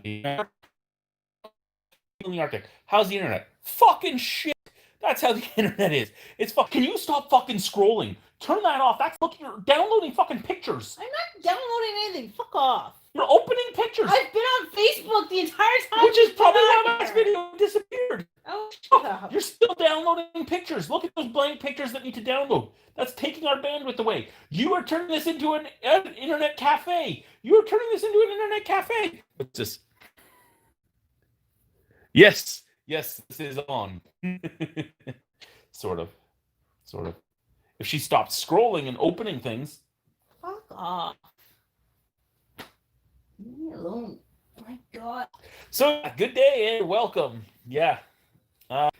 in the Arctic. How's the internet? Fucking shit. That's how the internet is. It's Can you stop fucking scrolling? Turn that off. That's you're downloading fucking pictures. I'm not downloading anything. Fuck off. You're opening pictures. I've been on Facebook the entire time. Which is probably why my video disappeared. Oh, shut up. You're still downloading pictures. Look at those blank pictures that need to download. That's taking our bandwidth away. You are turning this into an internet cafe. You are turning this into an internet cafe. What's this? Yes, this is on. Sort of. If she stopped scrolling and opening things. Fuck off. Leave me alone. Oh my God. So, good day and welcome. Yeah. So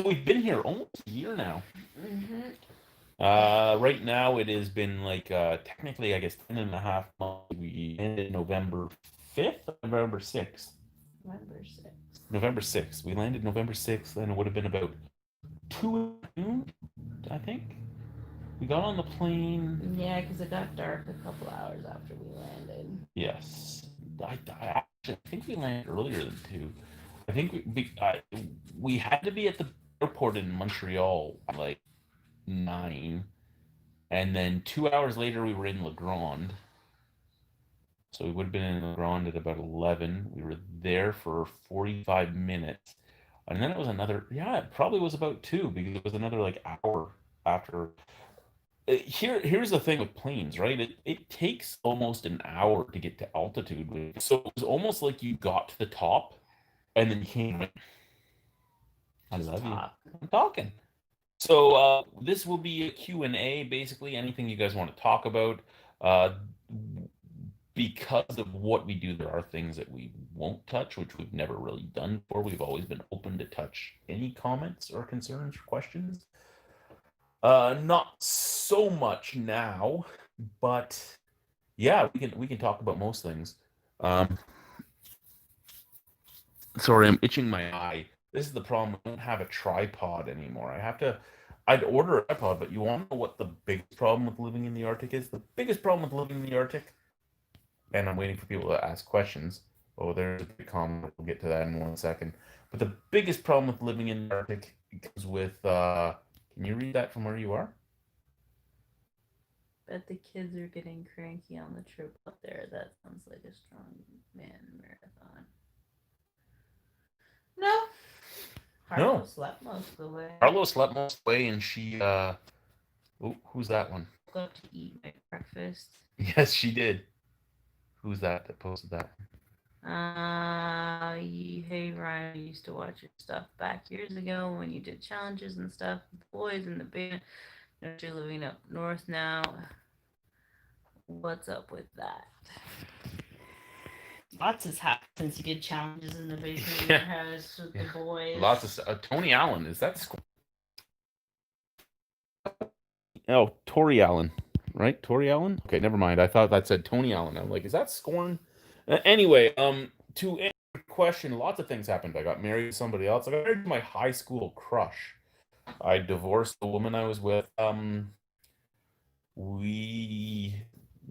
we've been here almost a year now. Mm-hmm. Right now it has been like technically, I guess, 10 and a half months. We ended November 5th or November 6th? November 6th. We landed November 6th, and it would have been about 2 noon, I think. We got on the plane. Yeah, because it got dark a couple hours after we landed. Yes. I actually think we landed earlier than 2. I think we had to be at the airport in Montreal at like 9. And then 2 hours later, we were in La Grande. So we would have been in La Grande at about 11. We were there for 45 minutes. And then it was another, it probably was about 2 because it was another like hour after. Here's the thing with planes, right? It takes almost an hour to get to altitude. So it was almost like you got to the top and then you came. I love you. I'm talking. So this will be a Q&A, basically anything you guys want to talk about. Because of what we do, there are things that we won't touch, which we've never really done before. We've always been open to touch any comments or concerns or questions. Not so much now, but yeah, we can talk about most things. Sorry, I'm itching my eye. This is the problem. I don't have a tripod anymore. I'd order a tripod, but you want to know what the biggest problem with living in the Arctic is? The biggest problem with living in the Arctic, and I'm waiting for people to ask questions. Oh, there's a big comment. We'll get to that in 1 second. But the biggest problem with living in the Arctic comes with, can you read that from where you are? Bet the kids are getting cranky on the trip up there. That sounds like a strong man marathon. No. Harlow slept most of the way. Harlow slept most of the way, and she, who's that one? Woke up to eat my breakfast. Yes, she did. Who's that posted that? Hey Rhino, used to watch your stuff back years ago when you did challenges and stuff with the boys in the band. You're living up north now. What's up with that? Lots has happened since you did challenges in the basement of your house with the boys. Lots of Tony Allen. Is that? Oh, Tori Allen, right? Tori Allen. Okay, never mind. I thought that said Tony Allen. I'm like, is that Scorn? Anyway, to answer your question, lots of things happened. I got married to somebody else. I got married to my high school crush. I divorced the woman I was with. We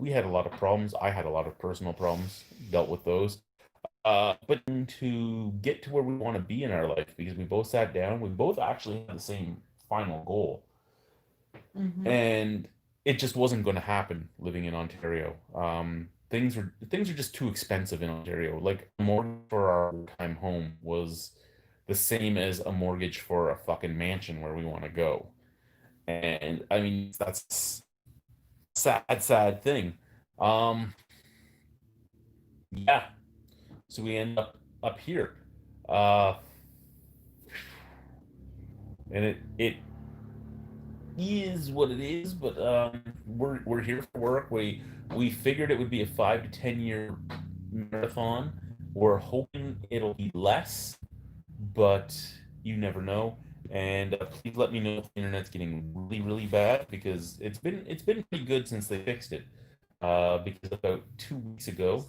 had a lot of problems. I had a lot of personal problems. Dealt with those. But to get to where we want to be in our life, because we both sat down, we both actually had the same final goal. Mm-hmm. And it just wasn't going to happen living in Ontario. Things are just too expensive in Ontario. Like a mortgage for our time home was the same as a mortgage for a fucking mansion where we want to go. And I mean, that's a sad thing. Yeah. So we end up here. And it is what it is, but we're here for work. We figured it would be a 5 to 10 year marathon. We're hoping it'll be less, but you never know. And please let me know if the internet's getting really, really bad, because it's been pretty good since they fixed it. Because about 2 weeks ago,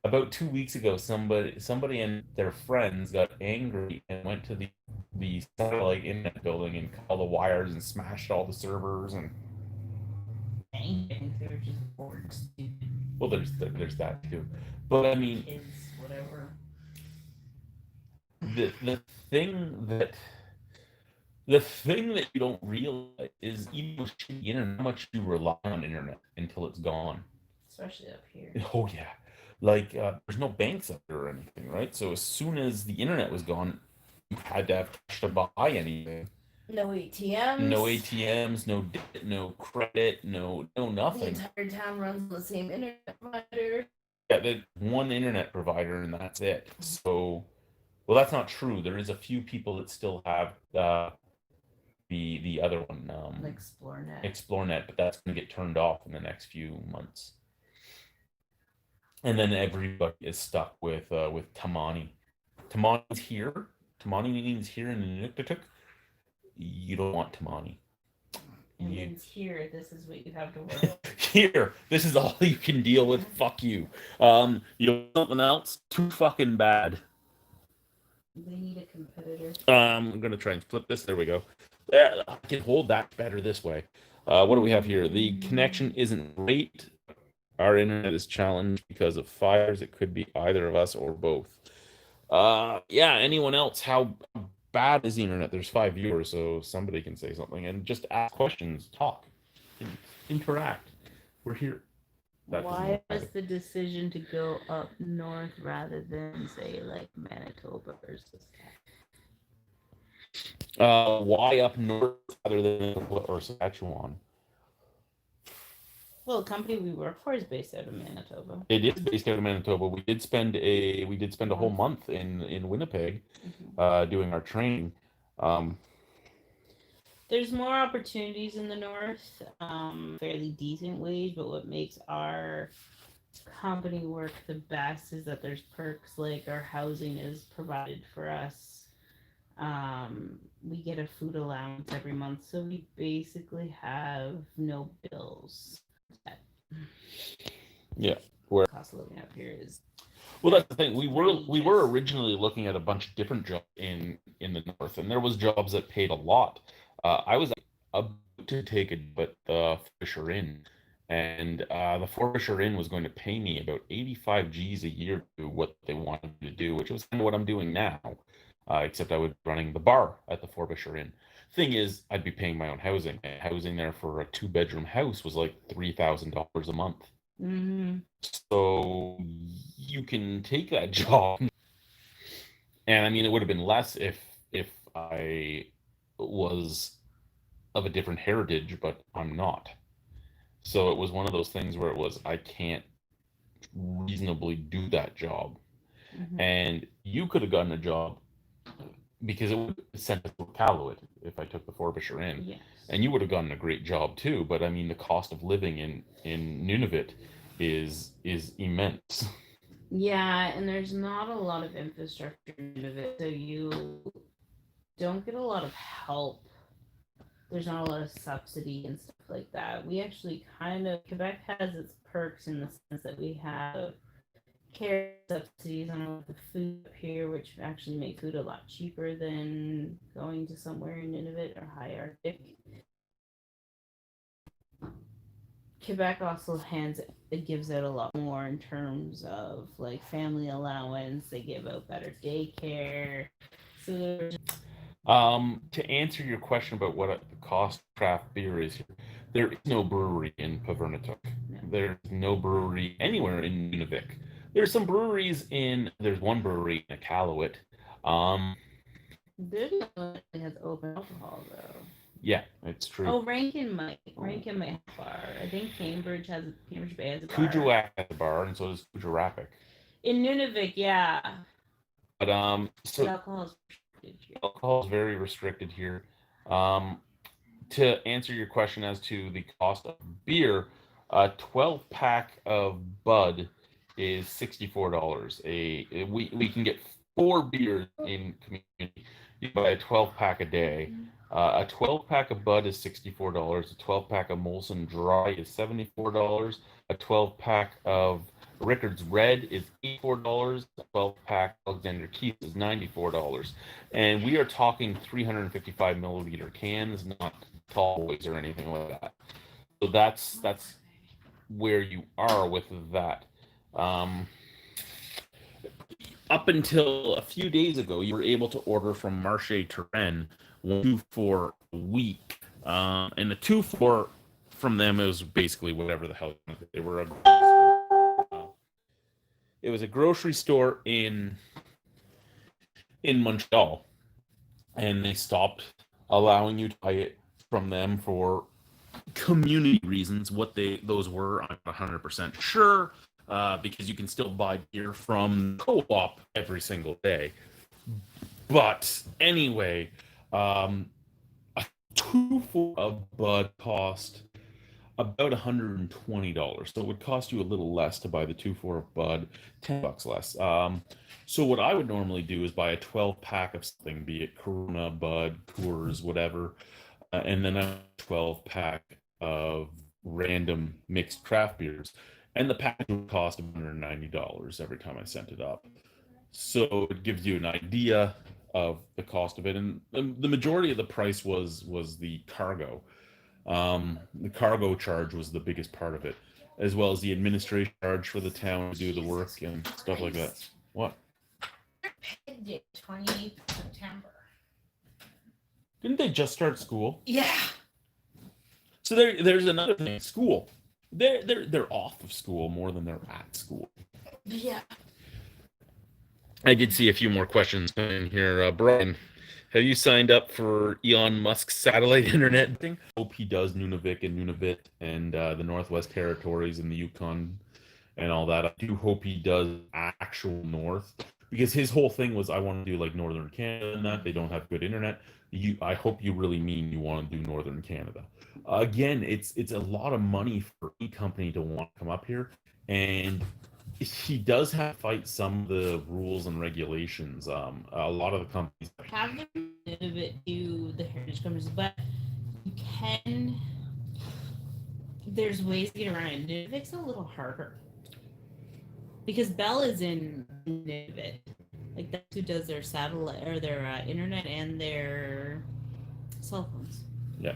About 2 weeks ago, somebody and their friends got angry and went to the satellite internet building and cut all the wires and smashed all the servers and. I think they were just bored. Well, there's that too, but I mean, Kids, whatever. the thing that the thing that you don't realize is even with shitty internet, how much you rely on internet until it's gone. Especially up here. Oh yeah, like there's no banks up there or anything, right? So as soon as the internet was gone, you had to have cash to buy anything. No No ATMs. ATMs, no debt, no credit, no The nothing. entire town runs on the same internet provider. Yeah, the one internet provider and that's it. So, well, that's not true. There is a few people that still have the other one, Like ExploreNet. ExploreNet, but that's going to get turned off in the next few months. And then everybody is stuck with Tamani. Tamani's here. Tamani means here in Inuktitut. You don't want Tamani. It You means here, this is what you have to work. here. This is all you can deal with. Fuck you. You know something else? Too fucking bad. They need a competitor. I'm gonna try and flip this. There we go. There, I can hold that better this way. What do we have here? The connection isn't great. Our internet is challenged because of fires. It could be either of us or both. Yeah. Anyone else? How bad is the internet? There's 5 viewers, so somebody can say something and just ask questions, talk, interact. We're here. Why was the decision to go up north rather than say like Manitoba or Saskatchewan? Why up north rather than or Saskatchewan? Well, the company we work for is based out of Manitoba. It is based out of Manitoba. We did spend a whole month in Winnipeg, doing our training. There's more opportunities in the north, fairly decent wage, but what makes our company work the best is that there's perks like our housing is provided for us. We get a food allowance every month, so we basically have no bills. Yeah, where Cost of living up here is well, that's the thing. We were originally looking at a bunch of different jobs in the north, and there was jobs that paid a lot. I was about to take a job at the Fisher Inn, and the Fisher Inn was going to pay me about 85 G's a year to do what they wanted to do, which was kind of what I'm doing now, except I would be running the bar at the Fisher Inn. Thing is, I'd be paying my own housing. And housing there for a two-bedroom house was like $3,000 a month. mm-hmm. So you can take that job, and I mean, it would have been less if I was of a different heritage, but I'm not. So it was one of those things where it was I can't reasonably do that job, and you could have gotten a job because it would have sent us to Iqaluit if I took the Frobisher in, Yes. and you would have gotten a great job too. But I mean, the cost of living in Nunavut is immense. Yeah, and there's not a lot of infrastructure into it, so you don't get a lot of help. There's not a lot of subsidy and stuff like that. We actually Quebec has its perks in the sense that we have care subsidies on the food up here, which actually make food a lot cheaper than going to somewhere in Nunavut or high Arctic. Quebec also gives out a lot more in terms of like family allowance. They give out better daycare. So To answer your question about what the cost of craft beer is here, there is no brewery in Pavernatuk. No. There's no brewery anywhere in Nunavik. There's one brewery in Iqaluit. There's no one that has open alcohol though. Yeah, it's true. Oh, Rankin might have a bar. I think Cambridge Bay has a bar. Kuujjuaq has a bar, and so does Kuujjuarapik. In Nunavik, yeah. But so alcohol is very restricted here. To answer your question as to the cost of beer, a 12-pack of Bud is $64. We can get 4 beers in community. You buy a 12-pack a day. A 12-pack of Bud is $64. A 12-pack of Molson Dry is $74. A 12-pack of Rickard's Red is $84. A 12-pack Alexander Keith is $94. And we are talking 355 milliliter cans, not tall boys or anything like that. So that's where you are with that. Um, Up until a few days ago, you were able to order from Marche Terrain 1 2 for a week, and the 2 4 from them is basically whatever the hell they were. It was a grocery store in Montreal, and they stopped allowing you to buy it from them for community reasons. What those were, I'm 100% sure, because you can still buy beer from co-op every single day. But anyway, a 2 for a Bud cost about $120, so it would cost you a little less to buy the 2 for a Bud, $10 less. So what I would normally do is buy a 12 pack of something, be it Corona, Bud, Coors, whatever, and then a 12 pack of random mixed craft beers, and the package would cost $190 every time I sent it up. So it gives you an idea of the cost of it, and the majority of the price was the cargo. The cargo charge was the biggest part of it, as well as the administration charge for the town to do the work and stuff like that. What? Pegged it 28th of September. Didn't they just start school? Yeah. So there's another thing. School. They're off of school more than they're at school. Yeah. I did see a few more questions in here. Brian, have you signed up for Elon Musk's satellite internet thing? Hope he does Nunavik and Nunavut and the Northwest Territories and the Yukon and all that. I do hope he does actual North, because his whole thing was, I want to do like Northern Canada and that. They don't have good internet. I hope you really mean you want to do Northern Canada. Again, it's a lot of money for any company to want to come up here, and he does have to fight some of the rules and regulations. A lot of the companies have them a little bit to the heritage companies, but you can. There's ways to get around it. Nunavut's a little harder because Bell is in Nunavut. Like, that's who does their satellite or their internet and their cell phones. Yeah.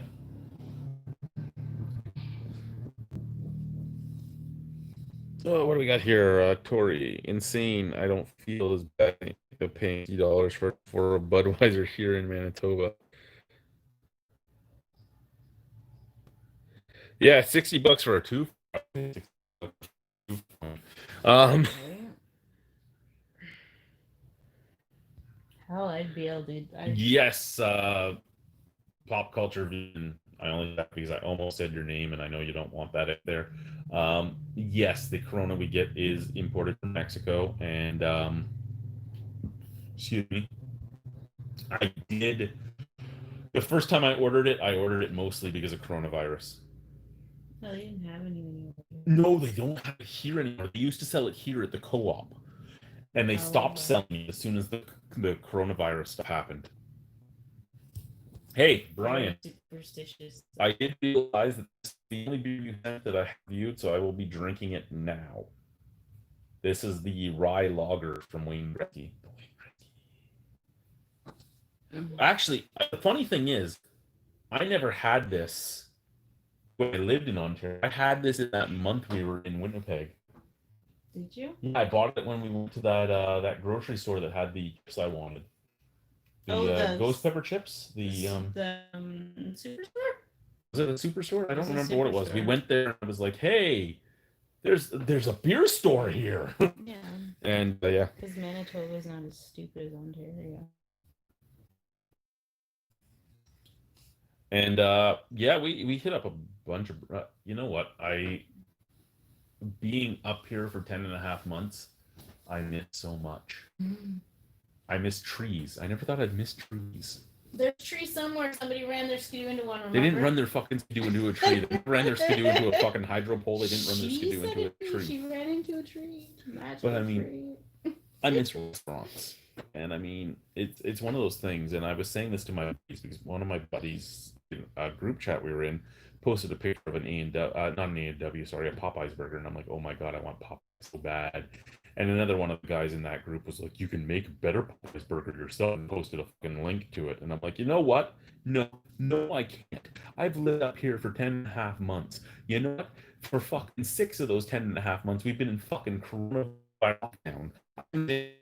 So what do we got here? Tori, insane. I don't feel as bad paying $50 for a Budweiser here in Manitoba. Yeah, $60 for a two. Hell, I'd be able to. Yes, pop culture vision. I only that because I almost said your name, and I know you don't want that up there. Yes, the Corona we get is imported from Mexico, and excuse me, I did. The first time I ordered it mostly because of coronavirus. No, they didn't have any anymore. No, they don't have it here anymore. They used to sell it here at the co-op, and they stopped selling it as soon as the coronavirus stuff happened. Hey, Brian. Superstitious. I did realize that this is the only beer you have that I have viewed, so I will be drinking it now. This is the rye lager from Wayne Gretzky. Actually, the funny thing is, I never had this when I lived in Ontario. I had this in that month we were in Winnipeg. Did you? Yeah, I bought it when we went to that grocery store that had the chips I wanted. The ghost pepper chips. The superstore. Was it a superstore? I don't remember what it was. We went there and I was like, "Hey, there's a beer store here." Yeah. And yeah. Because Manitoba is not as stupid as Ontario. And yeah, we hit up a bunch of. You know what? Being up here for 10.5 months, I miss so much. I miss trees. I never thought I'd miss trees. There's a tree somewhere. Somebody ran their skidoo into one. Remember? They didn't run their fucking skidoo into a tree. They ran their skidoo into a fucking hydro pole. They didn't run their skidoo into a tree. She ran into a tree. But I mean, I miss restaurants, and I mean, it's one of those things. And I was saying this to my buddies because one of my buddies, group chat we were in, posted a picture of an not an A&W, sorry, a Popeyes burger, and I'm like, oh my god, I want Popeyes so bad. And another one of the guys in that group was like, you can make a better Popeyes burger yourself, and posted a fucking link to it. And I'm like, you know what? No, I can't. I've lived up here for 10.5 months. You know what? For fucking 6 of those 10.5 months, we've been in fucking coronavirus lockdown.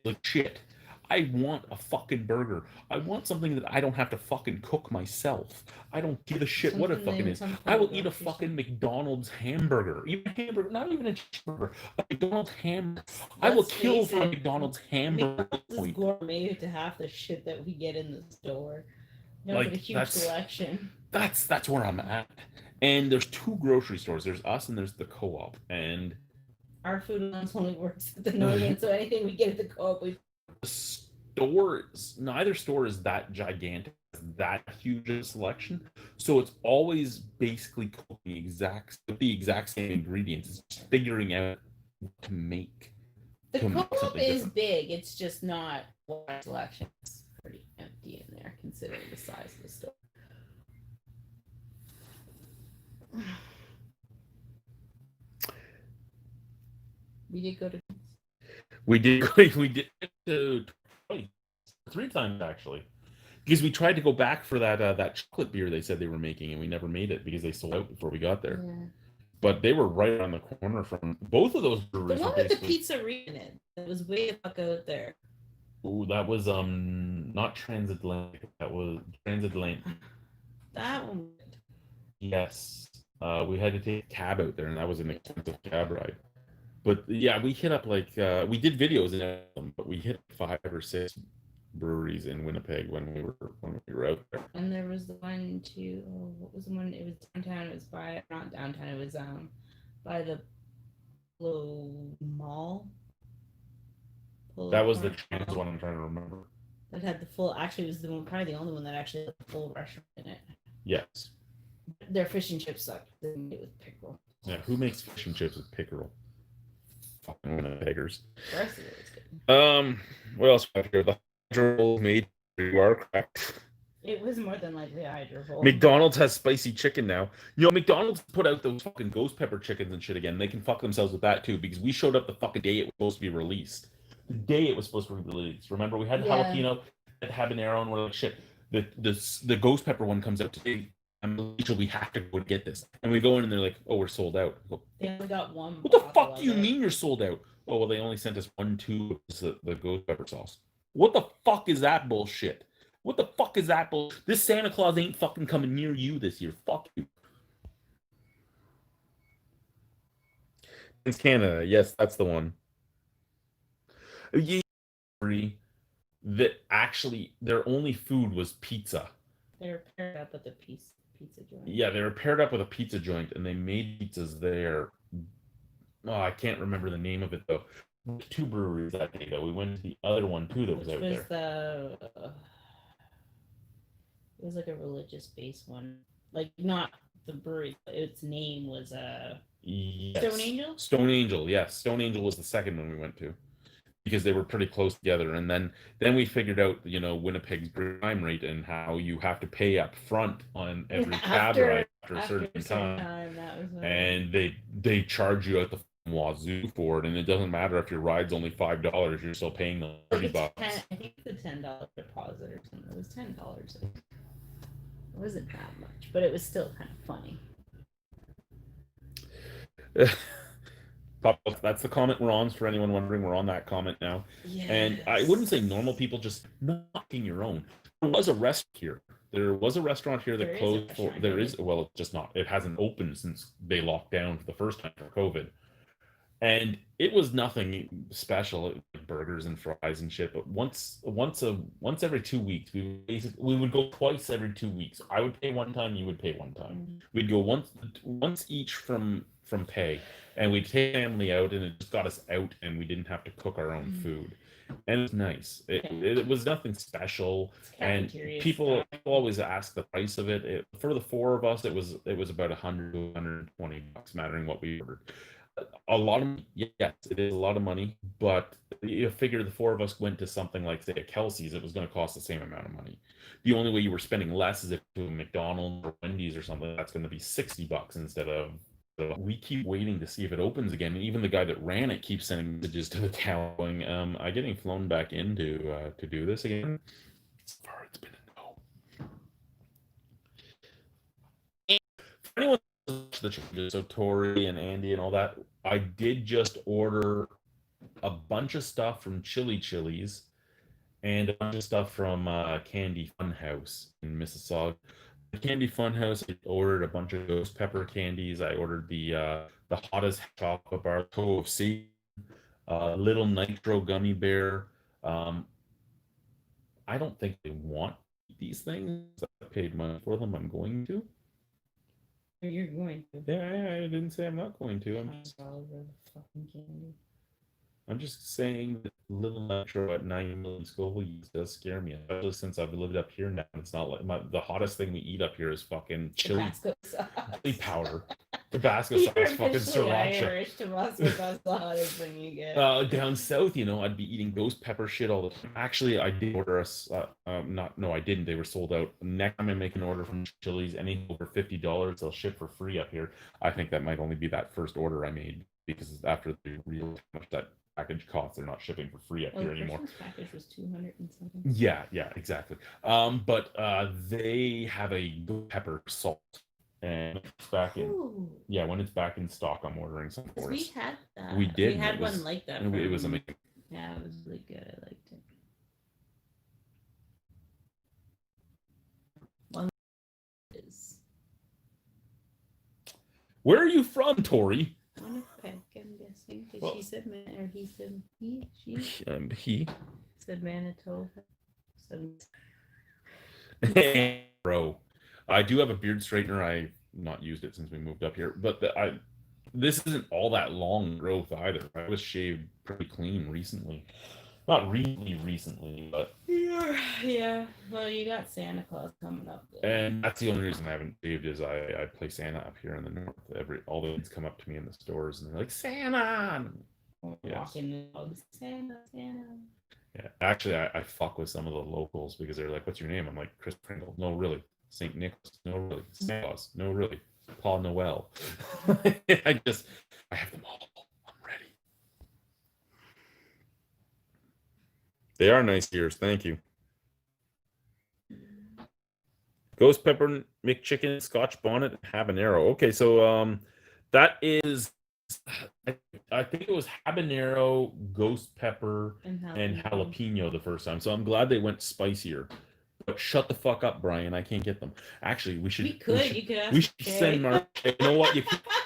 Like shit. I want a fucking burger. I want something that I don't have to fucking cook myself. I don't give a shit what it fucking is. I will eat a fucking McDonald's hamburger. Even a hamburger, not even a cheeseburger. A McDonald's hamburger. I will kill for a McDonald's hamburger. McDonald's is gourmet to half the shit that we get in the store. No, Like, but a huge selection. That's where I'm at. And there's 2 grocery stores. There's us and there's the co-op. And our food allowance only works at the Northern, so anything we get at the co-op, we. Neither store is that gigantic, that huge a selection. So it's always basically cooking the exact same ingredients. It's just figuring out what to make. The co-op is big. It's just not wide selection. It's pretty empty in there, considering the size of the store. We did go to. We did to 3 times actually, because we tried to go back for that chocolate beer they said they were making, and we never made it because they sold out before we got there. Yeah. But they were right on the corner from both of those breweries. The one with the pizzeria in it. It was way the fuck out there. Oh, that was not Transatlantic. That was Transatlantic. That one. Yes. We had to take a cab out there, and that was an expensive cab ride. But yeah, we hit up like we did videos in them, but we hit 5 or 6 breweries in Winnipeg when we were out there. And there was the one too. Oh, what was the one? It was downtown. It was not downtown. It was by the Mall. That was the trans one. I'm trying to remember. That had the full. Actually, it was the one, probably the only one that actually had the full restaurant in it. Yes. Their fish and chips sucked. They made it with pickerel. Yeah, who makes fish and chips with pickerel? Fucking Winnipeggers. The rest of it was good. What else we have here? The hydro bowl made. You are correct. It was more than likely a hydro bowl. McDonald's has spicy chicken now. You know, McDonald's put out those fucking ghost pepper chickens and shit again. They can fuck themselves with that too, because we showed up the fucking day it was supposed to be released. The day it was supposed to be released. Remember, we had the jalapeno, the habanero, and we're like, shit. The ghost pepper one comes out today. We have to go get this, and we go in and they're like, "Oh, we're sold out." They only got one. What the fuck do you mean you're sold out? Oh, well, they only sent us 1 tube of the ghost pepper sauce. What the fuck is that bullshit? What the fuck is that bullshit? This Santa Claus ain't fucking coming near you this year. Fuck you. It's Canada. Yes, that's the one. That actually their only food was pizza. They were paired up with a pizza joint. Yeah, they were paired up with a pizza joint, and they made pizzas there. Oh, I can't remember the name of it though. 2 breweries that day though. We went to the other one too that was out there. It was like a religious-based one, like not the brewery. Its name was yes. Stone Angel. Stone Angel, yes. Stone Angel was the second one we went to, because they were pretty close together. And then we figured out, you know, Winnipeg's crime rate and how you have to pay up front on every cab ride after a certain time. That was and they charge you at the wazoo for it, and it doesn't matter if your ride's only $5, you're still paying them $30. I think it's a $10 deposit or something. It was $10. It wasn't that much, but it was still kind of funny. That's the comment we're on. For anyone wondering, we're on that comment now. Yes. And I wouldn't say normal people, just knocking your own. There was a restaurant here. There was a restaurant here that closed for. There is, well, it's just not. It hasn't opened since they locked down for the first time for COVID. And it was nothing special, burgers and fries and shit. But once every 2 weeks, we would go twice every 2 weeks. I would pay one time, you would pay one time. Mm-hmm. We'd go once each from pay, and we'd take family out, and it just got us out, and we didn't have to cook our own food. And it was nice. It was nothing special, and people always ask the price of it. For the 4 of us, it was about $100 to $120, mattering what we ordered. A lot of, yes, it is a lot of money, but you figure the 4 of us went to something like, say, a Kelsey's, it was going to cost the same amount of money. The only way you were spending less is if to a McDonald's or Wendy's or something, that's going to be $60 instead of. We keep waiting to see if it opens again, and even the guy that ran it keeps sending messages to the town going, "I'm getting flown back in to do this again." So far, it's been a no. For anyone the changes. So Tori and Andy and all that. I did just order a bunch of stuff from Chili Chili's and a bunch of stuff from Candy Funhouse in Mississauga. The Candy Funhouse, I ordered a bunch of ghost pepper candies. I ordered the hottest chocolate bar, Toe of Sea, little nitro gummy bear. Um, I don't think they want these things. I paid money for them. I'm going to. You're going to. Yeah, I didn't say I'm not going to. Fucking candy. I'm just saying that little nitro at 9 million Scoville does scare me, especially since I've lived up here now. It's not like the hottest thing we eat up here is fucking chili powder. Tabasco sauce, fucking sriracha. Irish. Tabasco sauce, the hottest thing you get. Down south, I'd be eating ghost pepper shit all the time. Actually, I did order us. No, I didn't. They were sold out. Next time I make an order from Chili's, anything over $50, they'll ship for free up here. I think that might only be that first order I made because after they realized how much that package costs, they're not shipping for free up here anymore. The package was 200 and something. Yeah, exactly. But they have a ghost pepper salt. And it's back in. Ooh. Yeah, when it's back in stock, I'm ordering some for us. We had that. We did. We had one like that. It was amazing. Yeah, it was really good. I liked it. One is. Where are you from, Tori? Winnipeg, I'm guessing. Because she said man, or he said he. He said Manitoba. Bro. I do have a beard straightener. I've not used it since we moved up here, but this isn't all that long growth either. I was shaved pretty clean recently. Not really recently, but yeah. Well, you got Santa Claus coming up there. And that's the only reason I haven't shaved is I play Santa up here in the north. All the kids come up to me in the stores and they're like, Santa! Walking Santa. Yeah, actually, I fuck with some of the locals because they're like, what's your name? I'm like, Chris Pringle. No, really. St. Nicholas. No, really. Santa Claus. No, really. Paul Noel. I have them all. I'm ready. They are nice ears. Thank you. Ghost pepper McChicken, Scotch bonnet, habanero. Okay, so that is, I think it was habanero, ghost pepper, and jalapeno the first time. So I'm glad they went spicier. But shut the fuck up, Brian. I can't get them. Actually, we should send Mark. You know what?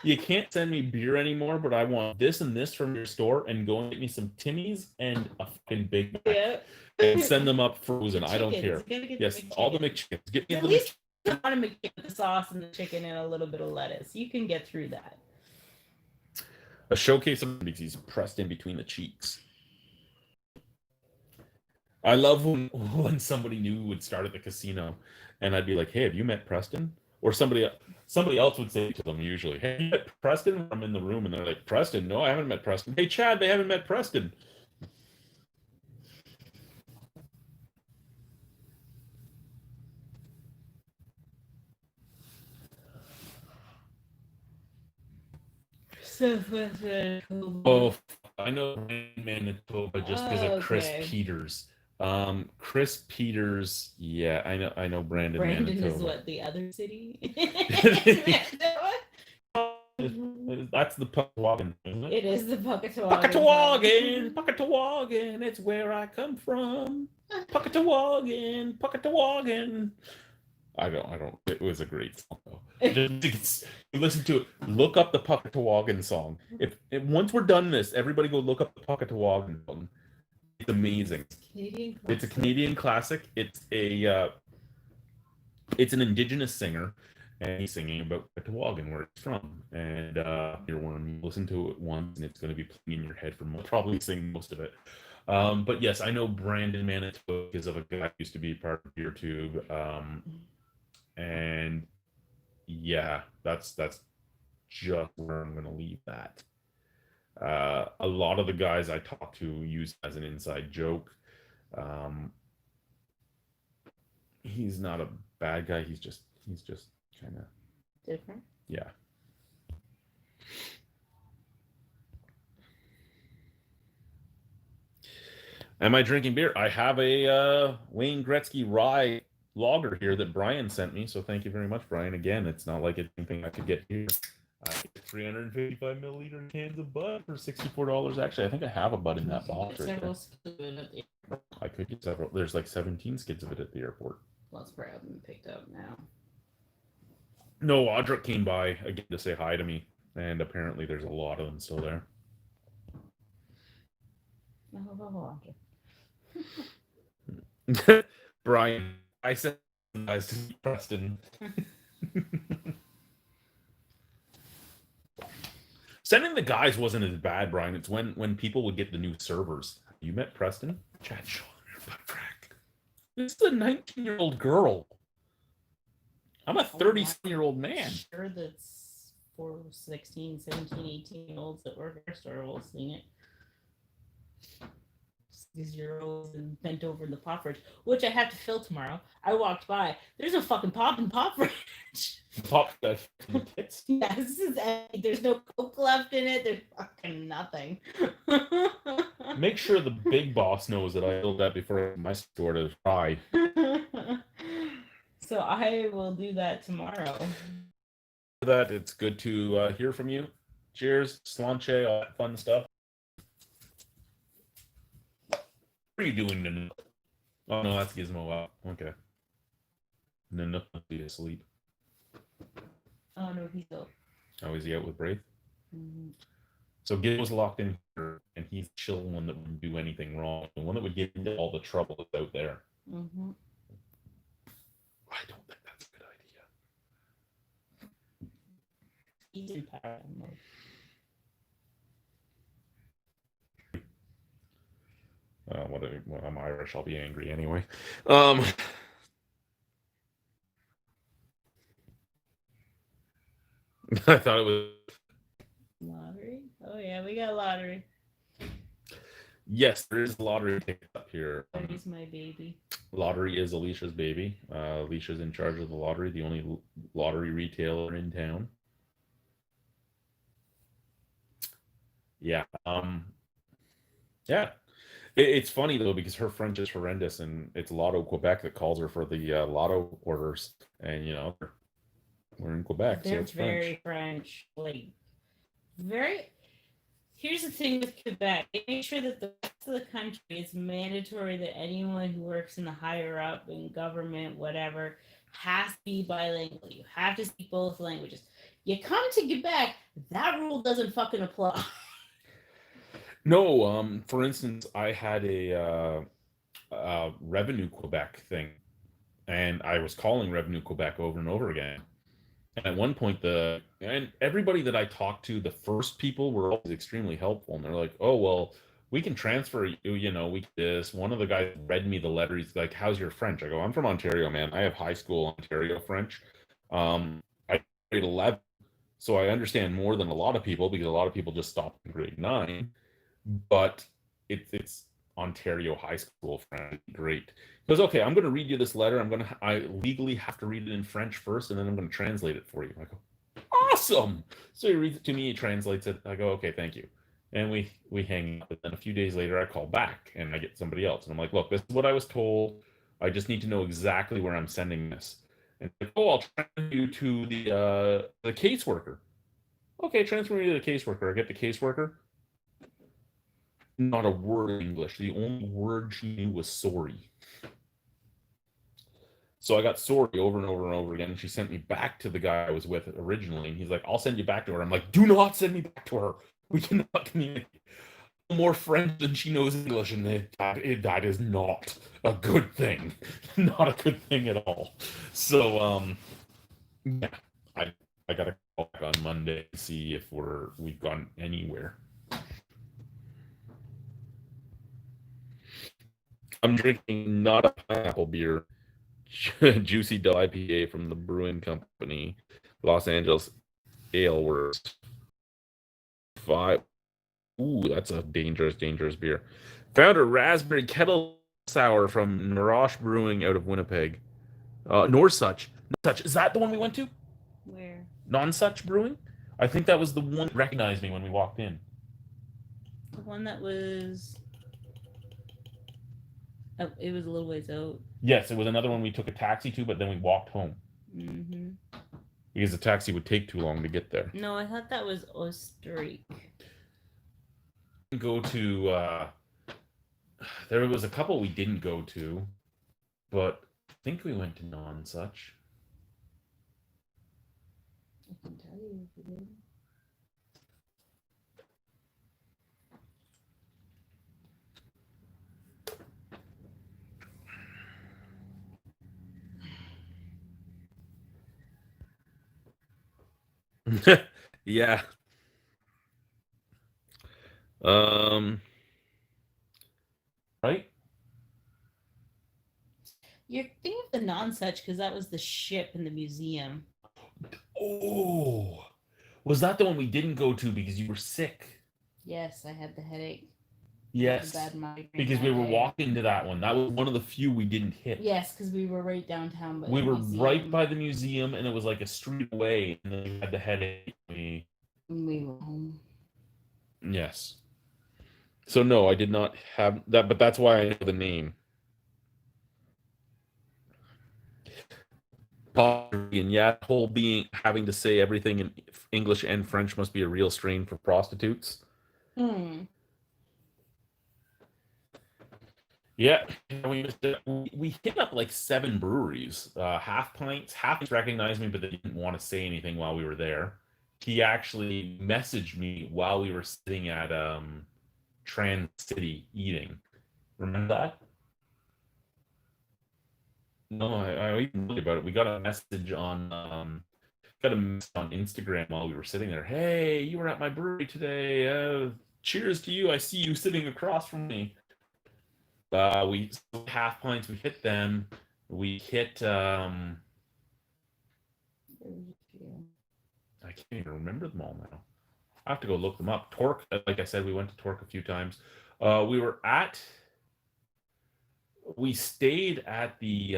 You can't send me beer anymore, but I want this and this from your store, and go and get me some Timmy's and a fucking Big Mac. Yeah. And send them up frozen. I don't care. Yes, all the McChickens. Get me at least on a McChicken with the sauce and the chicken and a little bit of lettuce. You can get through that. A showcase of he's pressed in between the cheeks. I love when somebody new would start at the casino, and I'd be like, "Hey, have you met Preston?" Or somebody else would say to them usually, "Hey, have you met Preston?" I'm in the room, and they're like, "Preston? No, I haven't met Preston." Hey, Chad, they haven't met Preston. Oh, I know Manitoba just because of Chris Peters. Chris Peters, yeah, I know Brandon Manitoba. Is what, the other city? That's the Puckatawagan, isn't it? It is the Puckatawagan. Puckatawagan, it's where I come from. Puckatawagan. I don't. It was a great song though. Just listen to it. Look up the Puckatawagan song. If once we're done this, everybody go look up the Puckatawagan song. It's amazing. It's a Canadian classic. It's an indigenous singer, and he's singing about Puckatawagan, where it's from. And you listen to it once, and it's going to be playing in your head for probably sing most of it. But yes, I know Brandon Manitoba because of a guy who used to be part of PeerTube. And yeah, that's just where I'm going to leave that. A lot of the guys I talk to use as an inside joke. He's not a bad guy. He's just kind of different. Yeah. Am I drinking beer? I have a Wayne Gretzky rye lager here that Brian sent me. So thank you very much, Brian. Again, it's not like it's anything I could get here. I get 355 milliliter cans of Bud for $64. Actually, I think I have a Bud in that box right there. I could get several. There's like 17 skids of it at the airport. Let's probably have them picked up now. No, Audra came by again to say hi to me, and apparently there's a lot of them still there. Brian, I said guys to Preston. Sending the guys wasn't as bad, Brian. It's when people would get the new servers. You met Preston? Chad, show them your butt crack. This is a 19-year-old girl. I'm a 37-year-old man. Sure, that's for 16, 17, 18-year-olds that work at our store will seen it. These year-olds and bent over in the pop fridge, which I have to fill tomorrow. I walked by. There's a fucking pop in pop fridge. Pop that tits. Yes, this is empty. There's no Coke left in it. There's fucking nothing. Make sure the big boss knows that I filled that before my store to try. So I will do that tomorrow. That it's good to hear from you. Cheers, slanche, all that fun stuff. What are you doing tonight? Oh no, that's Gizmo out. Okay. Nanook must be asleep. Oh no, he's up. Oh, is he out with Braith? Mm-hmm. So Gizmo's locked in here, and he's the chill one that wouldn't do anything wrong. The one that would get into all the trouble is out there. Mm-hmm. I don't think that's a good idea. He's in power mode. Well, I'm Irish. I'll be angry anyway. I thought it was lottery. Oh yeah, we got lottery. Yes, there is a lottery ticket up here. Lottery's my baby. Lottery is Alicia's baby. Alicia's in charge of the lottery, the only lottery retailer in town. Yeah. Yeah. It's funny though because her French is horrendous, and it's Lotto Quebec that calls her for the Lotto orders, and you know we're in Quebec, They're so it's very French. Like very. Here's the thing with Quebec: they make sure that the rest of the country is mandatory that anyone who works in the higher up in government, whatever, has to be bilingual. You have to speak both languages. You come to Quebec, that rule doesn't fucking apply. No, for instance, I had a Revenue Quebec thing, and I was calling Revenue Quebec over and over again. And at one point, and everybody that I talked to, the first people were always extremely helpful, and they're like, "Oh well, we can transfer you. You know, we this." One of the guys read me the letter. He's like, "How's your French?" I go, "I'm from Ontario, man. I have high school Ontario French. I grade 11, so I understand more than a lot of people because a lot of people just stop in grade 9." But it's Ontario high school French. Great. He goes, okay, I'm going to read you this letter. I legally have to read it in French first, and then I'm going to translate it for you. I go, awesome. So he reads it to me, he translates it. I go, okay, thank you. And we hang up. And then a few days later, I call back, and I get somebody else. And I'm like, look, this is what I was told. I just need to know exactly where I'm sending this. And like, oh, I'll transfer you to the caseworker. Okay, transfer me to the caseworker. I get the caseworker. Not a word of English. The only word she knew was sorry. So I got sorry over and over and over again. She sent me back to the guy I was with originally, and he's like, I'll send you back to her. I'm like, do not send me back to her. We cannot communicate. More French than she knows English, and that is not a good thing. Not a good thing at all. So, yeah, I got to call back on Monday to see if we've gone anywhere. I'm drinking not a pineapple beer, Juicy Dill IPA from the Brewing Company, Los Angeles Ale Works. 5. Ooh, that's a dangerous beer. Found a raspberry kettle sour from Narosh Brewing out of Winnipeg. Norsuch. Is that the one we went to? Where? Nonsuch Brewing? I think that was the one that recognized me when we walked in. The one that was It was a little ways out. Yes, it was another one we took a taxi to, but then we walked home Mm-hmm. because the taxi would take too long to get there. No, I thought that was Osterik. Go to there was a couple we didn't go to, but I think we went to non-such. I can tell you if you Yeah. Um. Right. You're thinking of the non-such because that was the ship in the museum. Oh, was that the one we didn't go to because you were sick? Yes, I had the headache. Yes, Bad migraine because that we were day. walking to that one. That was one of the few we didn't hit. Yes, because we were right downtown. We were right by the museum, and it was like a street away, and then we had the headache. We were home. Yes. So no, I did not have that, but that's why I know the name. And yeah, whole being having to say everything in English and French must be a real strain for prostitutes. Hmm. Yeah, we hit up like 7 breweries. Half Pints recognized me, but they didn't want to say anything while we were there. He actually messaged me while we were sitting at Trans City eating. Remember that? No, I even knew about it. We got a message on Instagram while we were sitting there. Hey, you were at my brewery today. Cheers to you. I see you sitting across from me. We Half Pints. We hit them. We hit. I can't even remember them all now. I have to go look them up. Torque. Like I said, we went to Torque a few times. We were at. We stayed at the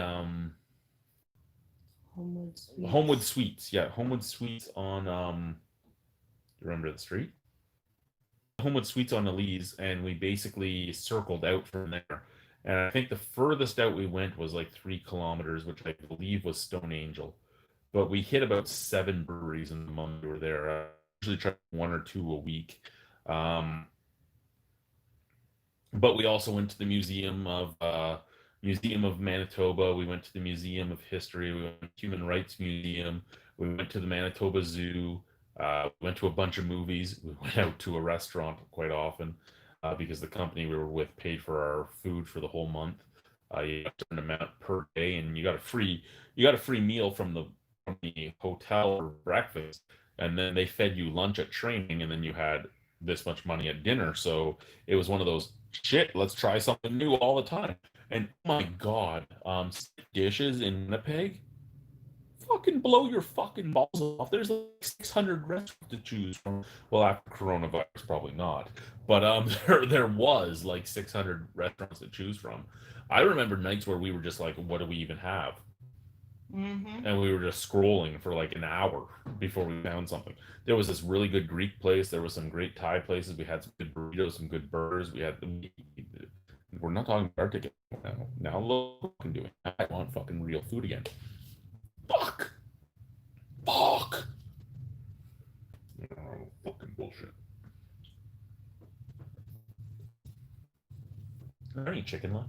Homewood Suites. Homewood Suites. Yeah, Homewood Suites on you remember the street? Homewood Suites on Elise, and we basically circled out from there. And I think the furthest out we went was like 3 kilometers, which I believe was Stone Angel. But we hit about 7 breweries in the month we were there. I usually try 1 or 2 a week. But we also went to the Museum of Manitoba. We went to the Museum of History. We went to the Human Rights Museum. We went to the Manitoba Zoo. We went to a bunch of movies. We went out to a restaurant quite often because the company we were with paid for our food for the whole month. You got a certain amount per day, and you got a free meal from the hotel for breakfast, and then they fed you lunch at training, and then you had this much money at dinner. So it was one of those shit. Let's try something new all the time. And oh my god, dishes in Winnipeg fucking blow your fucking balls off. There's like 600 restaurants to choose from. Well, after coronavirus, probably not. But there was like 600 restaurants to choose from. I remember nights where we were just like, what do we even have? Mm-hmm. And we were just scrolling for like an hour before we found something. There was this really good Greek place. There was some great Thai places. We had some good burritos, some good burgers. We're not talking about our ticket now. Now look what I'm doing. I want fucking real food again. Fuck. Fuck. Oh, fucking bullshit. Is there any chicken left?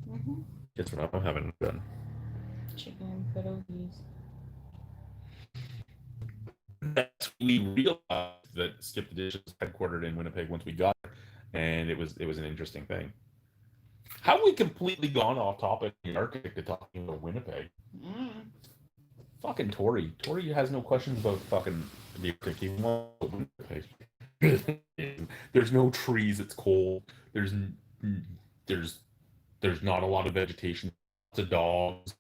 Mm-hmm. Guess what I'm having done. Chicken pierogies. We realized that Skip the Dishes was headquartered in Winnipeg once we got there, and it was an interesting thing. How have we completely gone off topic in the Arctic to talking about Winnipeg? Fucking Tori. Tori has no questions about fucking the Arctic. He wants Winnipeg. There's no trees. It's cold. There's not a lot of vegetation. Lots of dogs.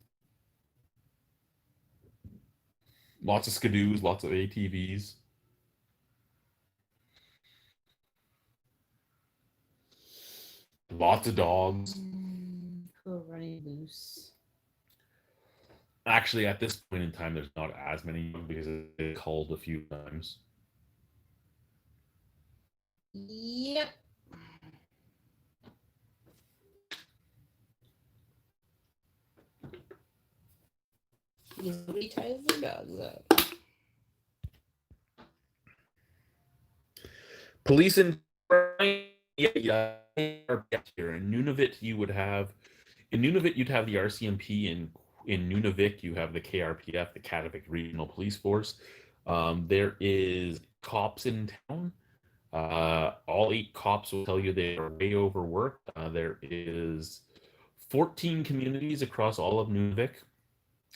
Lots of skidoos. Lots of ATVs. Lots of dogs. Who are running loose? Actually, at this point in time, there's not as many because it culled a few times. Yep. because nobody ties their dogs up. Police in yeah. Here in Nunavut, you'd have the RCMP. In Nunavik, you have the KRPF, the Kativik Regional Police Force. There is cops in town. All 8 cops will tell you they are way overworked. There is 14 communities across all of Nunavik.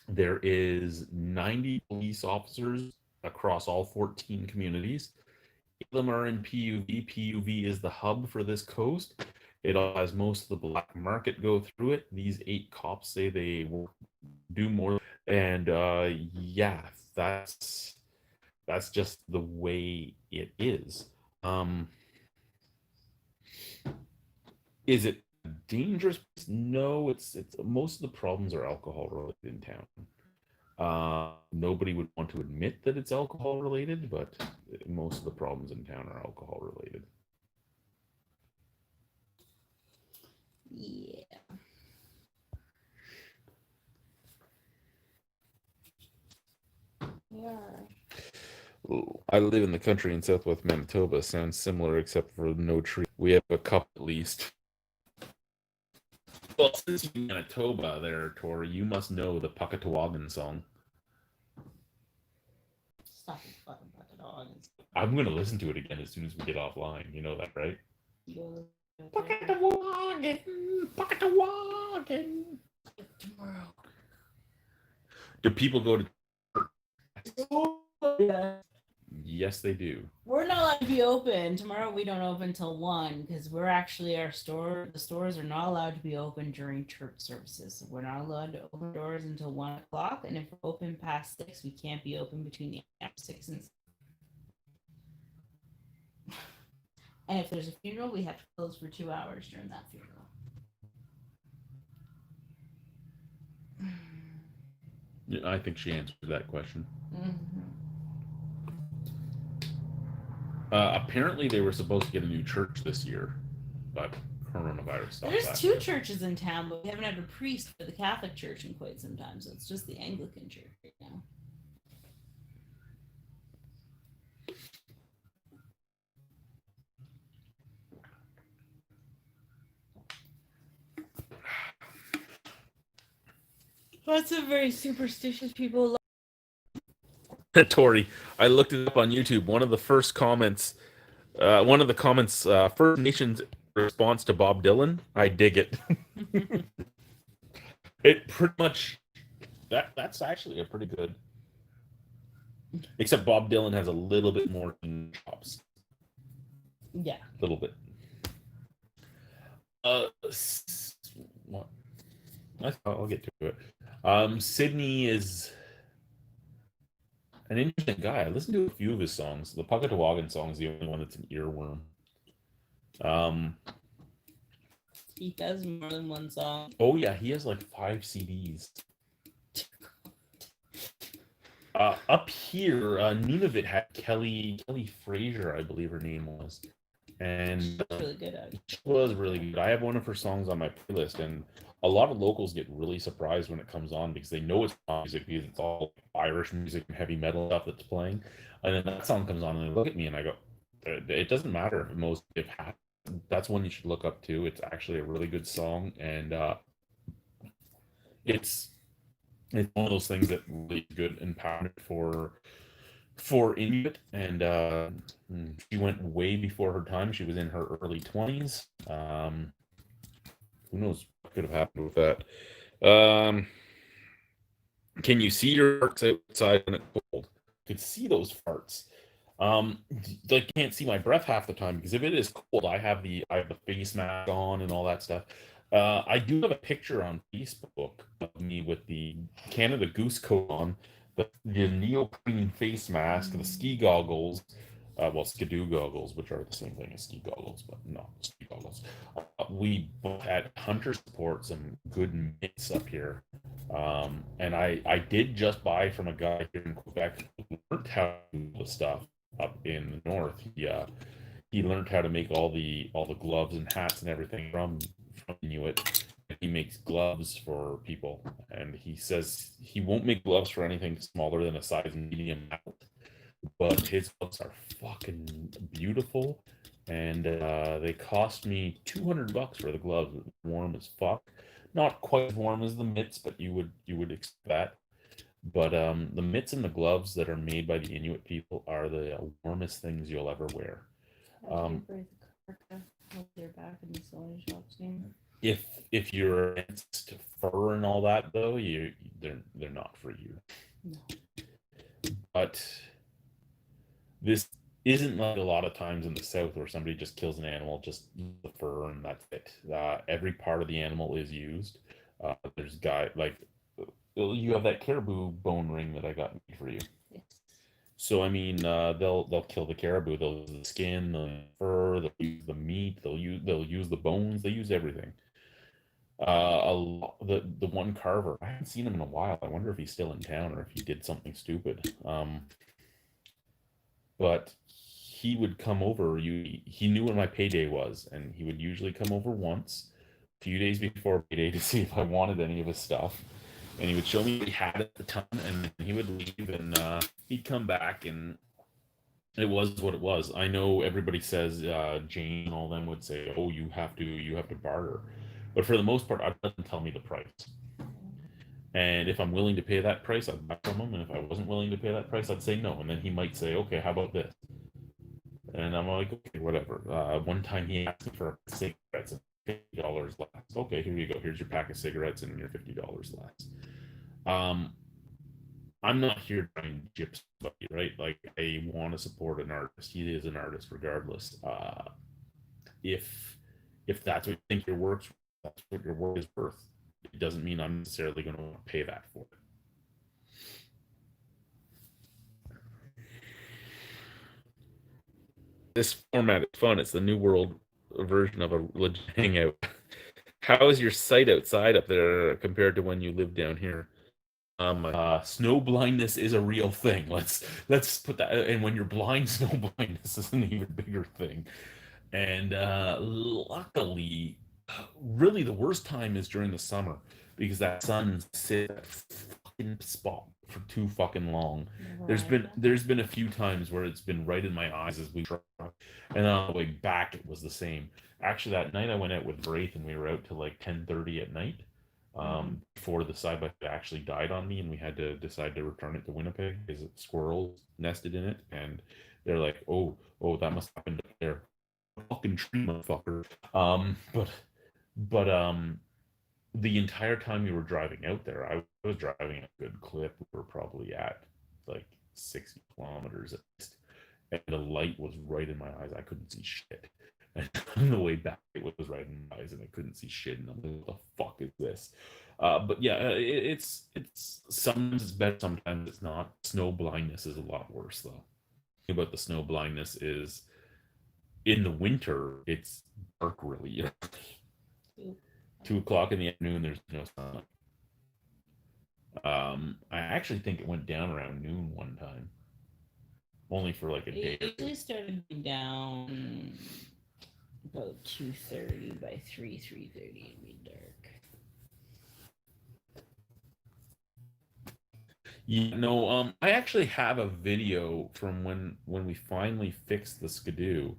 There is 90 police officers across all 14 communities. 8 of them are in PUV. PUV is the hub for this coast. It has most of the black market go through it. These 8 cops say they will do more, and yeah, that's just the way it is. Is it dangerous? No, it's most of the problems are alcohol related in town. Nobody would want to admit that it's alcohol related, but most of the problems in town are alcohol related. Yeah. Yeah. I live in the country in southwest Manitoba. Sounds similar, except for no tree. We have a couple at least. Well, since you're in Manitoba there, Tori, you must know the Puckatawagan song. Stop it, fucking Puckatawagan. I'm going to listen to it again as soon as we get offline. You know that, right? Puckatawagan, Puckatawagan. Tomorrow. Do people go to... Yeah. Yes, they do. We're not allowed to be open. Tomorrow we don't open until 1 because we're actually the stores are not allowed to be open during church services. So we're not allowed to open doors until 1 o'clock. And if we're open past 6, we can't be open between the 6 and 6. And if there's a funeral, we have to close for 2 hours during that funeral. I think she answered that question. Mm-hmm. Apparently, they were supposed to get a new church this year, but coronavirus stopped. There's 2 churches in town, but we haven't had a priest for the Catholic Church in quite some time, so it's just the Anglican Church right now. Lots of very superstitious people. Tori, I looked it up on YouTube. One of the comments, First Nations response to Bob Dylan. I dig it. It pretty much that's actually a pretty good. Except Bob Dylan has a little bit more chops. Yeah, a little bit. What? I'll get to it. Sydney is an interesting guy. I listened to a few of his songs. The Puckatawagan song is the only one that's an earworm. He has more than one song. Oh yeah, he has like 5 CDs. Up here, Nunavut had Kelly Fraser, I believe her name was, and she was really good at it. She was really good. I have one of her songs on my playlist, and a lot of locals get really surprised when it comes on because they know it's pop music because it's all Irish music and heavy metal stuff that's playing, and then that song comes on and they look at me and I go, it doesn't matter if most if half. That's one you should look up too. It's actually a really good song, and it's one of those things that really good empowerment for Inuit, and she went way before her time. She was in her early 20s. Who knows what could have happened with that? Can you see your farts outside when it's cold? You can see those farts. I can't see my breath half the time because if it is cold, I have the face mask on and all that stuff. I do have a picture on Facebook of me with the Canada Goose coat on, the neoprene face mask, the ski goggles, skidoo goggles, which are the same thing as ski goggles, but no, ski goggles. We both had Hunter Support some good mitts up here, and I did just buy from a guy here in Quebec who learned how to do the stuff up in the north. He learned how to make all the gloves and hats and everything from Inuit. he makes gloves for people, and he says he won't make gloves for anything smaller than a size medium out, but his gloves are fucking beautiful, and they cost me $200 for the gloves. Warm as fuck, not quite as warm as the mitts, but you would expect that. But the mitts and the gloves that are made by the Inuit people are the warmest things you'll ever wear. How do you Um, break the car to hold your back in the sewing shop scene? if you're against fur and all that, though, they're not for you. No. But this isn't like a lot of times in the South where somebody just kills an animal, just the fur, and that's it. Every part of the animal is used. There's guy like you have that caribou bone ring that I got made for you. Yes. So I mean, they'll kill the caribou. They'll use the skin, the fur, they'll use the meat, they'll use the bones, they use everything. The one carver, I haven't seen him in a while. I wonder if he's still in town or if he did something stupid. But he would come over. He knew when my payday was, and he would usually come over once, a few days before payday, to see if I wanted any of his stuff. And he would show me what he had at the time, and he would leave, and he'd come back, and it was what it was. I know everybody says Jane and all them would say, "Oh, you have to barter," but for the most part, I'd let them tell me the price. And if I'm willing to pay that price, I'd buy from him. And if I wasn't willing to pay that price, I'd say no. And then he might say, "Okay, how about this?" And I'm like, "Okay, whatever." One time he asked me for cigarettes and $50 less. Okay, here you go. Here's your pack of cigarettes and your $50 less. I'm not here trying to gyp somebody, right? Like, I want to support an artist. He is an artist regardless. If that's what you think your work's, that's what your work is worth. It doesn't mean I'm necessarily going to want to pay that for it. This format is fun. It's the New World version of a legit hangout. How is your sight outside up there compared to when you lived down here? Snow blindness is a real thing. Let's put that. And when you're blind, snow blindness is an even bigger thing. And luckily, really the worst time is during the summer because that sun sits at fucking spot for too fucking long. There's been a few times where it's been right in my eyes as we truck, and on the way back it was the same. Actually, that night I went out with Braith and we were out till like 10:30 at night. Before the side by side actually died on me, and we had to decide to return it to Winnipeg because squirrels nested in it, and they're like, "Oh, that must happen up there." Fucking tree, motherfucker. But the entire time we were driving out there, I was driving at a good clip. We were probably at like 60 kilometers at least, and the light was right in my eyes. I couldn't see shit. And on the way back, it was right in my eyes, and I couldn't see shit. And I'm like, "What the fuck is this?" But yeah, it's sometimes it's better, sometimes it's not. Snow blindness is a lot worse though. The thing about the snow blindness is in the winter, it's dark really early. 2 o'clock in the afternoon, there's no sun. I actually think it went down around noon one time, only for like a day. It usually started down about 2:30. By 3:30, it'd be dark. Yeah, no, I actually have a video from when we finally fixed the skidoo,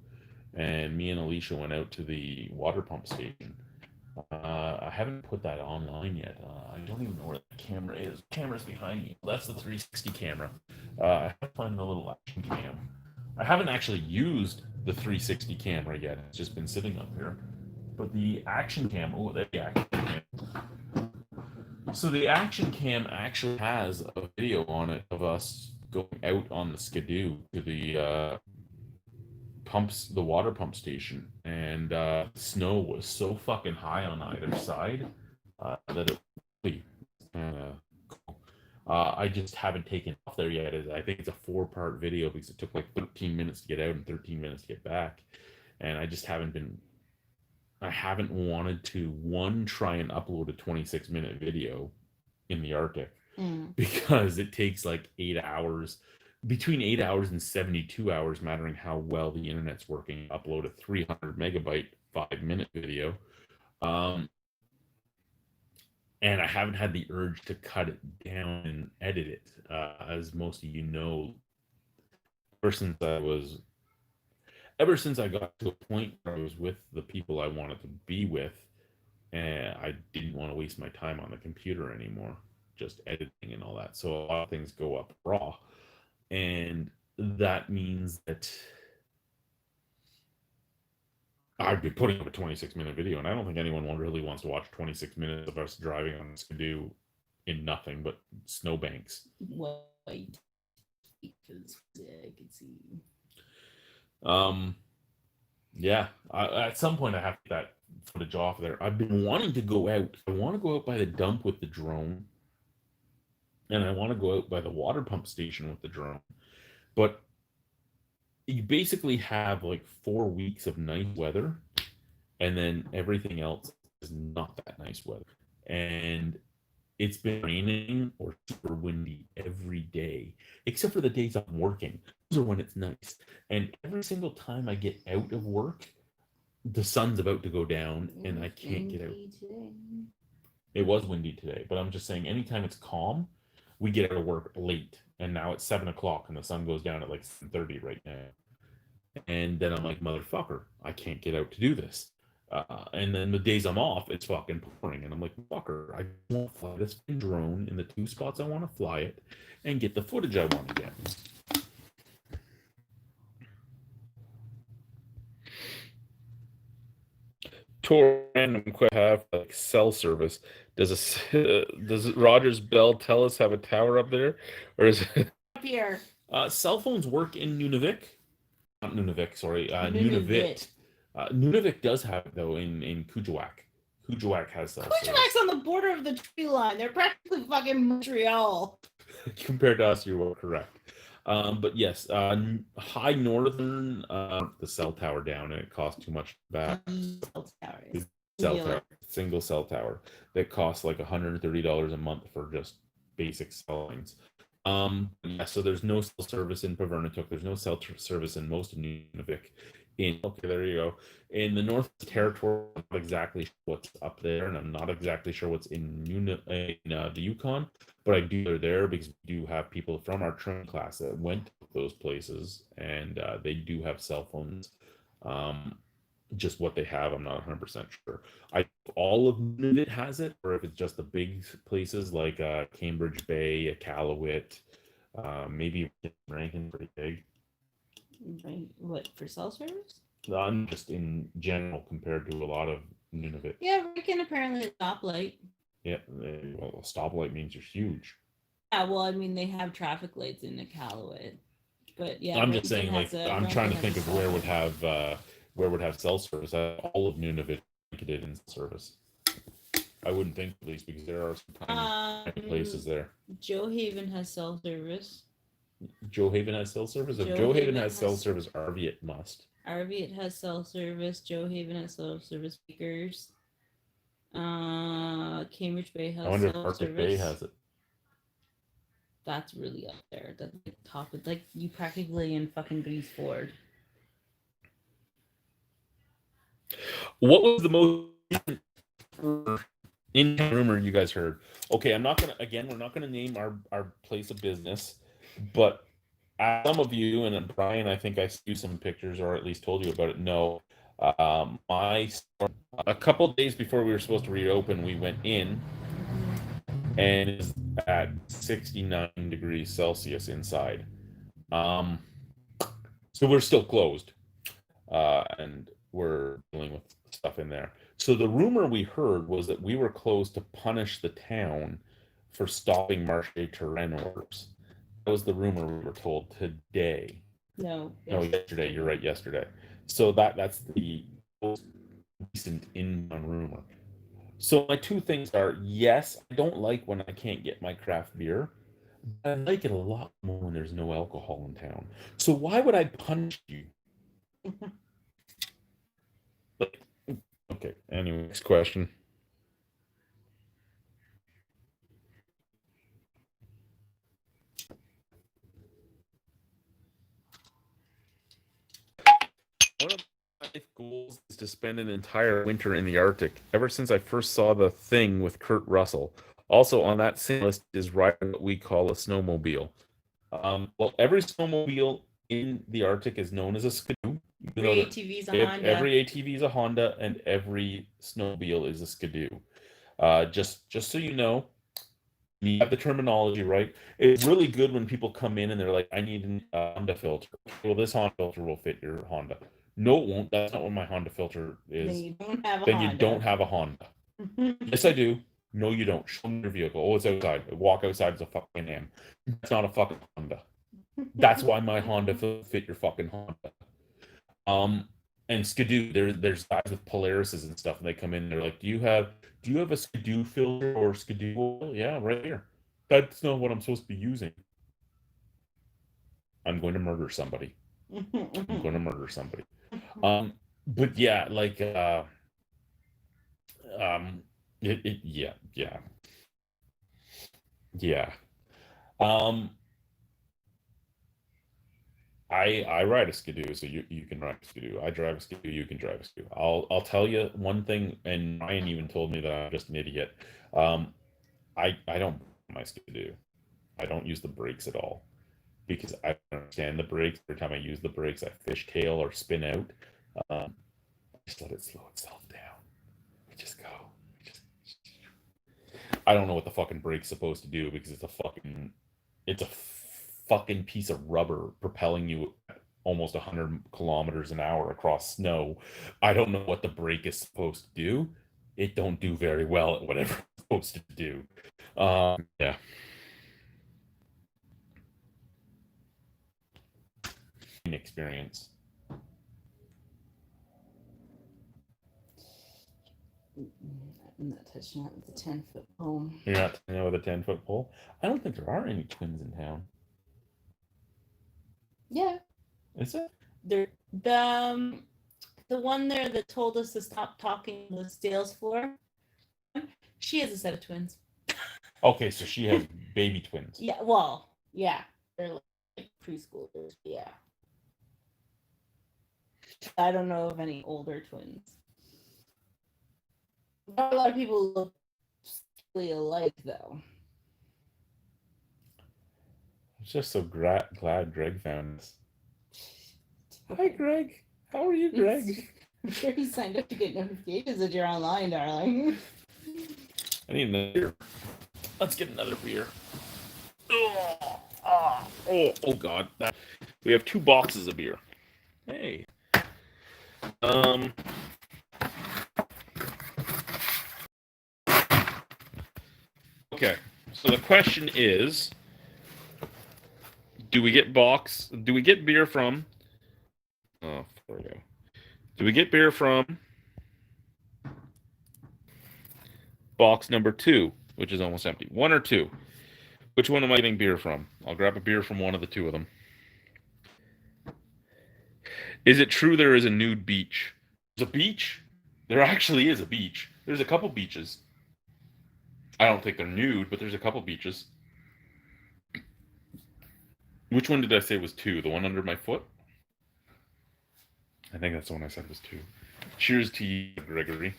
and me and Alicia went out to the water pump station. I haven't put that online yet. I don't even know where the camera is. The camera's behind me. That's the 360 camera. I have to find the little action cam. I haven't actually used the 360 camera yet. It's just been sitting up here. But the action cam, oh, there's the action cam. So the action cam actually has a video on it of us going out on the skidoo to the the water pump station, and snow was so fucking high on either side that it really cool. I just haven't taken off there yet. I think it's a 4-part video because it took like 13 minutes to get out and 13 minutes to get back, and I haven't wanted to try and upload a 26-minute video in the Arctic because it takes like 8 hours, between 8 hours and 72 hours, mattering how well the internet's working. Upload a 300 megabyte 5-minute video. and I haven't had the urge to cut it down and edit it. As most of you know, ever since I was, ever since I got to a point where I was with the people I wanted to be with, and I didn't want to waste my time on the computer anymore, just editing and all that. So a lot of things go up raw, and that means that I'd be putting up a 26-minute video, and I don't think anyone really wants to watch 26 minutes of us driving on Skidoo in nothing but snowbanks. White, because I can see. Um, yeah, at some point I have to get that footage off there. I've been wanting to go out. I want to go out by the dump with the drone, and I want to go out by the water pump station with the drone. But you basically have like 4 weeks of nice weather, and then everything else is not that nice weather. And it's been raining or super windy every day, except for the days I'm working. Those are when it's nice. And every single time I get out of work, the sun's about to go down and I can't get out. Today. It was windy today, but I'm just saying anytime it's calm, we get out of work late. And now it's 7 o'clock and the sun goes down at like 7:30 right now. And then I'm like, motherfucker, I can't get out to do this. And then the days I'm off, it's fucking pouring. And I'm like, fucker, I won't fly this drone in the 2 spots I want to fly it and get the footage I want to get. Tor random have like cell service. Does Rogers Bell tell us have a tower up there, or is it Up here? Cell phones work in Nunavik? Not Nunavik, sorry, Nunavut. Nunavik does have it though in Kuujjuaq. Kuujjuaq has cell service. Kuujjuaq's on the border of the tree line. They're practically fucking Montreal. Compared to us, you are correct. But yes, High Northern, the cell tower down, and it costs too much back. Cell tower, single cell tower that costs like $130 a month for just basic cell lines. Yeah, so there's no cell service in Pavernatuk. There's no cell service in most of Nunavik. Okay, there you go. In the North Territory, I'm not exactly sure what's up there, and I'm not exactly sure what's in the Yukon, but I do they're there because we do have people from our training class that went to those places, and they do have cell phones. Just what they have, I'm not 100% sure. All of Nunavut has it, or if it's just the big places like Cambridge Bay, Iqaluit, maybe Rankin's pretty big. Right. What, for cell service? Just in general compared to a lot of Nunavut. Yeah, Rankin apparently a stoplight. Yeah, well, a stoplight means you're huge. Yeah, well, I mean, they have traffic lights in Iqaluit, but yeah. I'm just saying, like, I'm trying to think of where would have cell service. All of Nunavut did in service. I wouldn't think, at least, because there are some tiny places there. Joe Haven has cell service. Joe Haven has cell service? If Joe Haven has cell service, Arviat must. Arviat has cell service. Joe Haven has cell service speakers. Cambridge Bay has cell service. I wonder if Arctic Bay has it. That's really up there. That's like top. It's like you practically in fucking Grease Ford. What was the most in rumor you guys heard? Okay, we're not gonna name our place of business, but some of you, and Brian, I think I see some pictures or at least told you about it. No, a couple of days before we were supposed to reopen, we went in, and it's at 69 degrees Celsius inside. So we're still closed, and we're dealing with stuff in there. So the rumor we heard was that we were closed to punish the town for stopping Marché Terrain orders. That was the rumor we were told today. No, yesterday. You're right, yesterday. So that's the most recent inbound rumor. So my two things are, yes, I don't like when I can't get my craft beer, but I like it a lot more when there's no alcohol in town. So why would I punish you? Okay, anyway, next question. One of my life goals is to spend an entire winter in the Arctic ever since I first saw The Thing with Kurt Russell. Also on that same list is riding what we call a snowmobile. Well, every snowmobile in the Arctic is known as a skidoo. Every ATV is a Honda. Every ATV is a Honda, and every snowmobile is a skidoo. Just so you know, you have the terminology right. It's really good when people come in and they're like, "I need a Honda filter." Well, this Honda filter will fit your Honda. No, it won't. That's not what my Honda filter is. Then you don't have a Then Honda. you don't have a Honda. Yes, I do. No, you don't. Show me your vehicle. Oh, it's outside. Walk outside. It's a fucking M. It's not a fucking Honda. That's why my Honda fit your fucking Honda. And Skidoo, there's guys with Polarises and stuff, and they come in and they're like, do you have a Skidoo filter or Skidoo oil? Yeah, right here. That's not what I'm supposed to be using. I'm going to murder somebody. I'm going to murder somebody. But yeah, like yeah. I ride a Skidoo, so you can ride a Skidoo. I drive a Skidoo, you can drive a Skidoo. I'll tell you one thing, and Ryan even told me that I'm just an idiot. I don't my Skidoo. I don't use the brakes at all because I don't understand the brakes. Every time I use the brakes, I fishtail or spin out. Just let it slow itself down. We just go. I don't know what the fucking brake's supposed to do because it's a fucking piece of rubber propelling you at almost 100 kilometers an hour across snow. I don't know what the brake is supposed to do. It don't do very well at whatever it's supposed to do. Yeah. Experience. I'm not touching that with a 10-foot pole. You're not touching that with a 10-foot pole? I don't think there are any twins in town. Yeah. Is it? The one there that told us to stop talking on the sales floor, she has a set of twins. Okay, so she has baby twins. Yeah, well, yeah. They're like preschoolers, yeah. I don't know of any older twins. Not a lot of people look alike, though. I'm just so glad Greg found us. Hi, Greg. How are you, Greg? I'm sure he signed up to get notifications that you're online, darling. I need another beer. Let's get another beer. Oh God. We have 2 boxes of beer. Hey. Okay. So the question is, do we get beer from... Oh, there we go. Do we get beer from box number 2, which is almost empty? 1 or 2? Which one am I getting beer from? I'll grab a beer from one of the 2 of them. Is it true there is a nude beach? There's a beach? There actually is a beach. There's a couple beaches. I don't think they're nude, but there's a couple beaches. Which one did I say was 2? The one under my foot? I think that's the one I said was 2. Cheers to you, Gregory.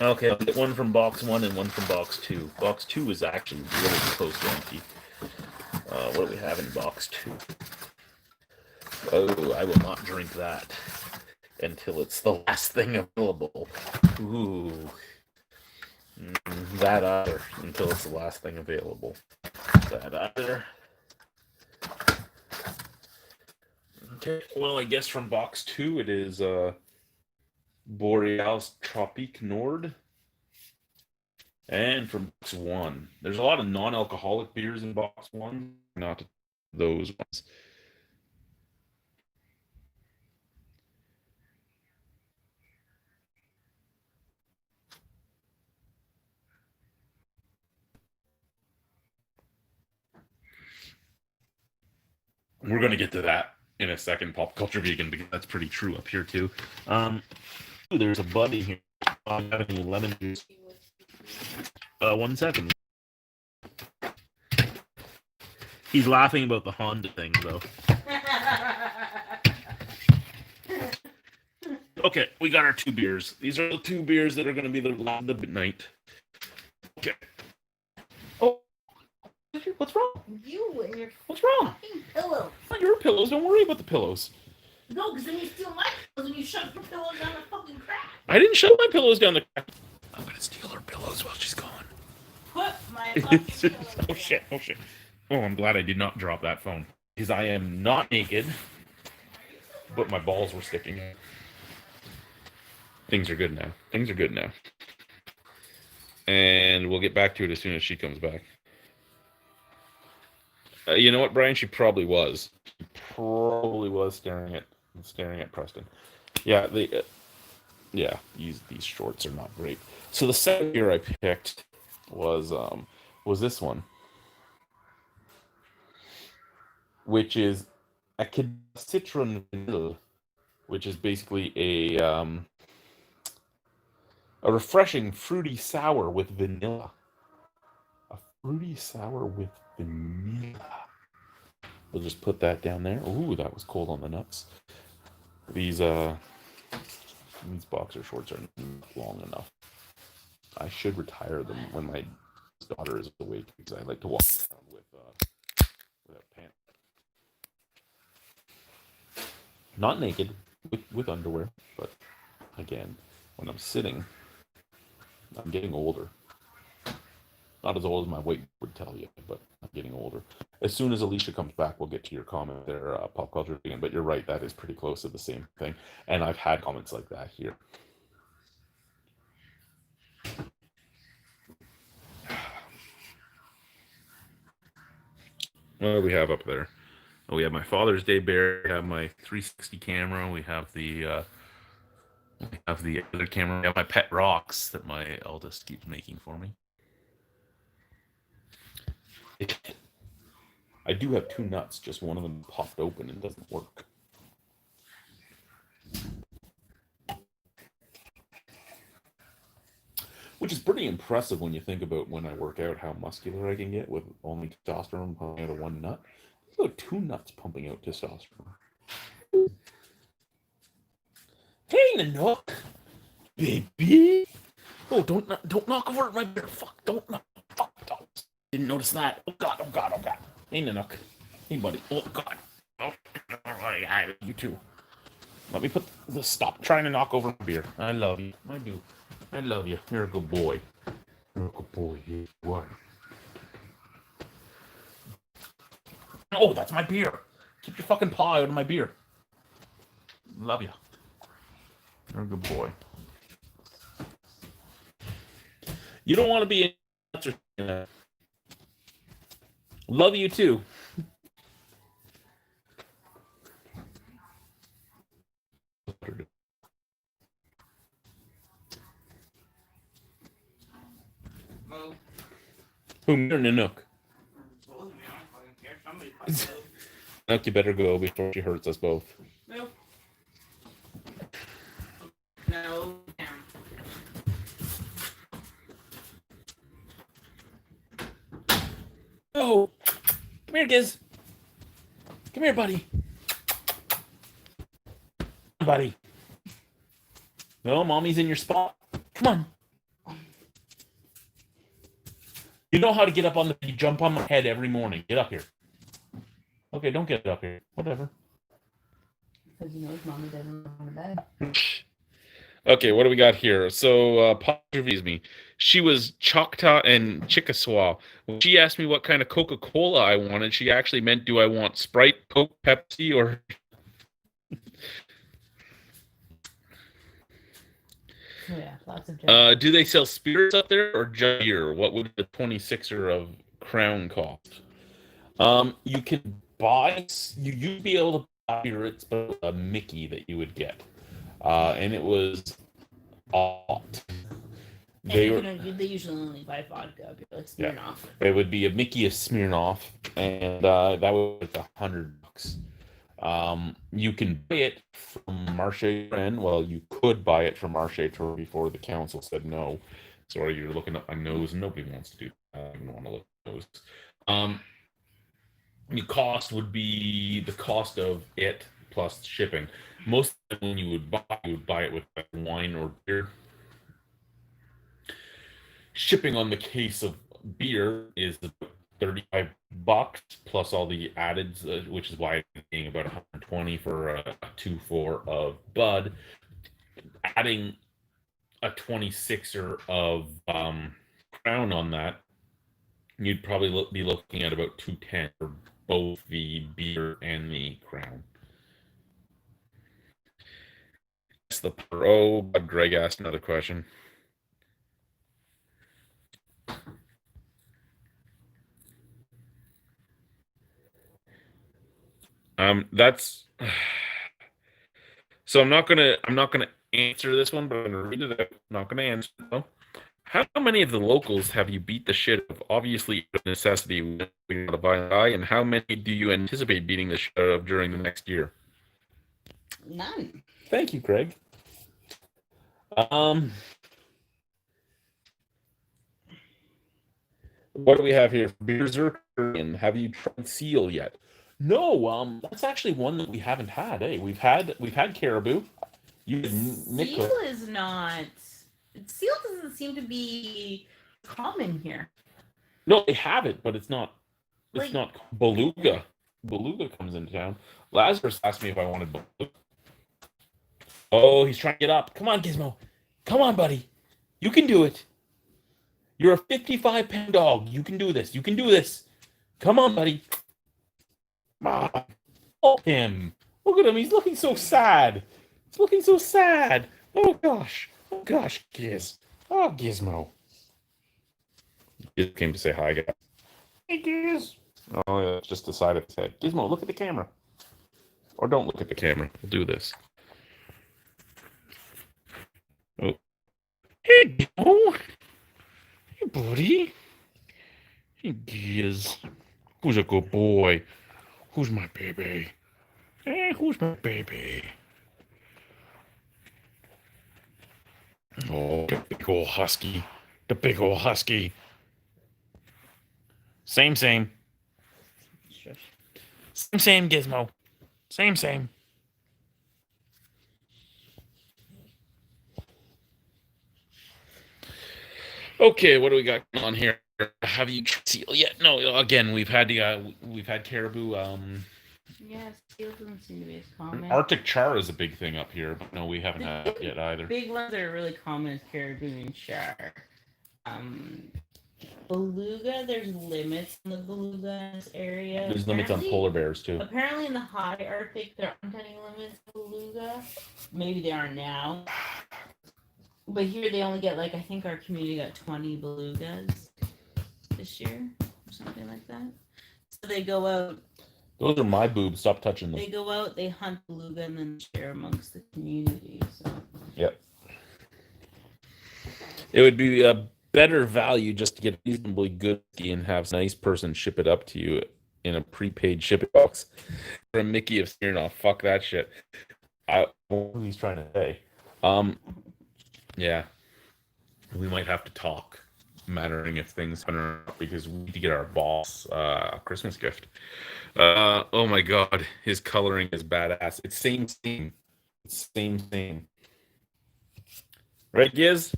Okay, I'll get one from box 1 and one from box 2. Box 2 is actually really close to empty. What do we have in box 2? Oh, I will not drink that until it's the last thing available. Ooh. That either, until it's the last thing available. That either. Okay, well, I guess from box 2 it is Borealis Tropique Nord. And from box 1, there's a lot of non-alcoholic beers in box 1, not those ones. We're going to get to that in a second, Pop Culture Vegan, because that's pretty true up here, too. There's a buddy here. I'm having lemon juice. 1 second. He's laughing about the Honda thing, though. Okay, we got our 2 beers. These are the 2 beers that are going to be the night. Okay. Oh, what's wrong? You and your What's wrong? pillow. Not your pillows. Don't worry about the pillows. No, because then you steal my pillows and you shove your pillows down the fucking crack. I didn't shove my pillows down the crack. I'm going to steal her pillows while she's gone. Put my fucking pillows Oh, shit. Oh, shit. Oh, I'm glad I did not drop that phone. Because I am not naked, but my balls were sticking out. Things are good now. Things are good now. And we'll get back to it as soon as she comes back. You know what, Brian? She probably was. She probably was staring at Preston. Yeah, these shorts are not great. So the second beer I picked was this one, which is a citron vanille, which is basically a refreshing fruity sour with vanilla. A fruity sour with vanilla. We'll just put that down there. Ooh, that was cold on the nuts. These boxer shorts are not long enough. I should retire them when my daughter is awake because I like to walk around without pants. Not naked, with underwear, but again, when I'm sitting, I'm getting older. Not as old as my weight would tell you, but I'm getting older. As soon as Alicia comes back, we'll get to your comment there, pop culture again. But you're right, that is pretty close to the same thing. And I've had comments like that here. What do we have up there? Oh, we have my Father's Day bear. We have my 360 camera. We have the other camera. We have my pet rocks that my eldest keeps making for me. I do have 2 nuts. Just one of them popped open and doesn't work. Which is pretty impressive when you think about when I work out how muscular I can get with only testosterone pumping out of 1 nut. There's about 2 nuts pumping out testosterone. Hey, Nanook! Baby! Oh, don't knock over my beer. Fuck, don't. Didn't notice that. Oh, God. Hey, Nanook. Hey, buddy. Oh, God. Oh, you too. Let me stop trying to knock over my beer. I love you. I do. I love you. You're a good boy. You're a good boy. You are. Oh, that's my beer. Keep your fucking paw out of my beer. Love you. You're a good boy. You don't want to be in. Love you too. Who, me or Nanook? Nanook, you better go before she hurts us both. No. No. Oh, come here, Giz. Come here, buddy. Buddy. No, mommy's in your spot. Come on. You know how to get up on you jump on my head every morning. Get up here. Okay, don't get up here. Whatever. Because you know his mommy doesn't want to bed. Okay, what do we got here? So, Paul interviews me. She was Choctaw and Chickasaw. When she asked me what kind of Coca-Cola I wanted, she actually meant, do I want Sprite, Coke, Pepsi, or... Yeah, lots of do they sell spirits up there or just beer? What would the 26er of Crown cost? You can buy... You'd be able to buy spirits, but a Mickey that you would get. And it was odd. They usually only buy vodka, like Smirnoff. Yeah. It would be a Mickey of Smirnoff, and that was $100. You can buy it from Marché Ren. Well, you could buy it from Marché Tour before the council said no. Sorry, you're looking up my nose. Nobody wants to do that. I don't even want to look at those. The cost would be the cost of it plus shipping. Most of the when you would buy it with wine or beer. Shipping on the case of beer is about $35 plus all the addeds, which is why it's being about 120 for a 2-4 of Bud. Adding a 26er of Crown on that, you'd probably be looking at about 210 for both the beer and the Crown. That's the pro. But Greg asked another question. That's so I'm not gonna answer this one, but I'm gonna read it out. I'm not gonna answer it though. How many of the locals have you beat the shit of? Obviously, necessity without a violent eye, and how many do you anticipate beating the shit of during the next year? None. Thank you, Craig. What do we have here? Berserker. Have you tried seal yet? No. That's actually one that we haven't had. Eh, we've had caribou. Seal is not. Seal doesn't seem to be common here. No, they have it, but it's not. It's Like- not beluga. Beluga comes into town. Lazarus asked me if I wanted beluga. Oh, he's trying to get up. Come on, Gizmo. Come on, buddy. You can do it. You're a 55-pound dog. You can do this. You can do this. Come on, buddy. Oh, him. Look at him. He's looking so sad. He's looking so sad. Oh, gosh. Oh, gosh, Giz. Oh, Gizmo. Giz came to say hi, guys. Hey, Giz. Oh, yeah, just the side of his head. Gizmo, look at the camera. Or don't look at the camera. We'll do this. Oh. Hey, Gizmo. Hey, buddy. Hey, Giz. Who's a good boy? Who's my baby? Hey, who's my baby? Oh, the big old husky. The big old husky. Same. Same, Gizmo. Same. Okay, what do we got on here? Have you seal yet? No. Again, we've had caribou. Yeah, seal doesn't seem to be as common. Arctic char is a big thing up here, but no, we haven't had it yet either. Big ones that are really common is caribou and char. Beluga, there's limits in the beluga area. There's limits on polar bears too. Apparently, in the high Arctic, there aren't any limits on beluga. Maybe they are now. But here they only get, like, I think our community got 20 belugas this year, or something like that. So they go out. Those are my boobs. Stop touching them. They go out, they hunt beluga, and then share amongst the community. So. Yep. It would be a better value just to get reasonably good and have a nice person ship it up to you in a prepaid shipping box. For a Mickey of Smirnoff, fuck that shit. What was he trying to say? Yeah, we might have to talk, mattering if things happen or not, because we need to get our boss a Christmas gift. Oh my god, his coloring is badass. It's same. It's same. Right, Giz?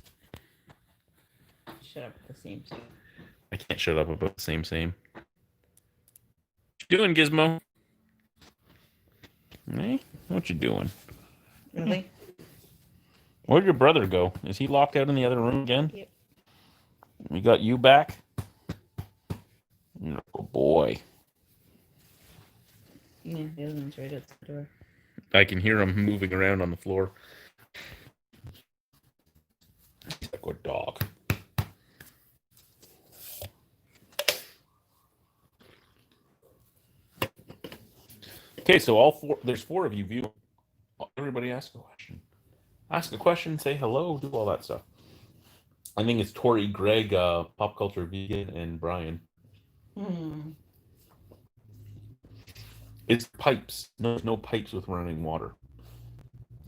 Shut up with the same. I can't shut up about the same. What you doing, Gizmo? Hey, what you doing? Really? Where'd your brother go? Is he locked out in the other room again? Yep. We got you back? Oh boy. Yeah, the other one's right at the door. I can hear him moving around on the floor. He's a good dog. Okay, so there's 4 of you viewing. Everybody ask a question. Ask a question, say hello, do all that stuff. I think it's Tori, Greg, Pop Culture Vegan, and Brian. It's pipes. No pipes with running water.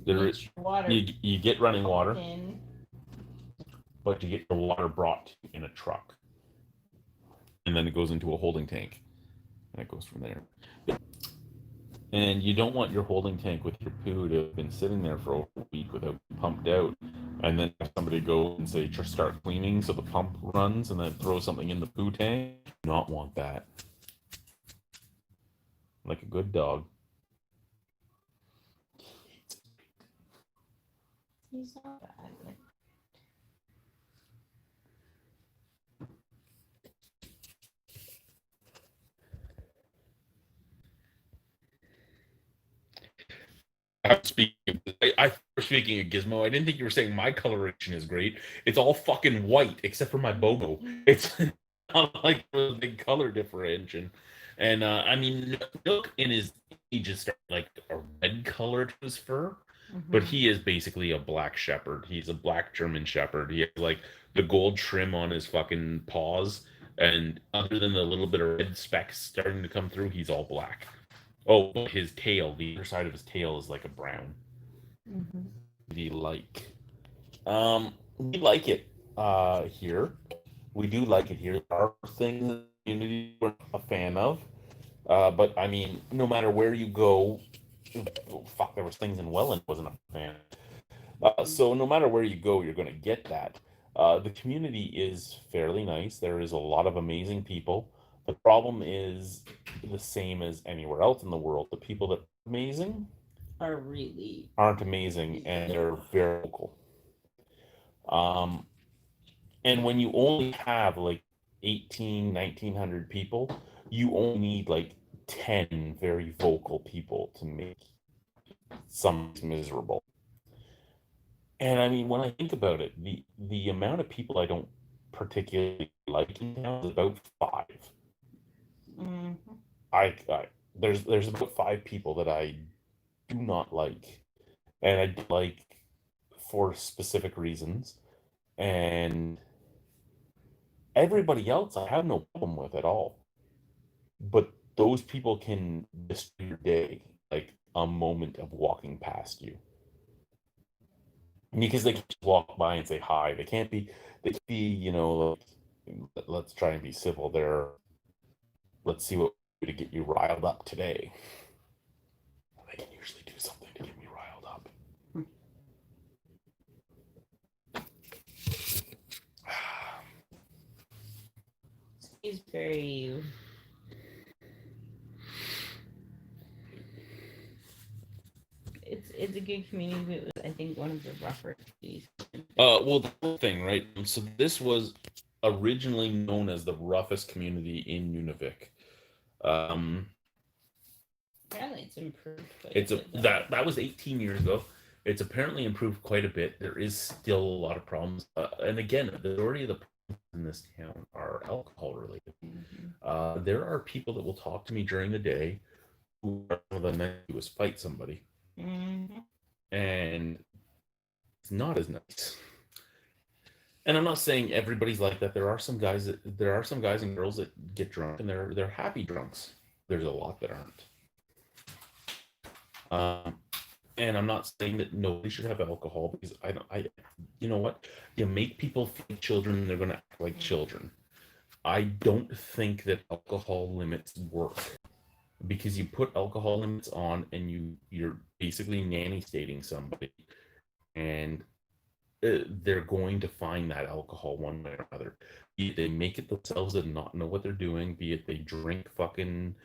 There is water. You get running water, but you get the water brought in a truck, and then it goes into a holding tank. and it goes from there. And you don't want your holding tank with your poo to have been sitting there for a week without being pumped out, and then have somebody go and say just start cleaning so the pump runs, and then throw something in the poo tank. Do not want that. Like a good dog. He's not bad. I was speaking of Gizmo. I didn't think you were saying my coloration is great. It's all fucking white except for my Bobo. It's not like a big color differentiation. And I mean, Nook in his age is like a red color to his fur, but he is basically a black shepherd. He's a black German shepherd. He has like the gold trim on his fucking paws, and other than the little bit of red specks starting to come through, he's all black. Oh, his tail, the other side of his tail is like a brown. Mm-hmm. We like. We like it here. We do like it here. There are things in the community we're a fan of. But I mean, no matter where you go, fuck, there was things in Welland wasn't a fan. So no matter where you go, you're gonna get that. The community is fairly nice. There is a lot of amazing people. The problem is the same as anywhere else in the world. The people that are amazing Are really aren't amazing, and they're very vocal. Um, and when you only have like 18, 1900 people, you only need like 10 very vocal people to make some miserable. And I mean, when I think about it, the amount of people I don't particularly like in town is about five. Mm-hmm. I there's about five people that I do not like, and I do like for specific reasons, and everybody else I have no problem with at all. But those people can destroy your day, like a moment of walking past you, because they can just walk by and say hi. They can't be. They can't be. Like, let's try and be civil. Let's see what we do to get you riled up today. They can usually do something to get me riled up. He's very. It's a good community, but it was, I think, one of the rougher communities. Well, the whole thing, right? So this was originally known as the roughest community in Nunavik. Um, Apparently, it's improved. it's a that was 18 years ago. It's apparently improved quite a bit. There is still a lot of problems, and again, the majority of the problems in this town are alcohol related. There are people that will talk to me during the day who are one of the night was fight somebody, and it's not as nice. And I'm not saying everybody's like that. There are some guys and girls that get drunk and they're happy drunks. There's a lot that aren't. And I'm not saying that nobody should have alcohol because I don't. You know what? You make people feel children, and they're going to act like children. I don't think that alcohol limits work because you put alcohol limits on, and you're basically nanny stating somebody, and they're going to find that alcohol one way or another. Be it they make it themselves and not know what they're doing, be it they drink fucking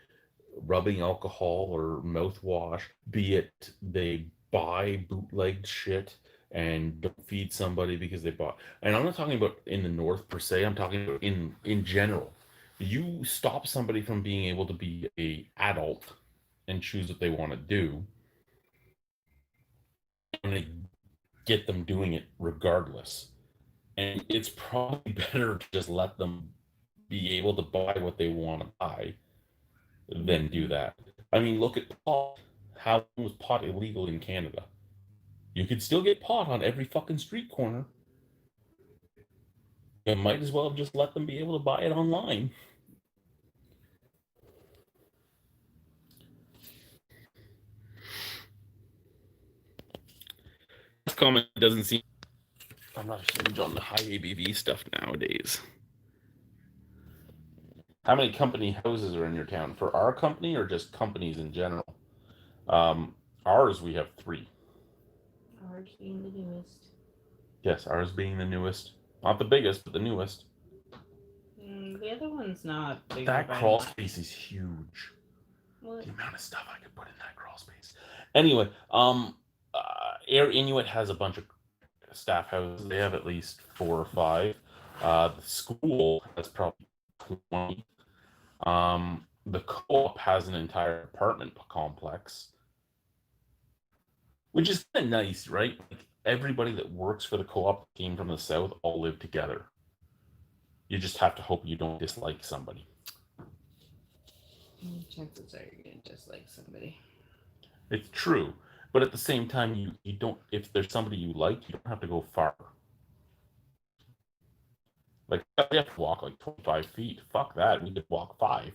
rubbing alcohol or mouthwash, be it they buy bootlegged shit and don't feed somebody because they bought. And I'm not talking about in the north per se. I'm talking about in general. You stop somebody from being able to be a adult and choose what they want to do, and they get them doing it regardless. And it's probably better to just let them be able to buy what they want to buy than do that. I mean, look at pot. How long was pot illegal in Canada? You could still get pot on every fucking street corner. You might as well have just let them be able to buy it online. This comment doesn't seem. I'm not huge on the high ABV stuff nowadays. How many company houses are in your town? For our company or just companies in general? Um, Ours, we have three. Ours being the newest. Yes, ours being the newest. Not the biggest, but the newest. The other one's not bigger That by crawl much. space is huge. What? The amount of stuff I could put in that crawl space. Anyway, Air Inuit has a bunch of staff houses. They have at least four or five. The school has probably 20. The co-op has an entire apartment complex, which is kind of nice, right? Like everybody that works for the co-op came from the south all live together. You just have to hope you don't dislike somebody. Chances are you're gonna dislike somebody. It's true, but at the same time, you don't. If there's somebody you like, you don't have to go far. Like you have to walk like 25 feet. Fuck that. We could walk five.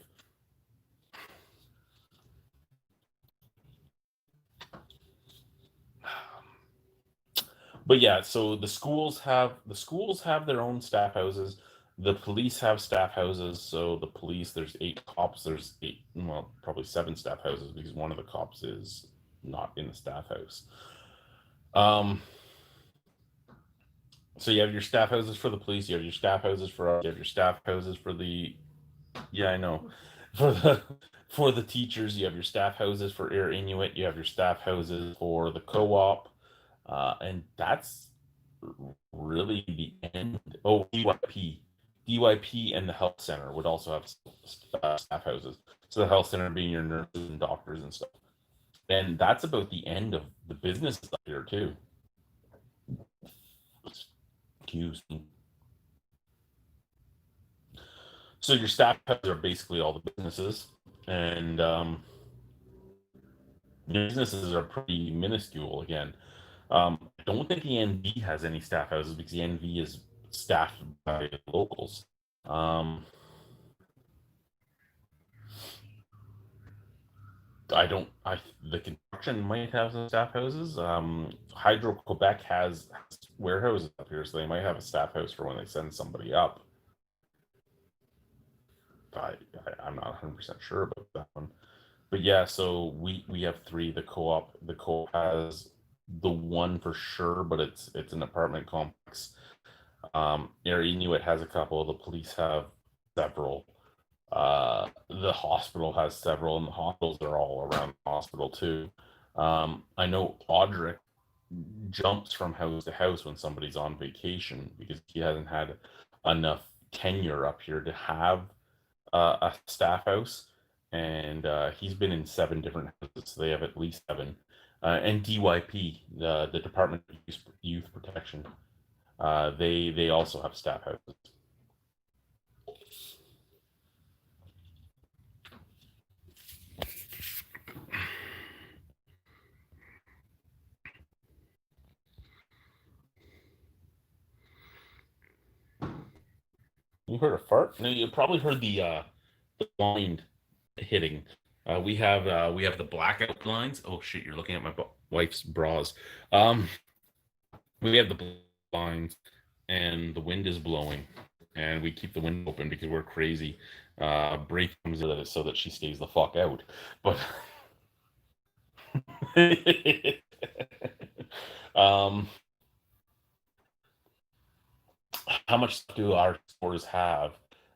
But yeah, so the schools have their own staff houses. The police have staff houses. So the police, there's 8 cops. There's eight, well, probably 7 staff houses because one of the cops is not in the staff house. Um, so you have your staff houses for the police. You have your staff houses for us. You have your staff houses for the, yeah, I know, for the teachers. You have your staff houses for Air Inuit. You have your staff houses for the co-op, and that's really the end. Oh, DYP and the health center would also have staff houses. So the health center being your nurses and doctors and stuff. And that's about the end of the businesses up here too. Excuse me. So your staff houses are basically all the businesses, and your businesses are pretty minuscule again. I don't think the NV has any staff houses because the NV is staffed by locals. I don't. The construction might have some staff houses. Hydro Quebec has warehouses up here, so they might have a staff house for when they send somebody up. I'm not 100% sure about that one. But yeah, so we have three. The co-op has the one for sure, but it's an apartment complex. Air Inuit has a couple. The police have several. The hospital has several, and the hospitals are all around the hospital too. I know Audric jumps from house to house when somebody's on vacation because he hasn't had enough tenure up here to have a staff house, and he's been in 7 different houses, so they have at least 7. And DYP, the Department of Youth Protection, they also have staff houses. You heard a fart? No, you probably heard the blind hitting. We have the blackout blinds. Oh shit! You're looking at my wife's bras. Um, we have the blinds, and the wind is blowing, and we keep the window open because we're crazy. Bray comes in so that she stays the fuck out. But um, how much do our stores have?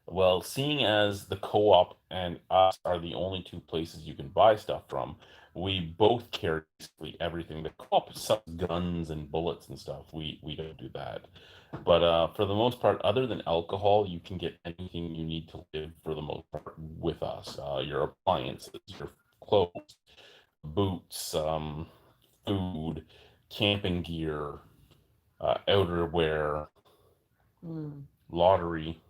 Well, seeing as the co-op and us are the only 2 places you can buy stuff from, we both carry basically everything. The co-op sells guns and bullets and stuff. We don't do that. But for the most part, other than alcohol, you can get anything you need to live for the most part with us. Your appliances, your clothes, boots, food, camping gear, outerwear, lottery,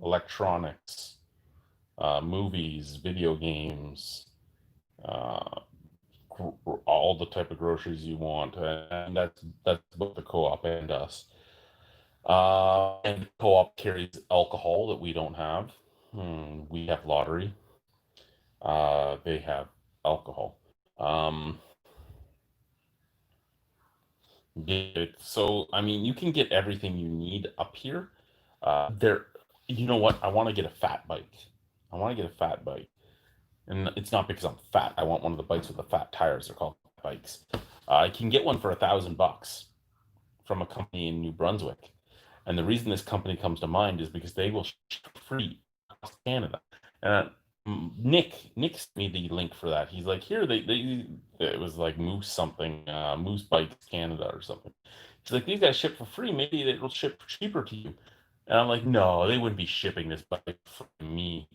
electronics, movies, video games, uh, all the type of groceries you want, and that's both the co-op and us. And the co-op carries alcohol that we don't have. We have lottery. They have alcohol. Um, so I mean, you can get everything you need up here. There, you know what? I want to get a fat bike. I want to get a fat bike. And it's not because I'm fat. I want one of the bikes with the fat tires. They're called bikes. I can get one for $1,000 from a company in New Brunswick. And the reason this company comes to mind is because they will ship free across Canada. And Nick sent me the link for that. He's like, here, it was like Moose something, Moose Bikes Canada or something. He's like, these guys ship for free. Maybe it'll ship cheaper to you. And I'm like, no, they wouldn't be shipping this bike for me.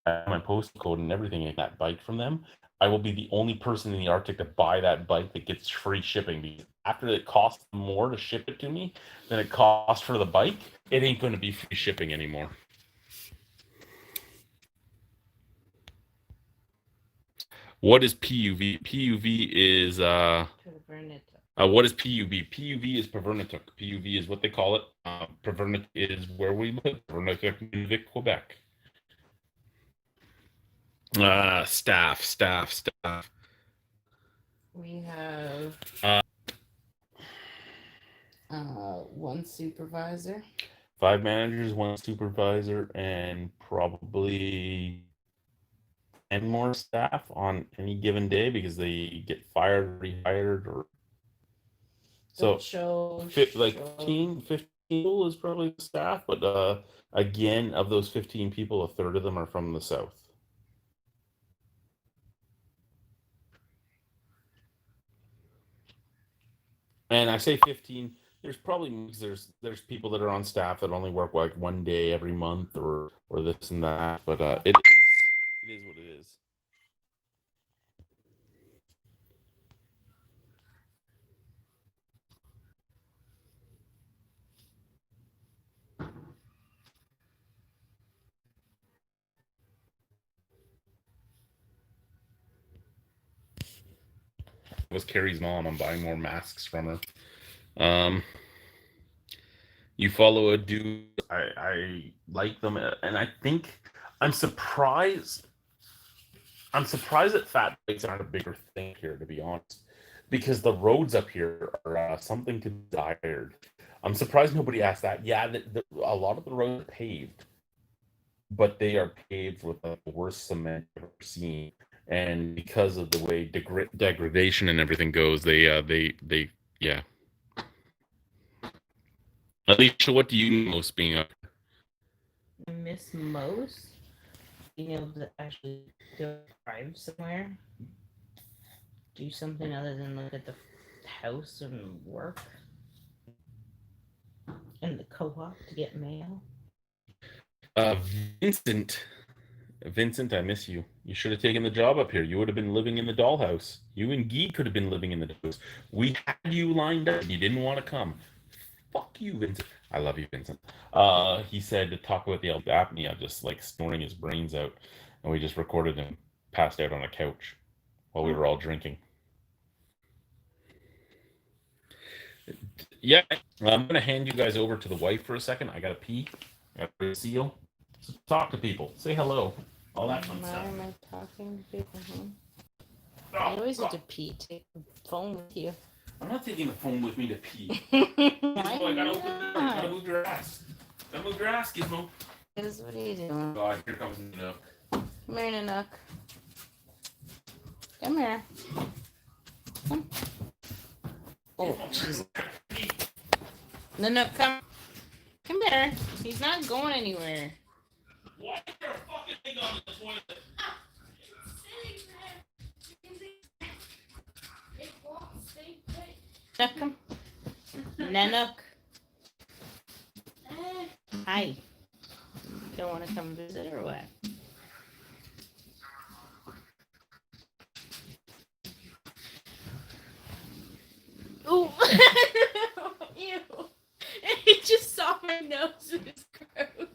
I have my postal code and everything in that bike from them. I will be the only person in the Arctic to buy that bike that gets free shipping, because after it costs more to ship it to me than it costs for the bike, it ain't going to be free shipping anymore. What is PUV? PUV is what is PUV? PUV is Pervernituk. PUV is what they call it. Pervernituk is where we live. Pervernituk, Quebec. Staff. We have one supervisor. 5 managers, 1 supervisor, and probably 10 more staff on any given day because they get fired, rehired, or so. Like 15 people is probably the staff, but again, of those 15 people, a third of them are from the south. And I say 15. There's probably there's people that are on staff that only work like 1 day every month or this and that. But it is what it is. It was Carrie's mom. I'm buying more masks from her. You follow a dude. I like them, and I think I'm surprised. I'm surprised that fat bikes aren't a bigger thing here, to be honest, because the roads up here are something to be desired. I'm surprised nobody asked that. Yeah, a lot of the roads are paved, but they are paved with the worst cement I've ever seen. And because of the way degradation and everything goes, they yeah. Alicia, what do you most being up? I miss most being able to actually drive somewhere, do something other than look at the house and work, and the co-op to get mail. Vincent, I miss you. You should have taken the job up here. You would have been living in the dollhouse. You and Guy could have been living in the dollhouse. We had you lined up. You didn't want to come. Fuck you, Vincent. I love you, Vincent. He said to talk about the apnea, just like snoring his brains out, and we just recorded him passed out on a couch while we were all drinking. Yeah, I'm gonna hand you guys over to the wife for a second. I gotta pee. I gotta seal. So talk to people. Say hello. All that fun stuff. Why am I talking to people? I always have to pee. Take the phone with you. I'm not taking the phone with me to pee. Why I gotta open the door. You gotta move your ass. Gotta move your ass, Gizmo. What are you doing? God, here comes Nanook. Come here, Nanook. Come here. Come. Oh, jeez. Nanook, come. Come here. He's not going anywhere. Why is there a fucking thing on the toilet? Nanook, come. Nanook. Hi. You don't want to come visit or what? Ooh. Ew. He just saw my nose. It was gross.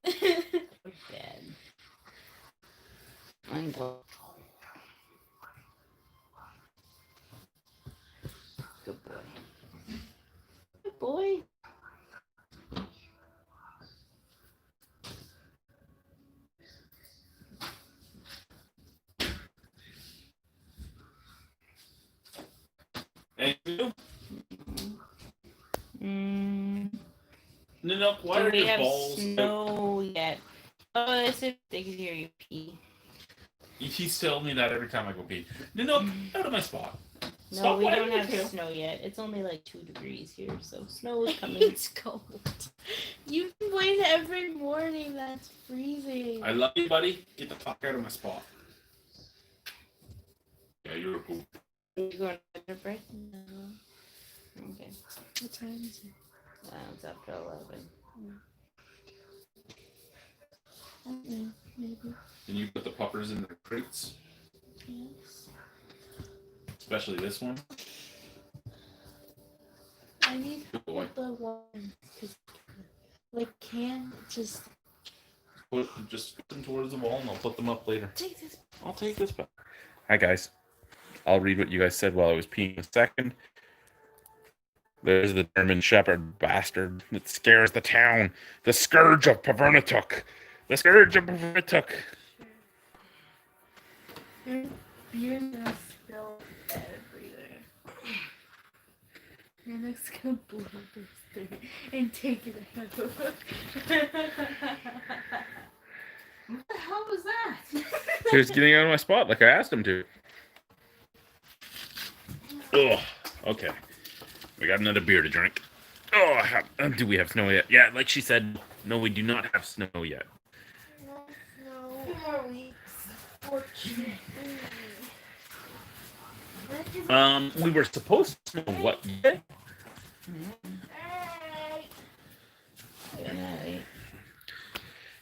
I'm dead. I'm glad. Good boy. Good boy. Thank you. No, why So are we your have balls? snow yet. Oh, that's if they can hear you pee. He's telling me that every time I go pee. No, out of my spot. No, Stop we wagging don't your have tail. snow yet. It's only like 2 degrees here, so snow is coming. It's cold. You complain every morning that's freezing. I love you, buddy. Get the fuck out of my spot. Yeah, you're cool. Are you going to break? No. Okay. What time is it? It's up to 11. I don't know. Maybe. Can you put the puppers in their crates? Yes. Especially this one. I need Good boy. the one. Like, can't just Just put them towards the wall and I'll put them up later. take this. I'll take this back. Hi, guys. I'll read what you guys said while I was peeing in a second. There's the German Shepherd bastard that scares the town. The scourge of Pavernatuk. The scourge of Pavernatuk. You're gonna spill everywhere. You're just gonna blow this thing and take it out. What the hell was that? He was getting out of my spot like I asked him to. Ugh. Okay. We got another beer to drink. Oh, do we have snow yet? Yeah, like she said, no, we do not have snow yet. No. 2 more weeks. Fortunately. We were supposed to know what yet? Good night.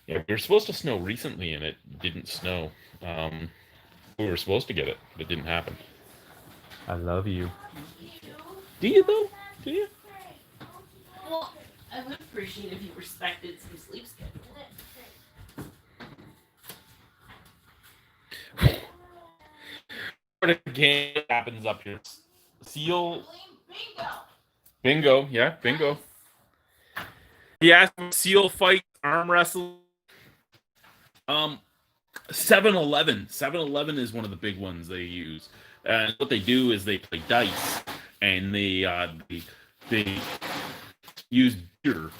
Yeah, we were supposed to snow recently and it didn't snow. We were supposed to get it, but it didn't happen. I love you. Do you though? Do you? Well, I would appreciate if you respected some sleep schedule. What a game happens up here? Seal. Bingo. Bingo. Yeah, bingo. He asked seal fight, arm wrestle. 7-Eleven. 7-Eleven is one of the big ones they use. And what they do is they play dice, and they use beer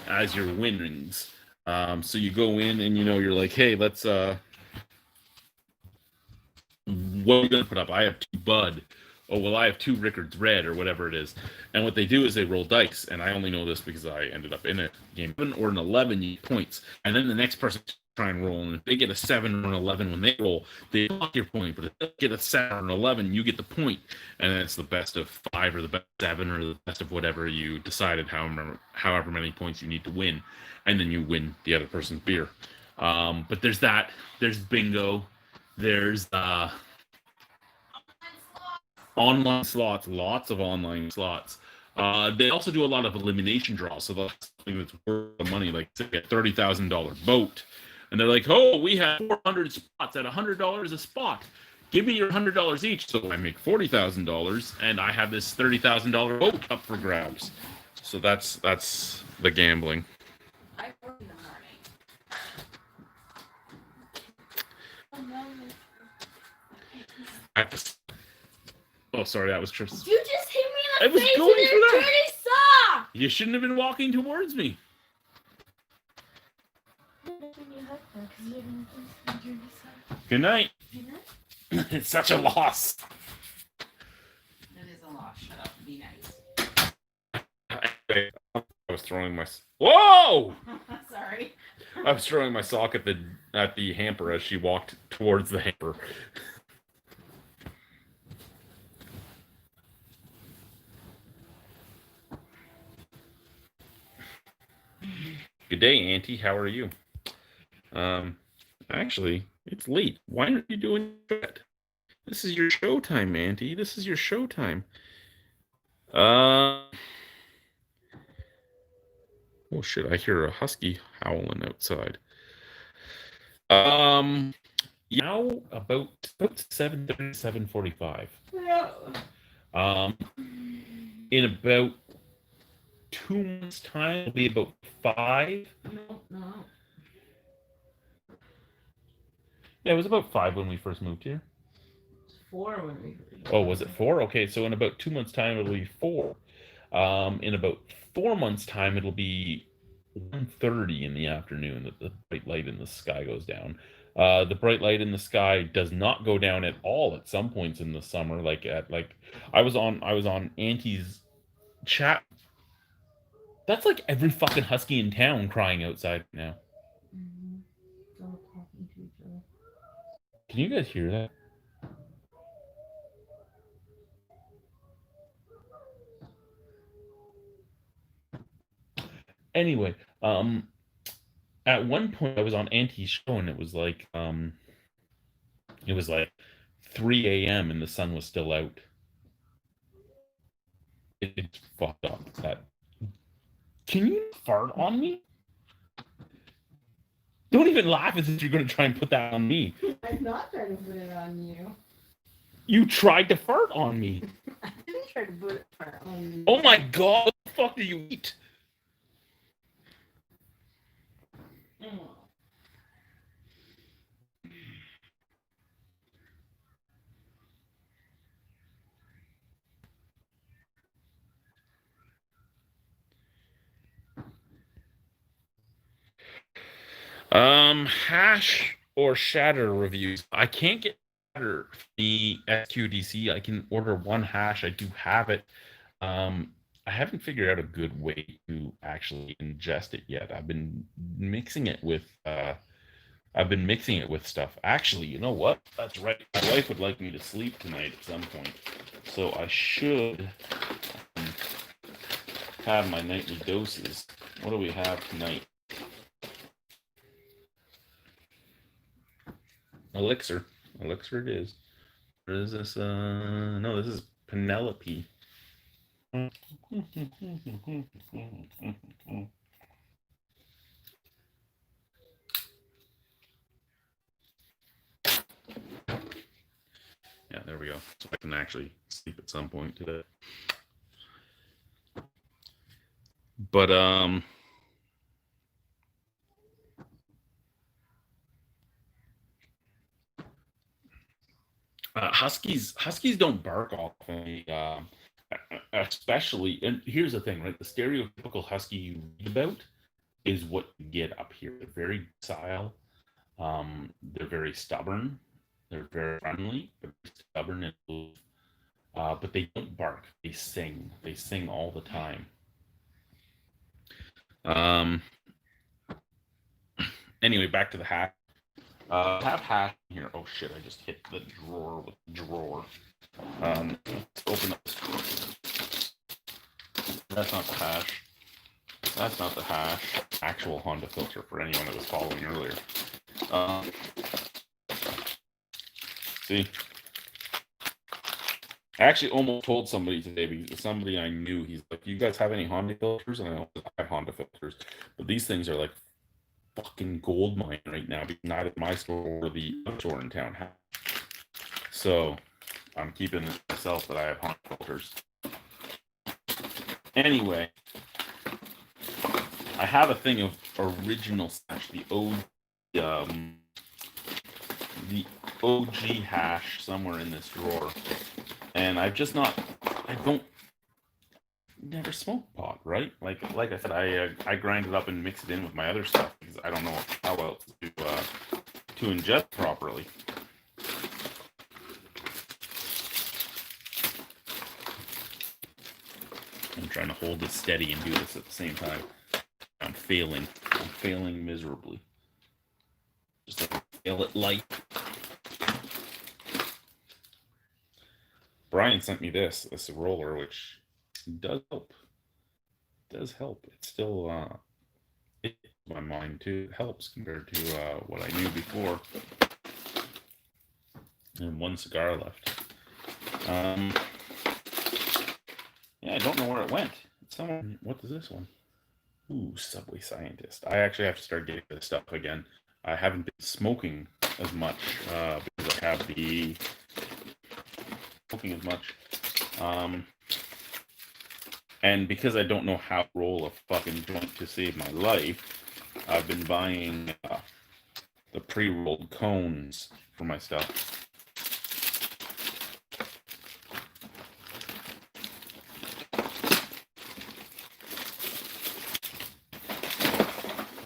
as your winnings. So you go in and you're like, hey, let's what are you gonna put up? I have 2 Bud. Oh well, I have 2 Rickard's Red or whatever it is. And what they do is they roll dice, and I only know this because I ended up in a game 7 or an 11 you get points, and then the next person try and roll, and if they get a 7 or an 11 when they roll, they block your point. But if they get a 7 or an 11, you get the point, and then it's the best of 5 or the best of 7 or the best of whatever you decided, however many points you need to win, and then you win the other person's beer. But there's that. There's bingo. There's online slots, lots of online slots. They also do a lot of elimination draws, so that's something that's worth the money, like say a $30,000 boat. And they're like, oh, we have 400 spots at $100 a spot. Give me your $100 each. So I make $40,000, and I have this $30,000 boat up for grabs. So that's the gambling. I work in the morning. Oh, sorry, that was Tris. You just hit me I in the was face going with for your that. dirty sock! You shouldn't have been walking towards me. Good night. It's such a loss. That is a loss. Shut up. Be nice. I was throwing my. Whoa! Sorry. I was throwing my sock at the hamper as she walked towards the hamper. Good day, Auntie. How are you? Actually, it's late. Why aren't you doing that? This is your showtime, Auntie. This is your showtime. Oh shit! I hear a husky howling outside. Now about 7:30, 7:45. In about 2 months' time, it'll be about 5. No. Yeah, it was about 5 when we first moved here. 4 when we. Oh, was it 4? Okay, so in about 2 months' time, it'll be 4. In about 4 months' time, it'll be 1:30 in the afternoon that the bright light in the sky goes down. The bright light in the sky does not go down at all at some points in the summer. I was on Auntie's chat. That's like every fucking husky in town crying outside now. Mm-hmm. They're all talking to each other. Can you guys hear that? Anyway, at one point I was on Auntie's show and it was like 3 a.m. and the sun was still out. It's fucked up. That Can you fart on me? Don't even laugh as if you're going to try and put that on me. I'm not trying to put it on you. You tried to fart on me. I didn't try to put it on you. Oh my god, what the fuck do you eat? Hash or shatter reviews. I can't get shatter the SQDC. I can order one hash. I do have it. I haven't figured out a good way to actually ingest it yet. I've been mixing it with stuff. Actually, you know what? That's right. My wife would like me to sleep tonight at some point. So I should have my nightly doses. What do we have tonight? Elixir. Elixir it is. What is this? No, this is Penelope. Yeah, there we go. So I can actually sleep at some point today. But Huskies don't bark often, especially. And here's the thing, right? The stereotypical husky you read about is what you get up here. They're very docile. They're very stubborn. They're very friendly, but stubborn and aloof. But they don't bark. They sing. They sing all the time. Anyway, back to the hash. I have hash in here. Oh shit! I just hit the drawer with the drawer. Let's open up this drawer. That's not the hash. That's not the hash. Actual Honda filter for anyone that was following earlier. See, I actually almost told somebody today, because somebody I knew, he's like, "You guys have any Honda filters?" And I have Honda filters, but these things are like fucking gold mine right now, because neither my store or the other store in town have. So I'm keeping it myself that I have Honda filters. Anyway, I have a thing of original slash the OG hash somewhere in this drawer, and I never smoked pot, right? Like I said, I grind it up and mix it in with my other stuff because I don't know how else to ingest properly. I'm trying to hold this steady and do this at the same time. I'm failing miserably. Just like fail at life. Brian sent me this roller, which does help. It's still it's my mind too. It helps compared to what I knew before. And one cigar left. Yeah, I don't know where it went. It's somewhere. What is this one? Ooh, Subway Scientist. I actually have to start getting this stuff again. I haven't been smoking as much because I have the smoking as much. And because I don't know how to roll a fucking joint to save my life, I've been buying the pre-rolled cones for my stuff.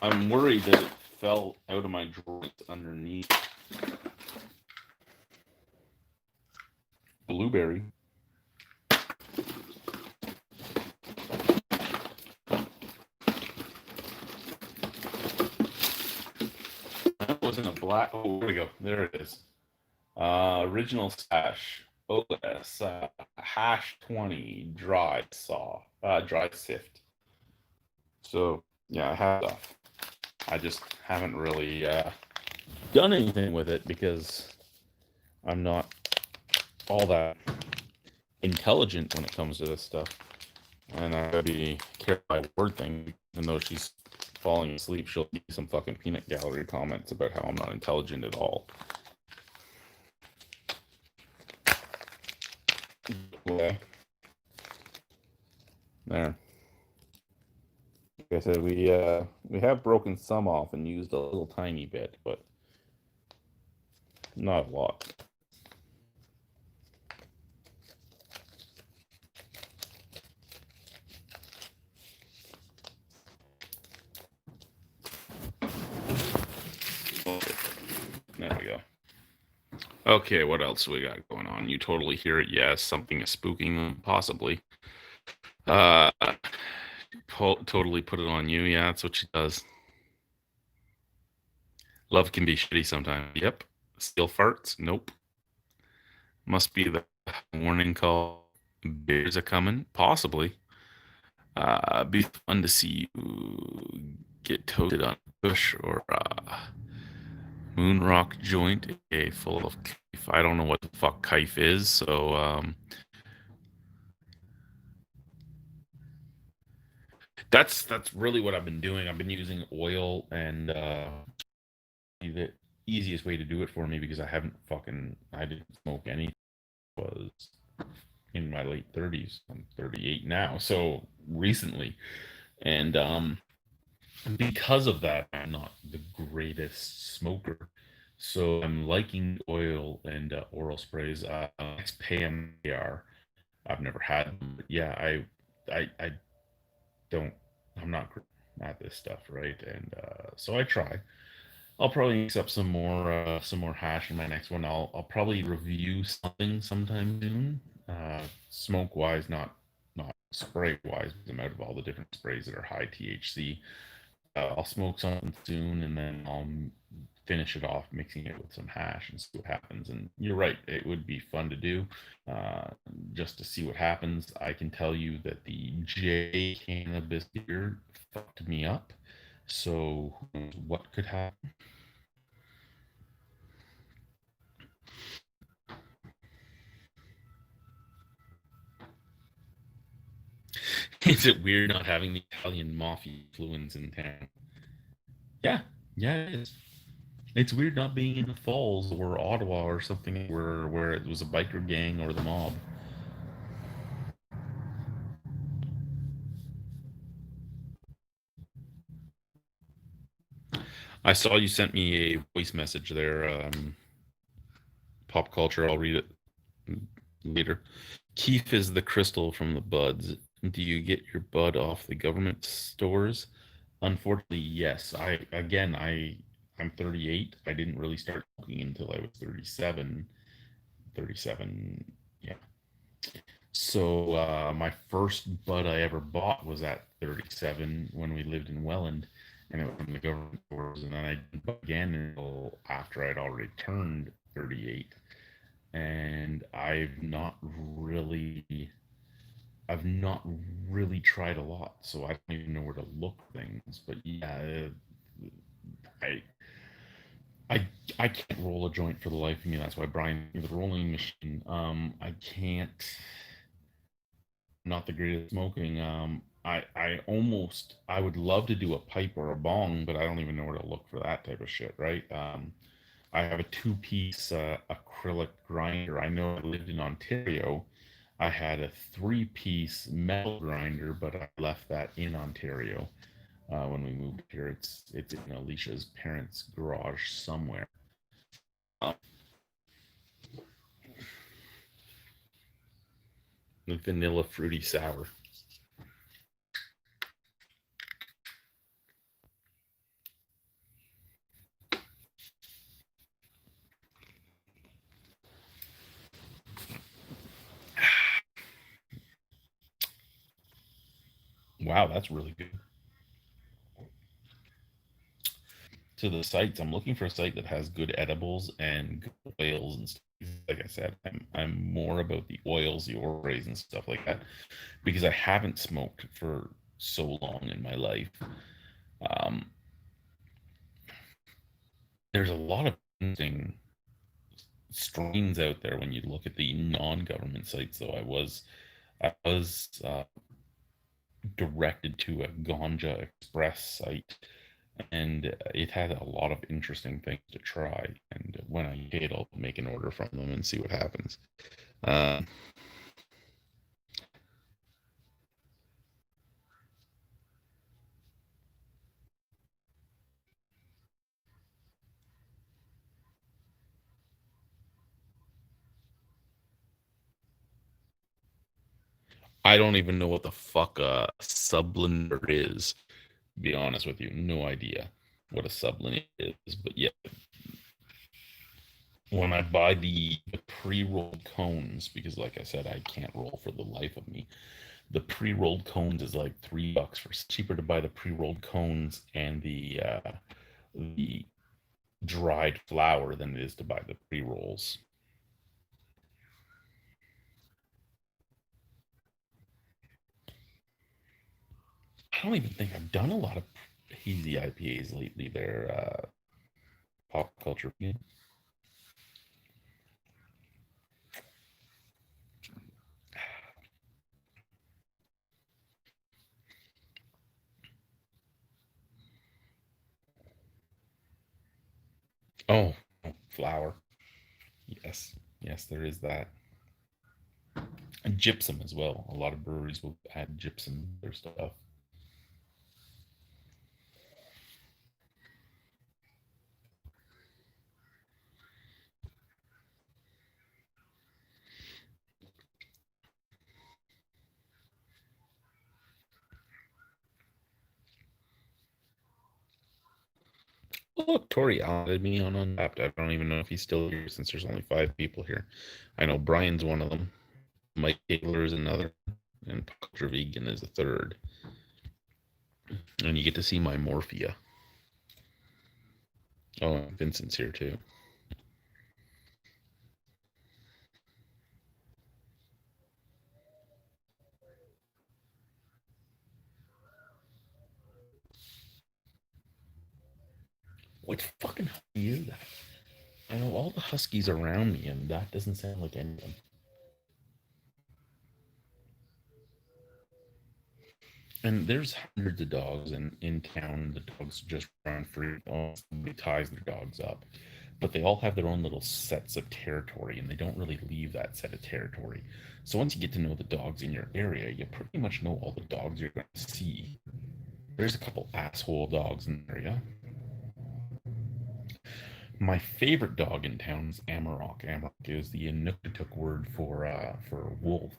I'm worried that it fell out of my drawers underneath. Blueberry. That wasn't a black. Oh, there we go. There it is. Original stash. OS hash 20 dry saw. Dry sift. So yeah, I have stuff. I just haven't really done anything with it because I'm not all that intelligent when it comes to this stuff. And I gotta be careful by word thing. Even though she's falling asleep, she'll give me some fucking peanut gallery comments about how I'm not intelligent at all. Okay. There. Like I said, we have broken some off and used a little tiny bit, but not a lot. There we go. Okay, what else we got going on? You totally hear it. Yes, something is spooking them, possibly. Totally put it on you. Yeah, that's what she does. Love can be shitty sometimes. Yep. Still farts? Nope. Must be the warning call. Bears are coming? Possibly. Be fun to see you get toasted on a bush or moon rock joint, full of kife. I don't know what the fuck kife is, so that's really what I've been doing. I've been using oil, and the easiest way to do it for me, because I didn't smoke any, was in my late 30s. I'm 38 now, so recently, and because of that, I'm not the greatest smoker. So I'm liking oil and oral sprays. XPAM I've never had them, but yeah, I don't. I'm not great at this stuff, right? And so I try. I'll probably mix up some more hash in my next one. I'll probably review something sometime soon. Smoke wise, not spray wise. I'm out of all the different sprays that are high THC. I'll smoke something soon, and then I'll finish it off mixing it with some hash and see what happens. And you're right, it would be fun to do, just to see what happens. I can tell you that the J cannabis beer fucked me up. So who knows what could happen? Is it weird not having the Italian mafia influence in town? Yeah, yeah, it is. It's weird not being in the Falls or Ottawa or something where it was a biker gang or the mob. I saw you sent me a voice message there. Pop culture. I'll read it later. Keef is the crystal from the buds. Do you get your bud off the government stores? Unfortunately, yes. I'm 38. I didn't really start smoking until I was 37. 37, yeah. So my first bud I ever bought was at 37 when we lived in Welland, and it was in the government stores. And then I didn't buy again until after I'd already turned 38. And I've not really tried a lot, so I don't even know where to look things. But yeah, I I I can't roll a joint for the life of me. That's why Brian, the rolling machine. I can't. Not the greatest smoking. I would love to do a pipe or a bong, but I don't even know where to look for that type of shit, right? I have a two-piece acrylic grinder. I know I lived in Ontario. I had a three-piece metal grinder, but I left that in Ontario when we moved here. It's in Alicia's parents' garage somewhere. The vanilla fruity sour. Wow, that's really good. To the sites, I'm looking for a site that has good edibles and good oils and stuff. Like I said, I'm more about the oils, the oils, and stuff like that because I haven't smoked for so long in my life. Um, there's a lot of interesting strains out there when you look at the non-government sites. Though I was directed to a Ganja Express site, and it had a lot of interesting things to try. And when I get it, I'll make an order from them and see what happens. Um, I don't even know what the fuck a sublender is. To be honest with you, no idea what a sublender is. But yeah, when I buy the pre-rolled cones, because like I said, I can't roll for the life of me. The pre-rolled cones is like $3 for cheaper to buy the pre-rolled cones and the dried flour than it is to buy the pre-rolls. I don't even think I've done a lot of hazy IPAs lately. They're pop culture. Oh, flour. Yes, yes, there is that. And gypsum as well. A lot of breweries will add gypsum to their stuff. Oh, look, Tori added me on Untapped. I don't even know if he's still here since there's only 5 people here. I know Brian's one of them. Mike Taylor is another, and Culture Vegan is a third. And you get to see my Morphia. Oh, Vincent's here too. What fucking husky is that? I know all the huskies around me, and that doesn't sound like any of them. And there's hundreds of dogs in town. The dogs just run free. Somebody ties their dogs up. But they all have their own little sets of territory, and they don't really leave that set of territory. So once you get to know the dogs in your area, you pretty much know all the dogs you're going to see. There's a couple asshole dogs in the area. My favorite dog in town is Amarok. Amarok is the Inuktitut word for wolf.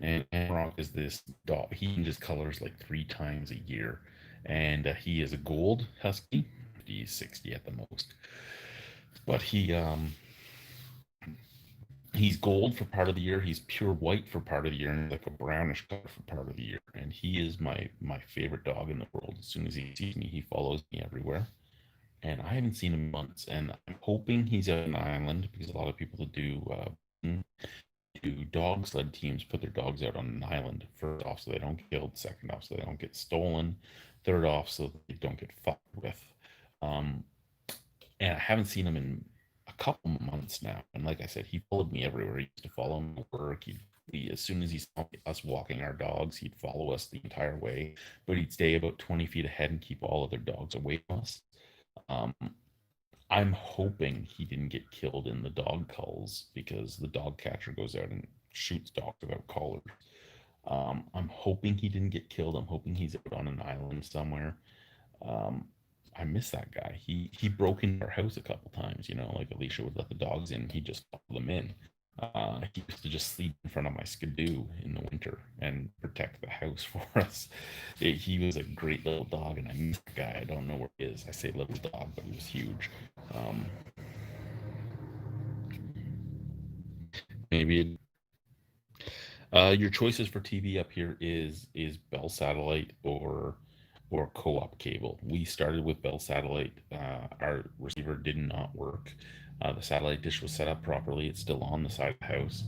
And Amarok is this dog. He changes colors like 3 times a year, and he is a gold husky. He's 60 at the most, but he's gold for part of the year. He's pure white for part of the year, and like a brownish color for part of the year. And he is my favorite dog in the world. As soon as he sees me, he follows me everywhere. And I haven't seen him in months. And I'm hoping he's out on an island because a lot of people that do dog sled teams put their dogs out on an island. First off, so they don't get killed. Second off, so they don't get stolen. Third off, so they don't get fucked with. Um, and I haven't seen him in a couple months now. And like I said, he followed me everywhere. He used to follow me to work. As soon as he saw us walking our dogs, he'd follow us the entire way. But he'd stay about 20 feet ahead and keep all other dogs away from us. Um, I'm hoping he didn't get killed in the dog culls because the dog catcher goes out and shoots dogs without collars. I'm hoping he didn't get killed. I'm hoping he's out on an island somewhere. Um, I miss that guy. He broke into our house a couple times. Like Alicia would let the dogs in. He just let them in. He used to just sleep in front of my skidoo in the winter and protect the house for us. He was a great little dog, and I miss the guy. I don't know where he is. I say little dog, but he was huge. Um, maybe Your choices for TV up here is Bell Satellite or co-op cable. We started with Bell Satellite. Our receiver did not work. The satellite dish was set up properly. It's still on the side of the house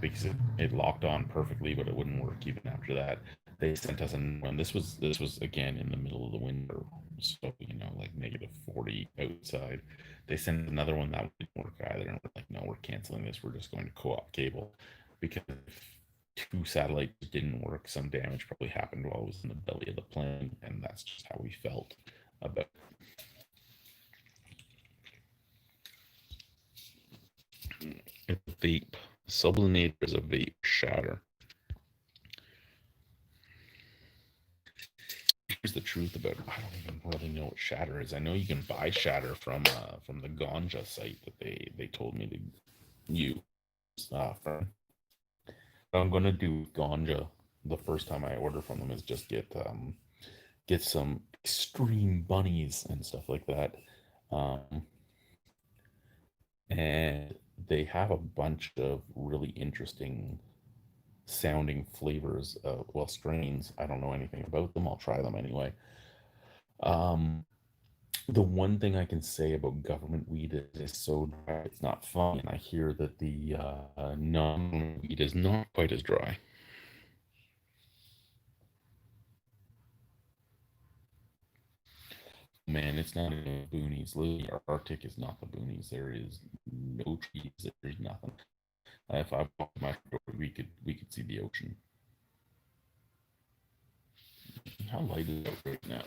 because it locked on perfectly, but it wouldn't work even after that. They sent us a new one. This was again in the middle of the winter, so like -40 outside. They sent another one that didn't work either, and we're like, no, we're canceling this. We're just going to co-op cable because if two satellites didn't work, some damage probably happened while it was in the belly of the plane, and that's just how we felt about it. Vape. Sublinator is a vape shatter. Here's the truth about it. I don't even really know what shatter is. I know you can buy shatter from the ganja site that they told me to use. From what I'm gonna do with ganja the first time I order from them is just get some extreme bunnies and stuff like that. Um, and they have a bunch of really interesting sounding flavors, well, strains. I don't know anything about them. I'll try them anyway. Um, the one thing I can say about government weed is it's so dry, it's not fun. And I hear that the non weed is not quite as dry. Man, it's not in the boonies. Literally, our Arctic is not the boonies. There is no trees. There's nothing. If I walked my door, we could see the ocean. How light is it right now?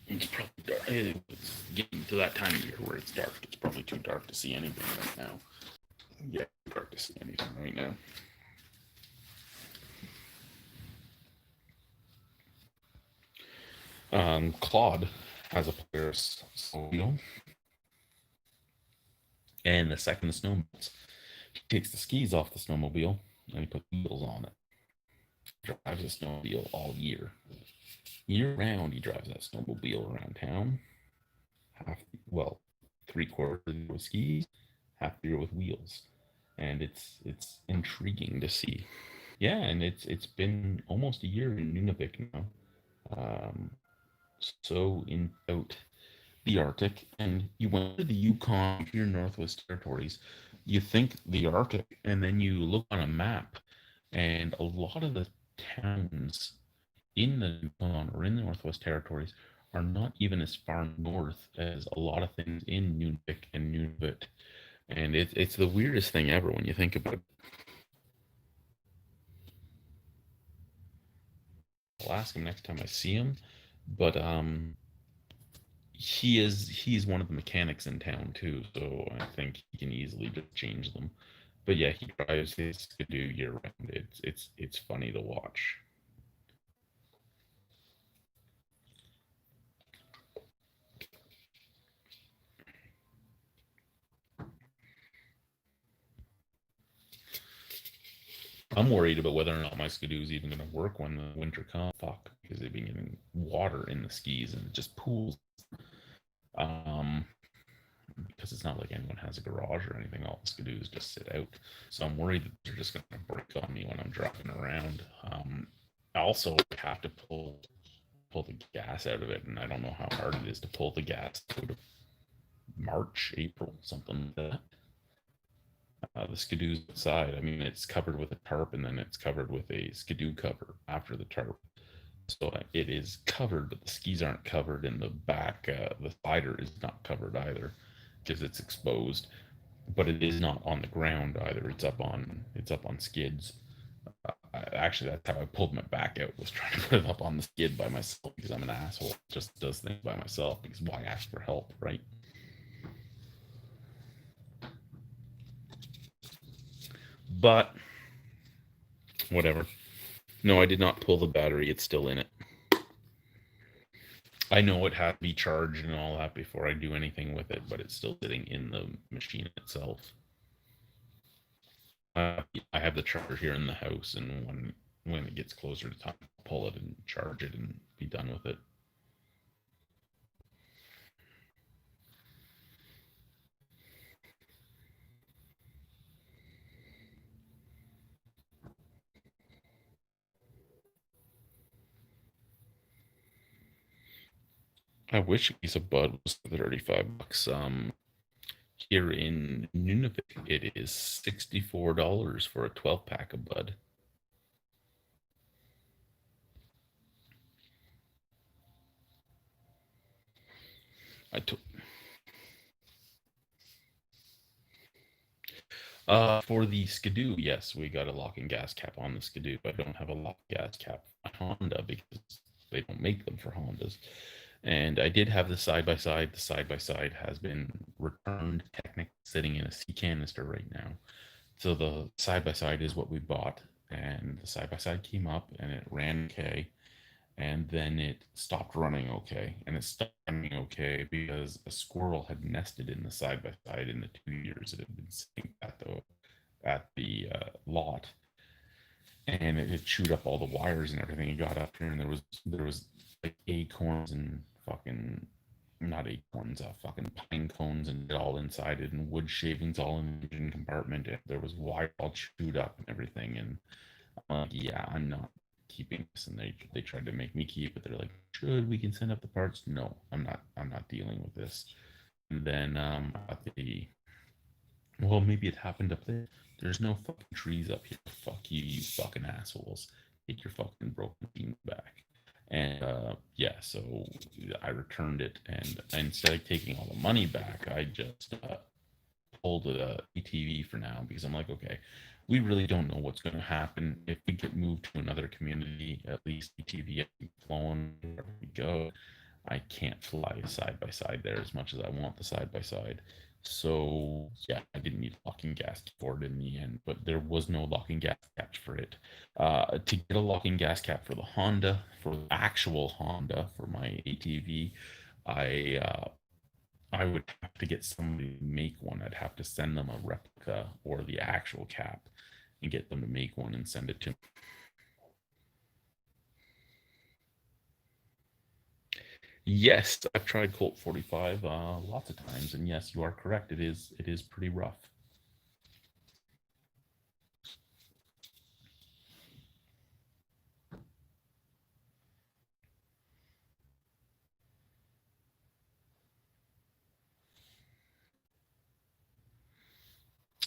It's probably dark. It's getting to that time of year where it's dark. It's probably too dark to see anything right now. Yeah, dark to see anything right now. Claude has a Polaris snowmobile, and the second the snow melts, he takes the skis off the snowmobile and he puts wheels on it. Drives a snowmobile all year. Year round, he drives that snowmobile around town. Half, well, 3/4 of the year with skis, half the year with wheels, and it's intriguing to see. Yeah, and it's been almost a year in Nunavik now. Um, so in out the Arctic, and you went to the Yukon, your Northwest Territories, you think the Arctic, and then you look on a map, and a lot of the towns in the Yukon or in the Northwest Territories are not even as far north as a lot of things in Nunavik and Nunavut. And it's the weirdest thing ever when you think about it. I'll ask him next time I see him, but he's one of the mechanics in town too, so I think he can easily just change them. But yeah, he drives his Skidoo year round. It's funny to watch. I'm worried about whether or not my Skidoo is even going to work when the winter comes. Fuck, because they've been getting water in the skis and it just pools. Um, because it's not like anyone has a garage or anything. All the Skidoos just sit out. So I'm worried that they're just going to break on me when I'm driving around. I also have to pull the gas out of it, and I don't know how hard it is to pull the gas out of March, April, something like that. The Skidoo's outside. I mean, it's covered with a tarp, and then it's covered with a Skidoo cover after the tarp. So it is covered, but the skis aren't covered, and the back, the slider is not covered either because it's exposed. But it is not on the ground either. It's up on skids. Actually, that's how I pulled my back out, was trying to put it up on the skid by myself because I'm an asshole. Just does things by myself because why ask for help, right? But whatever. No, I did not pull the battery. It's still in it. I know it had to be charged and all that before I do anything with it, but it's still sitting in the machine itself. I have the charger here in the house, and when it gets closer to time, I'll pull it and charge it and be done with it. I wish a piece of bud was $35. Here in Nunavut, it is $64 for a 12-pack of bud. I took. For the Skidoo, yes, we got a locking gas cap on the Skidoo. I don't have a lock gas cap on Honda because they don't make them for Hondas. And I did have the side by side. The side by side has been returned, technically sitting in a sea canister right now. So the side by side is what we bought, and the side by side came up and it ran okay, and then it stopped running okay, and it stopped running okay because a squirrel had nested in the side by side in the 2 years it had been sitting at the lot, and it had chewed up all the wires and everything. It got up here, and there was like acorns and fucking not acorns, fucking pine cones and all inside it, and wood shavings all in the engine compartment. And there was wire all chewed up and everything. And I'm like, yeah, I'm not keeping this. And they tried to make me keep it. They're like, should we can send up the parts? No, I'm not dealing with this. And then at the well, maybe it happened up there. There's no fucking trees up here. Fuck you, you fucking assholes. Take your fucking broken beam back. And yeah, so I returned it, and instead of taking all the money back, I just pulled it ATV for now because I'm like, okay, we really don't know what's going to happen if we get moved to another community. At least ATV flowing wherever we go. I can't fly side by side there as much as I want the side by side. So yeah, I didn't need a locking gas for it in the end, but there was no locking gas cap for it. To get a locking gas cap for the Honda, for the actual Honda, for my ATV, I I would have to get somebody to make one. I'd have to send them a replica or the actual cap and get them to make one and send it to me. Yes, I've tried Colt 45 lots of times, and yes, you are correct. It is pretty rough.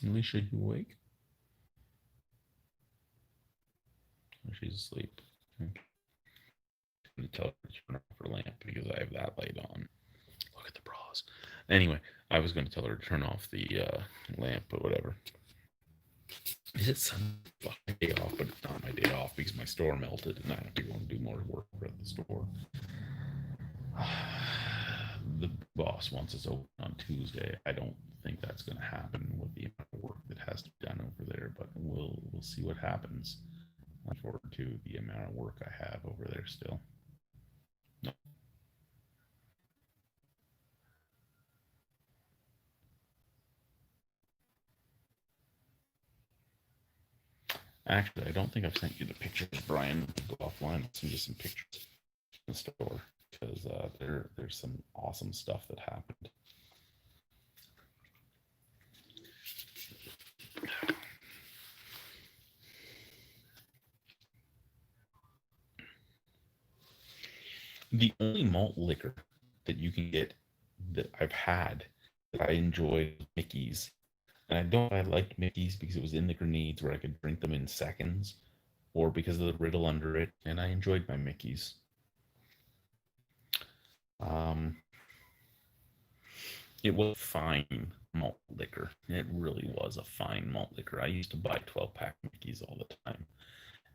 Alicia, you awake? Or she's asleep. Okay. I'm gonna tell her to turn off her lamp because I have that light on. Look at the bras. Anyway, I was going to tell her to turn off the lamp, but whatever. Is it some fucking day off? But it's not my day off because my store melted and I have to go and do more work at the store. The boss wants us open on Tuesday. I don't think that's going to happen with the amount of work that has to be done over there, but we'll see what happens. I look forward to the amount of work I have over there still. No. Actually, I don't think I've sent you the pictures, Brian. Go offline. I'll send you some pictures in the store because there's some awesome stuff that happened. The only malt liquor that you can get that I've had that I enjoyed Mickey's, and I don't know if I liked Mickey's because it was in the grenades where I could drink them in seconds, or because of the riddle under it, and I enjoyed my Mickey's. It was fine malt liquor. It really was a fine malt liquor. I used to buy 12-pack Mickey's all the time,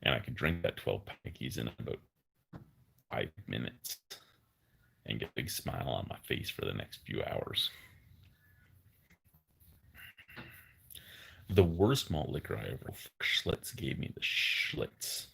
and I could drink that 12-pack Mickey's in about 5 minutes and get a big smile on my face for the next few hours. The worst malt liquor I ever, Schlitz gave me the Schlitz.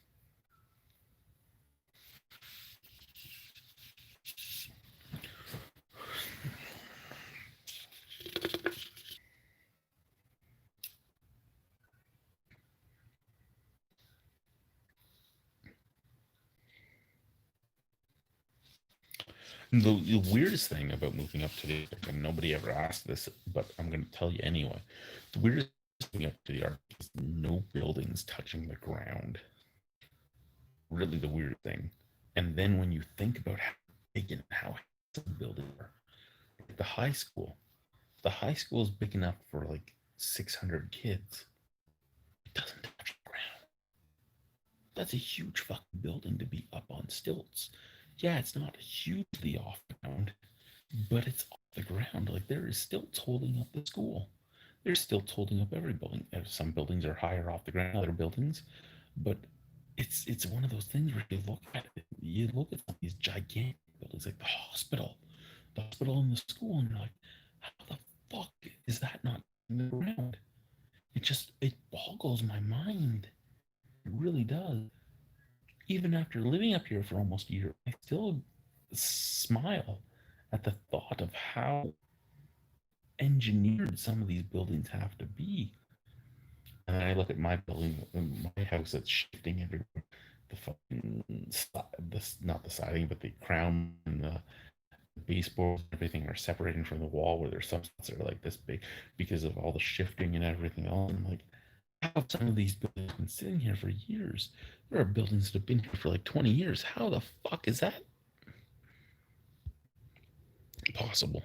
The weirdest thing about moving up to the Arctic, and nobody ever asked this, but I'm going to tell you anyway. The weirdest thing up to the Arctic is no buildings touching the ground. Really the weird thing. And then when you think about how big and how building are. Like the high school. The high school is big enough for like 600 kids. It doesn't touch the ground. That's a huge fucking building to be up on stilts. Yeah, it's not hugely off the ground, but it's off the ground. Like there is stilts holding up the school. There's stilts holding up every building. Some buildings are higher off the ground than other buildings, but it's one of those things where you look at it, you look at these gigantic buildings like the hospital and the school, and you're like, how the fuck is that not in the ground? It boggles my mind. It really does. Even after living up here for almost a year, I still smile at the thought of how engineered some of these buildings have to be. And I look at my building, my house that's shifting everywhere. The fucking, this, not the siding, but the crown and the baseboards and everything are separating from the wall, where there's some spots that are like this big because of all the shifting and everything else. I'm like, how have some of these buildings been sitting here for years? There are buildings that have been here for like 20 years. How the fuck is that possible?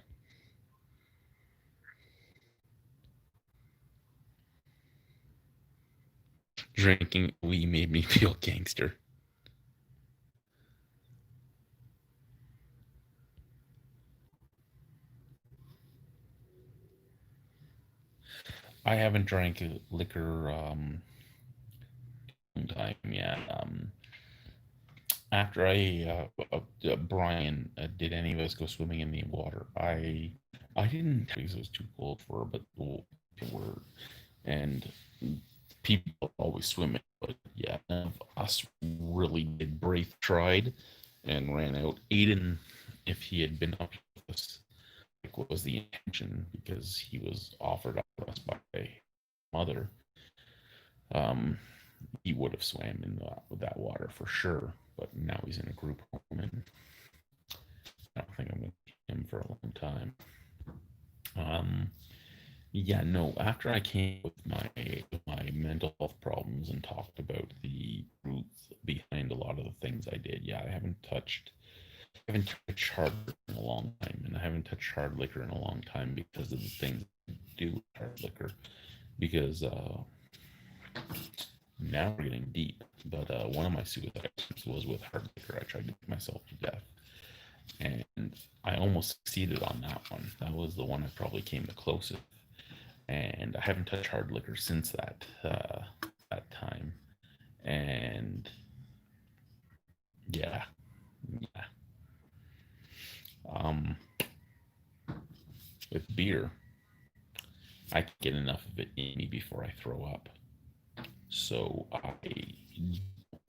Drinking we made me feel gangster. I haven't drank liquor time yet. After Brian, did any of us go swimming in the water? I didn't because it was too cold for her, but people were, and people always swimming. But yeah, none of us really did. Braith tried and ran out. Aiden, if he had been up with us, like what was the intention? Because he was offered up to us by mother. Um, he would have swam in that water for sure. But now he's in a group home, and I don't think I'm going to keep him for a long time. Yeah, no. After I came with my mental health problems and talked about the roots behind a lot of the things I did, yeah, I haven't touched hard liquor in a long time, and I haven't touched hard liquor in a long time because of the things I do with hard liquor. Because now we're getting deep, but one of my suicide attempts was with hard liquor. I tried to put myself to death, and I almost succeeded on that one. That was the one I probably came the closest, and I haven't touched hard liquor since that time. And yeah, yeah. With beer, I get enough of it in me before I throw up, so I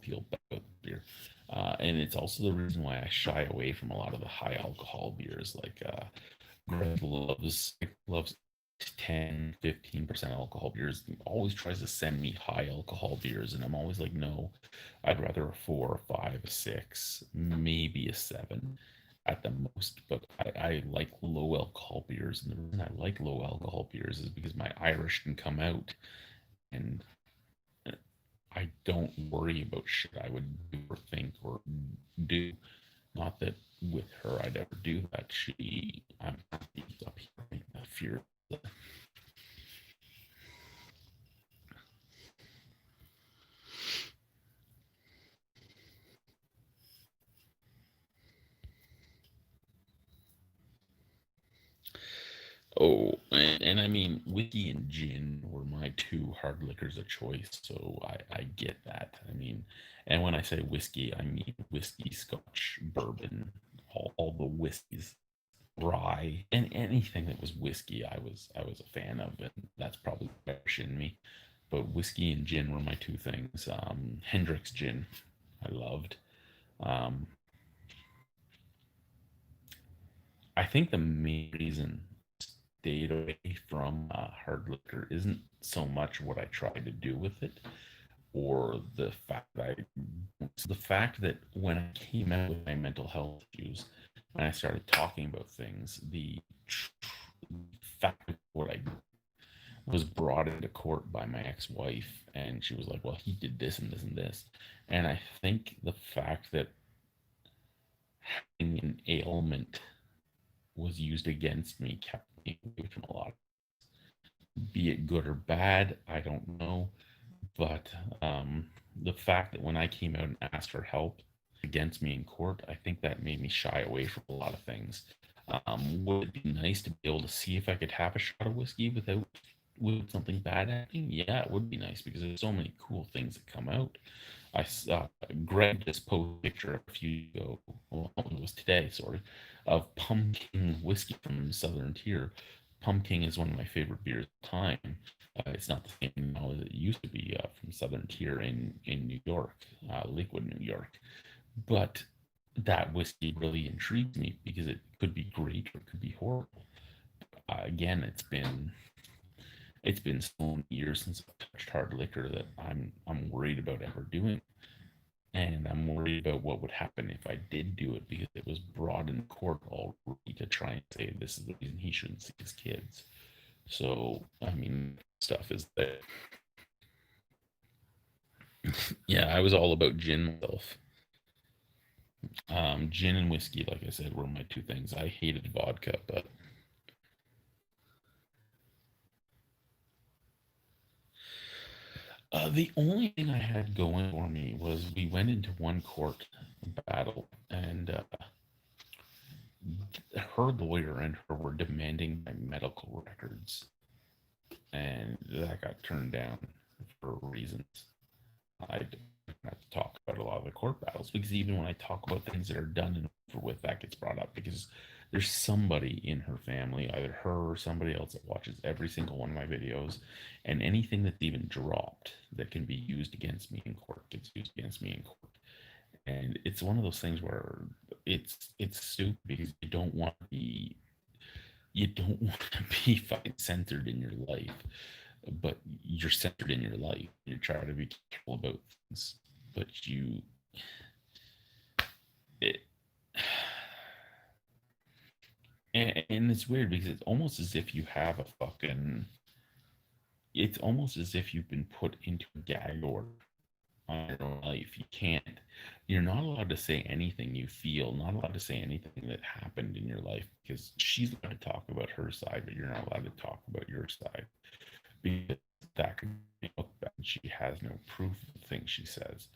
feel bad with beer. And it's also the reason why I shy away from a lot of the high alcohol beers. Like Greg loves 10-15% alcohol beers. He always tries to send me high alcohol beers, and I'm always like, no, I'd rather a 4, a 5, a 6, maybe a 7 at the most. But I like low alcohol beers, and the reason I like low alcohol beers is because my Irish can come out, and I don't worry about shit I would do or think or do. Not that with her I'd ever do that. I'm up here. I fear. Oh, and I mean, whiskey and gin were my two hard liquors of choice, so I get that. I mean, and when I say whiskey, I mean whiskey, scotch, bourbon, all the whiskeys, rye, and anything that was whiskey, I was a fan of, and that's probably Irish in me. But whiskey and gin were my two things. Hendrick's gin, I loved. Um, I think the main reason I stayed away from hard liquor isn't so much what I tried to do with it, or the fact that when I came out with my mental health issues and I started talking about things, the fact of what I was brought into court by my ex-wife, and she was like, well, he did this and this and this. And I think the fact that having an ailment was used against me kept me away from a lot. Be it good or bad, I don't know. But the fact that when I came out and asked for help against me in court, I think that made me shy away from a lot of things. Would it be nice to be able to see if I could have a shot of whiskey without with something bad happening? Yeah, it would be nice because there's so many cool things that come out. I saw Greg just posted a picture a few ago, well, it was today, sorry, of pumpkin whiskey from Southern Tier. Pumpkin is one of my favorite beers of the time. It's not the same now as it used to be from Southern Tier in New York, Lakewood, New York. But that whiskey really intrigues me because it could be great or it could be horrible. Again, it's been so many years since I've touched hard liquor that I'm worried about ever doing it. And I'm worried about what would happen if I did do it because it was brought in court already to try and say this is the reason he shouldn't see his kids. So, I mean, stuff is that. Yeah, I was all about gin myself. Gin and whiskey, like I said, were my two things. I hated vodka, but the only thing I had going for me was we went into one court battle, and her lawyer and her were demanding my medical records, and that got turned down for reasons. I don't have to talk about a lot of the court battles because even when I talk about things that are done and over with, that gets brought up because there's somebody in her family, either her or somebody else, that watches every single one of my videos, and anything that's even dropped that can be used against me in court gets used against me in court. And it's one of those things where it's stupid because you don't want to be fucking centered in your life, but you're centered in your life. You're trying to be careful about things, but it, and it's weird because it's almost as if you have a fucking. It's almost as if you've been put into a gag order on your own life. You can't. You're not allowed to say anything you feel. Not allowed to say anything that happened in your life because she's allowed to talk about her side, but you're not allowed to talk about your side because that could be looked bad. She has no proof of the things she says.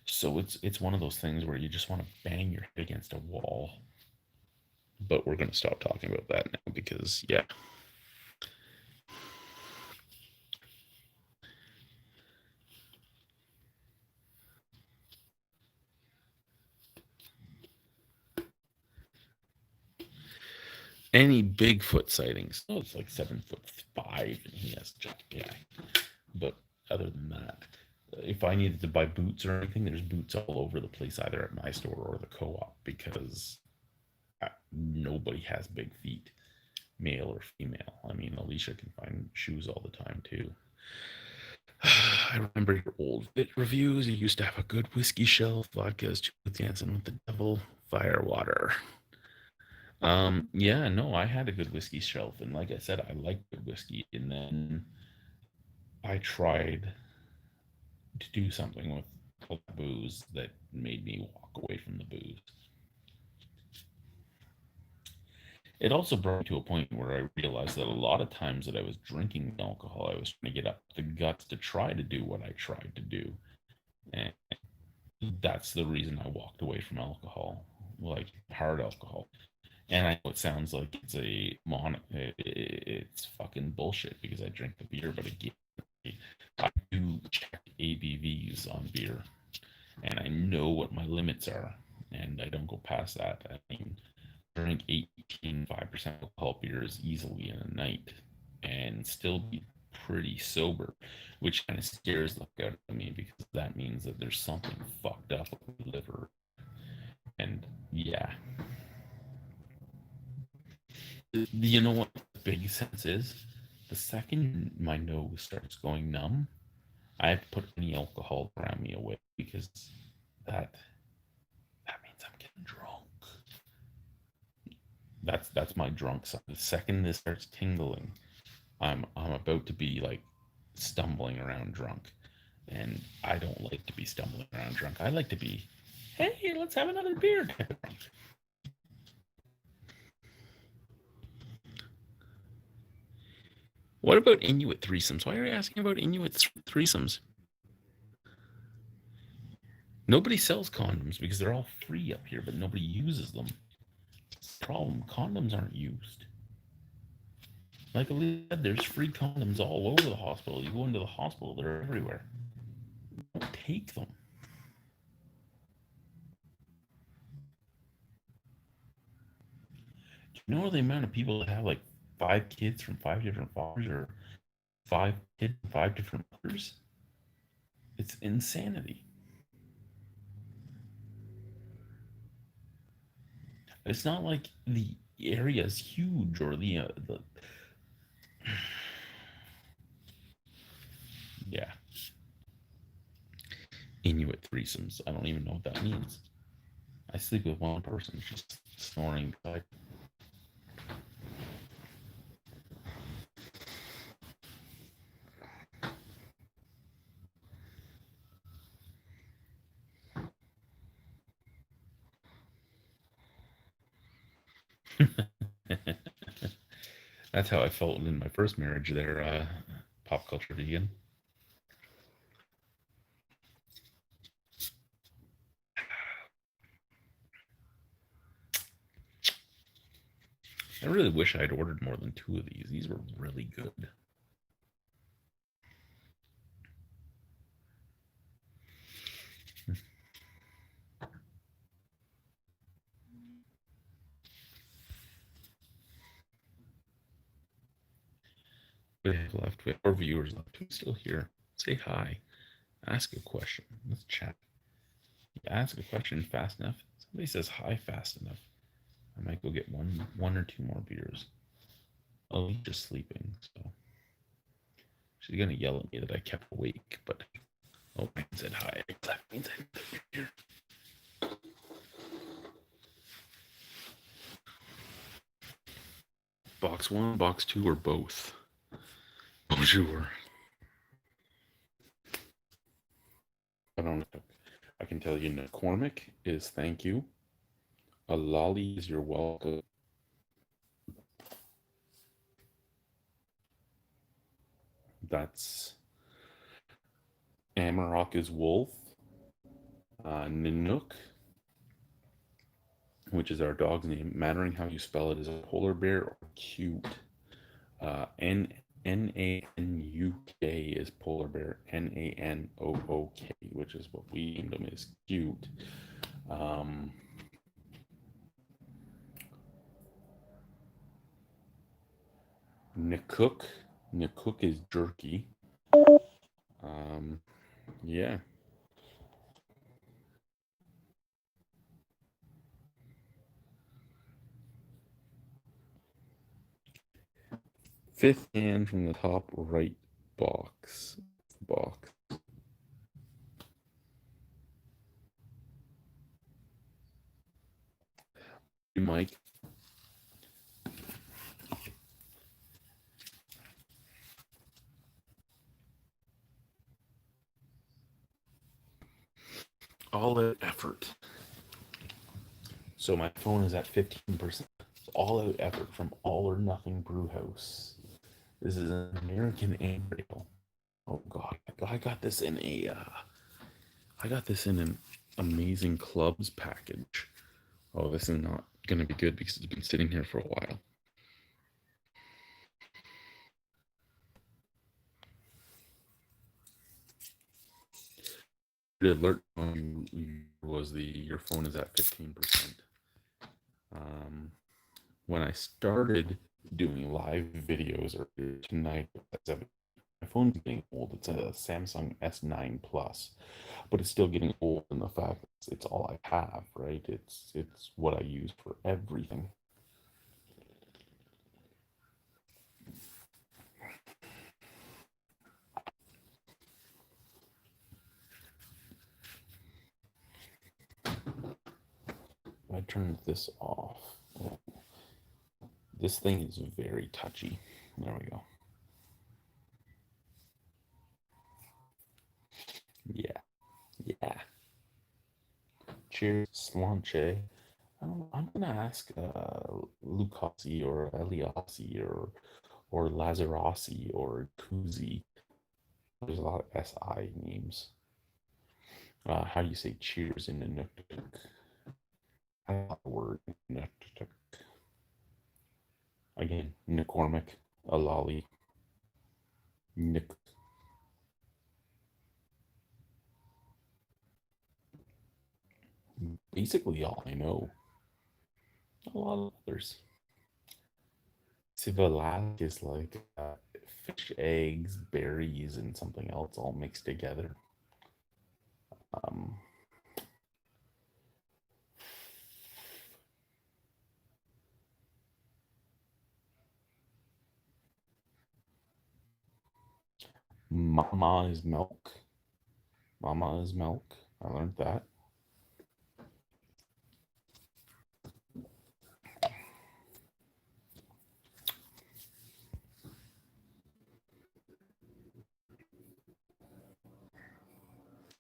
So it's one of those things where you just want to bang your head against a wall. But we're going to stop talking about that now because, yeah. Any Bigfoot sightings? Oh, it's like 7'5" and he has a giant guy. But other than that, if I needed to buy boots or anything, there's boots all over the place, either at my store or the co-op, because nobody has big feet, male or female. I mean, Alicia can find shoes all the time too. I remember your old bit reviews. You used to have a good whiskey shelf, vodkas, dancing with the devil, firewater. Yeah, no, I had a good whiskey shelf, and like I said, I liked good whiskey, and then I tried to do something with the booze that made me walk away from the booze. It also brought me to a point where I realized that a lot of times that I was drinking alcohol, I was trying to get up the guts to try to do what I tried to do. And that's the reason I walked away from alcohol, like hard alcohol. And I know it sounds like it's fucking bullshit because I drink the beer, but again, I do check ABVs on beer, and I know what my limits are, and I don't go past that. I mean, drink 5% alcohol beers easily in a night and still be pretty sober, which kind of scares the fuck out of me because that means that there's something fucked up with the liver. And yeah. You know what the big sense is? The second my nose starts going numb, I have to put any alcohol around me away because that means I'm getting drunk. That's my drunk side. The second this starts tingling, I'm about to be like stumbling around drunk, and I don't like to be stumbling around drunk. I like to be, hey, let's have another beer. What about Inuit threesomes? Why are you asking about Inuit threesomes? Nobody sells condoms because they're all free up here, but nobody uses them. Problem, condoms aren't used. Like I said, there's free condoms all over the hospital. You go into the hospital, they're everywhere. Don't take them. Do you know the amount of people that have like 5 kids from 5 different fathers or 5 kids from 5 different mothers? It's insanity. It's not like the area is huge or the yeah. Inuit threesomes. I don't even know what that means. I sleep with one person. She's snoring beside. That's how I felt in my first marriage there, pop culture vegan. I really wish I'd ordered more than 2 of these. These were really good. We have left. We have 4 viewers left. Who's still here? Say hi. Ask a question. Let's chat. You ask a question fast enough. Somebody says hi fast enough. I might go get one or 2 more beers. Alicia's sleeping, so she's gonna yell at me that I kept awake. But oh, I said hi. That means I'm here. Box 1, box 2, or both? Bonjour. I don't know. I can tell you McCormick is thank you. A lolly is you're welcome. That's Amarok is wolf. Nanook, which is our dog's name, mattering how you spell it, is a polar bear or cute. N-A-N-U-K is polar bear. N-A-N-O-O-K, which is what we named him, is cute. Nikook is jerky. Yeah. Fifth hand from the top right box. Mike. All out effort. So my phone is at 15%. All out effort from All or Nothing Brew House. This is an American ale. Oh god, I got this in an amazing clubs package. Oh, this is not gonna be good because it's been sitting here for a while. The alert was your phone is at 15%. When I started doing live videos earlier tonight, my phone's getting old. It's a Samsung S9 Plus, but it's still getting old in the fact that it's all I have, right? It's what I use for everything. I turned this off. This thing is very touchy. There we go. Yeah. Cheers, Slanche. I'm gonna ask Lucasi or Eliasi or or Lazarossi or Kuzi. There's a lot of SI names. How do you say cheers in Inuktitut? I don't know the word Inuktitut. Again, McCormick, Alali, Nick. Basically all I know. A lot of others. Sivalak is like fish eggs, berries, and something else all mixed together. Um, Mama is milk. Mama is milk. I learned that.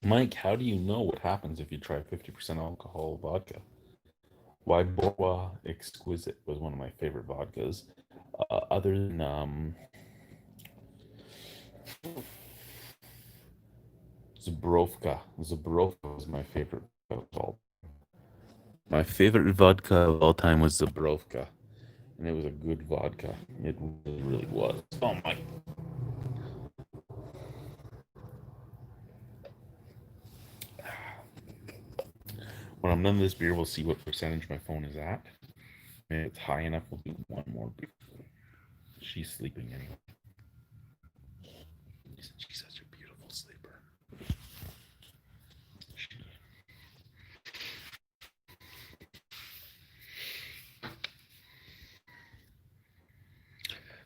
Mike, how do you know what happens if you try 50% alcohol vodka? Why Borwa Exquisite was one of my favorite vodkas. Other than Zubrovka. Zubrovka was my favorite of all. My favorite vodka of all time was Zubrovka. And it was a good vodka. It really, really was. Oh my. When I'm done with this beer, we'll see what percentage my phone is at. And if it's high enough, we'll do one more beer. She's sleeping anyway. She's such a beautiful sleeper.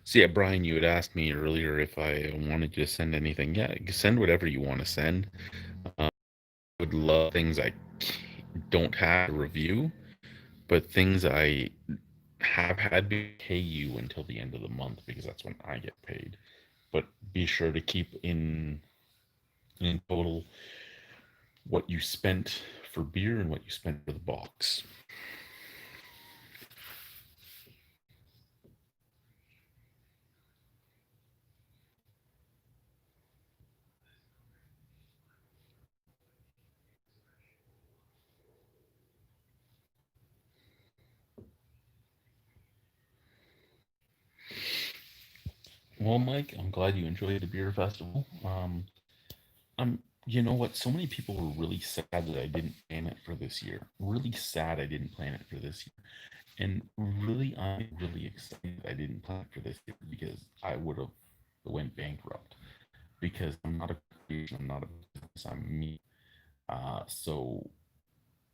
So yeah, Brian, you had asked me earlier if I wanted you to send anything. Yeah, send whatever you want to send. I would love things I don't have to review, but things I have had to pay you until the end of the month because that's when I get paid. But be sure to keep in total what you spent for beer and what you spent for the box. Well, Mike, I'm glad you enjoyed the beer festival. You know what? So many people were really sad that I didn't plan it for this year. Really sad I didn't plan it for this year. And really, I'm really excited I didn't plan it for this year because I would have went bankrupt. Because I'm not a creation, I'm not a business, I'm me. So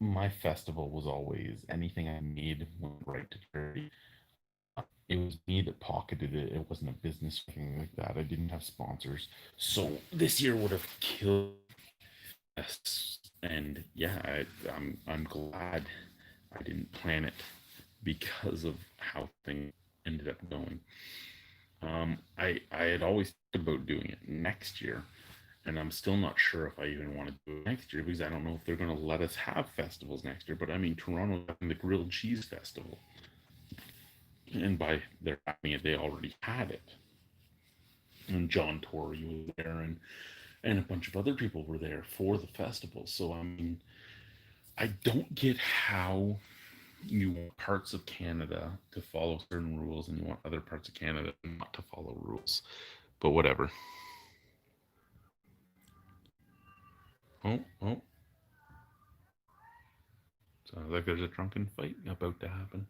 my festival was always anything I made went right to charity. It was me that pocketed it. It wasn't a business or anything like that. I didn't have sponsors. So this year would have killed us. And yeah, I'm glad I didn't plan it because of how things ended up going. I had always thought about doing it next year, and I'm still not sure if I even want to do it next year because I don't know if they're going to let us have festivals next year. But I mean, Toronto's having the grilled cheese festival, and by their having it, they already had it. And John Tory was there, and a bunch of other people were there for the festival. So I mean, I don't get how you want parts of Canada to follow certain rules and you want other parts of Canada not to follow rules. But whatever. Oh, oh. Sounds like there's a drunken fight about to happen.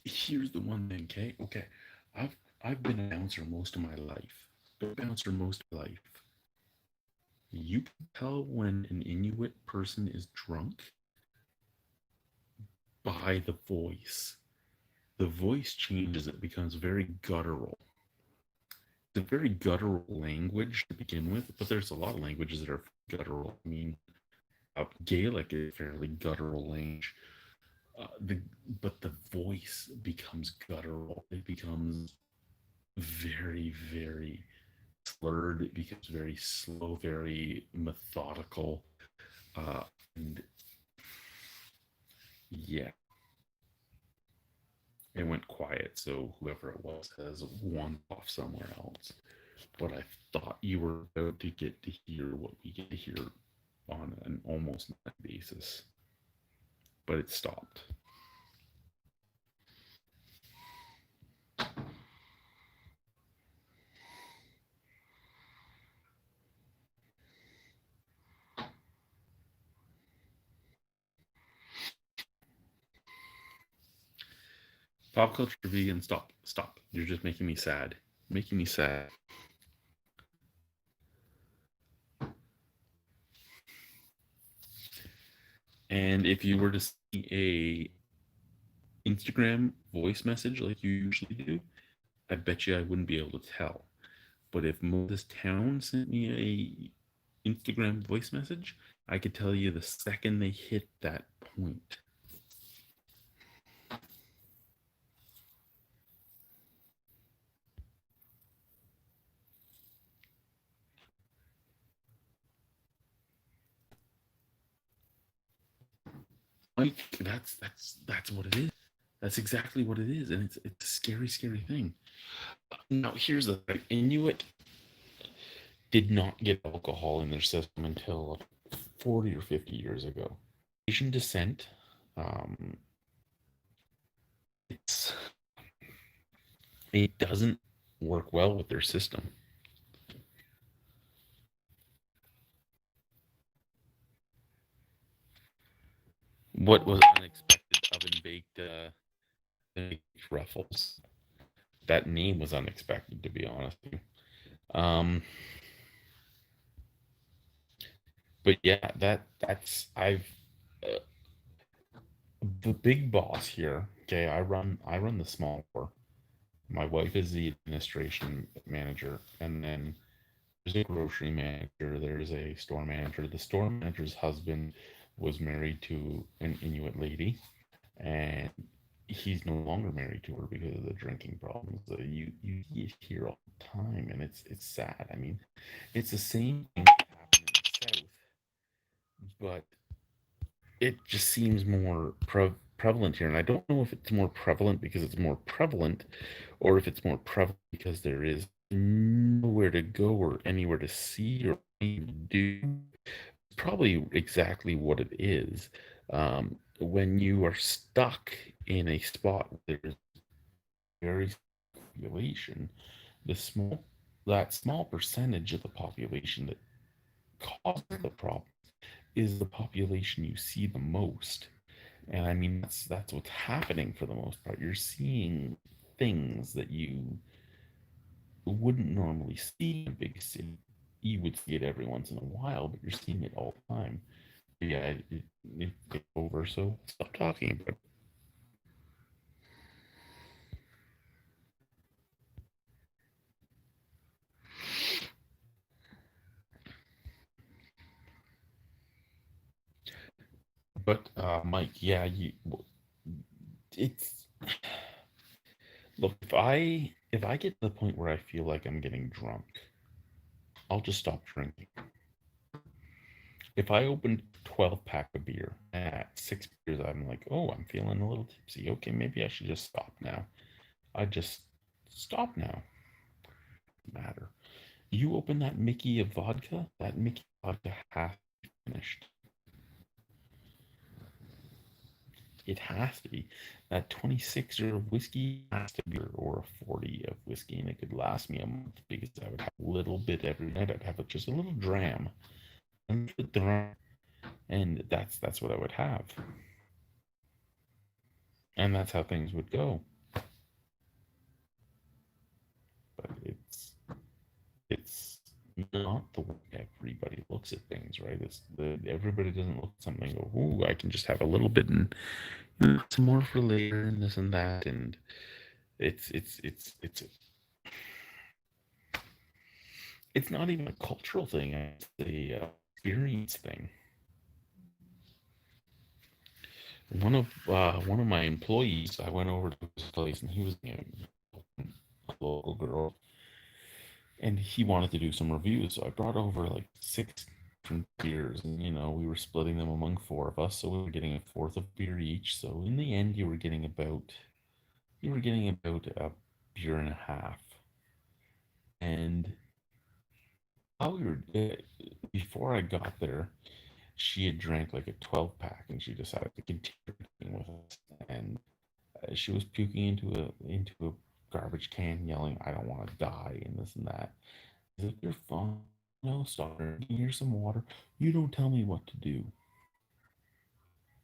Here's the one thing, okay? Okay. I've been a bouncer most of my life. Been a bouncer most of my life. You can tell when an Inuit person is drunk by the voice. The voice changes, it becomes very guttural. It's a very guttural language to begin with, but there's a lot of languages that are guttural. I mean, Gaelic is fairly guttural language. But the voice becomes guttural. It becomes very, very slurred. It becomes very slow, very methodical. And yeah, it went quiet, so whoever it was has wandered off somewhere else. But I thought you were about to get to hear what we get to hear on an almost nightly basis, but it stopped. Pop culture vegan, stop, stop. You're just making me sad. Making me sad. And if you were to see a Instagram voice message like you usually do, I bet you I wouldn't be able to tell. But if Moses Town sent me a Instagram voice message, I could tell you the second they hit that point. Mike, that's what it is. That's exactly what it is, and it's a scary, scary thing. Now here's the thing: Inuit did not get alcohol in their system until 40 or 50 years ago. Asian descent, um, it's it doesn't work well with their system. What was unexpected oven baked ruffles? That name was unexpected, to be honest with you. But yeah, that's I've uh, the big boss here. Okay, I run the small store. My wife is the administration manager, and then there's a grocery manager. There's a store manager. The store manager's husband was married to an Inuit lady, and he's no longer married to her because of the drinking problems that you hear all the time, and it's sad. I mean, it's the same thing that happened in the south, but it just seems more prevalent here. And I don't know if it's more prevalent because it's more prevalent, or if it's more prevalent because there is nowhere to go or anywhere to see or anything to do. Probably exactly what it is. When you are stuck in a spot where there's very population, the small that small percentage of the population that causes the problem is the population you see the most. And I mean that's what's happening for the most part. You're seeing things that you wouldn't normally see in a big city. You would see it every once in a while, but you're seeing it all the time. Yeah, it's over, so stop talking about it. But Mike, yeah, it's look, if I get to the point where I feel like I'm getting drunk, I'll just stop drinking. If I open 12 pack of beer at 6 beers, I'm like, oh, I'm feeling a little tipsy. Okay, maybe I should just stop now. I just stop now. Matter. You open that Mickey of vodka, that Mickey vodka has to be finished. It has to be. That 26er of whiskey has to be, or a 40 of whiskey, and it could last me a month because I would have a little bit every night. I'd have just a little dram, and that's what I would have, and that's how things would go. But it's not the way everybody looks at things, right? Everybody doesn't look at something and go, "Ooh, I can just have a little bit and some more for later and this and that," and it's it's not even a cultural thing. It's a experience thing. One of my employees, I went over to his place, and he was a local girl, and he wanted to do some reviews. So I brought over like 6 different beers, and we were splitting them among four of us, so we were getting a fourth of beer each. So in the end, you were getting about You were getting about a beer and a half, and while we were before I got there, she had drank like a 12 pack, and she decided to continue drinking with us, and she was puking into a garbage can, yelling, "I don't want to die," and this and that. I was like, "You're fine. No, stop drinking. Here's some water. You don't tell me what to do."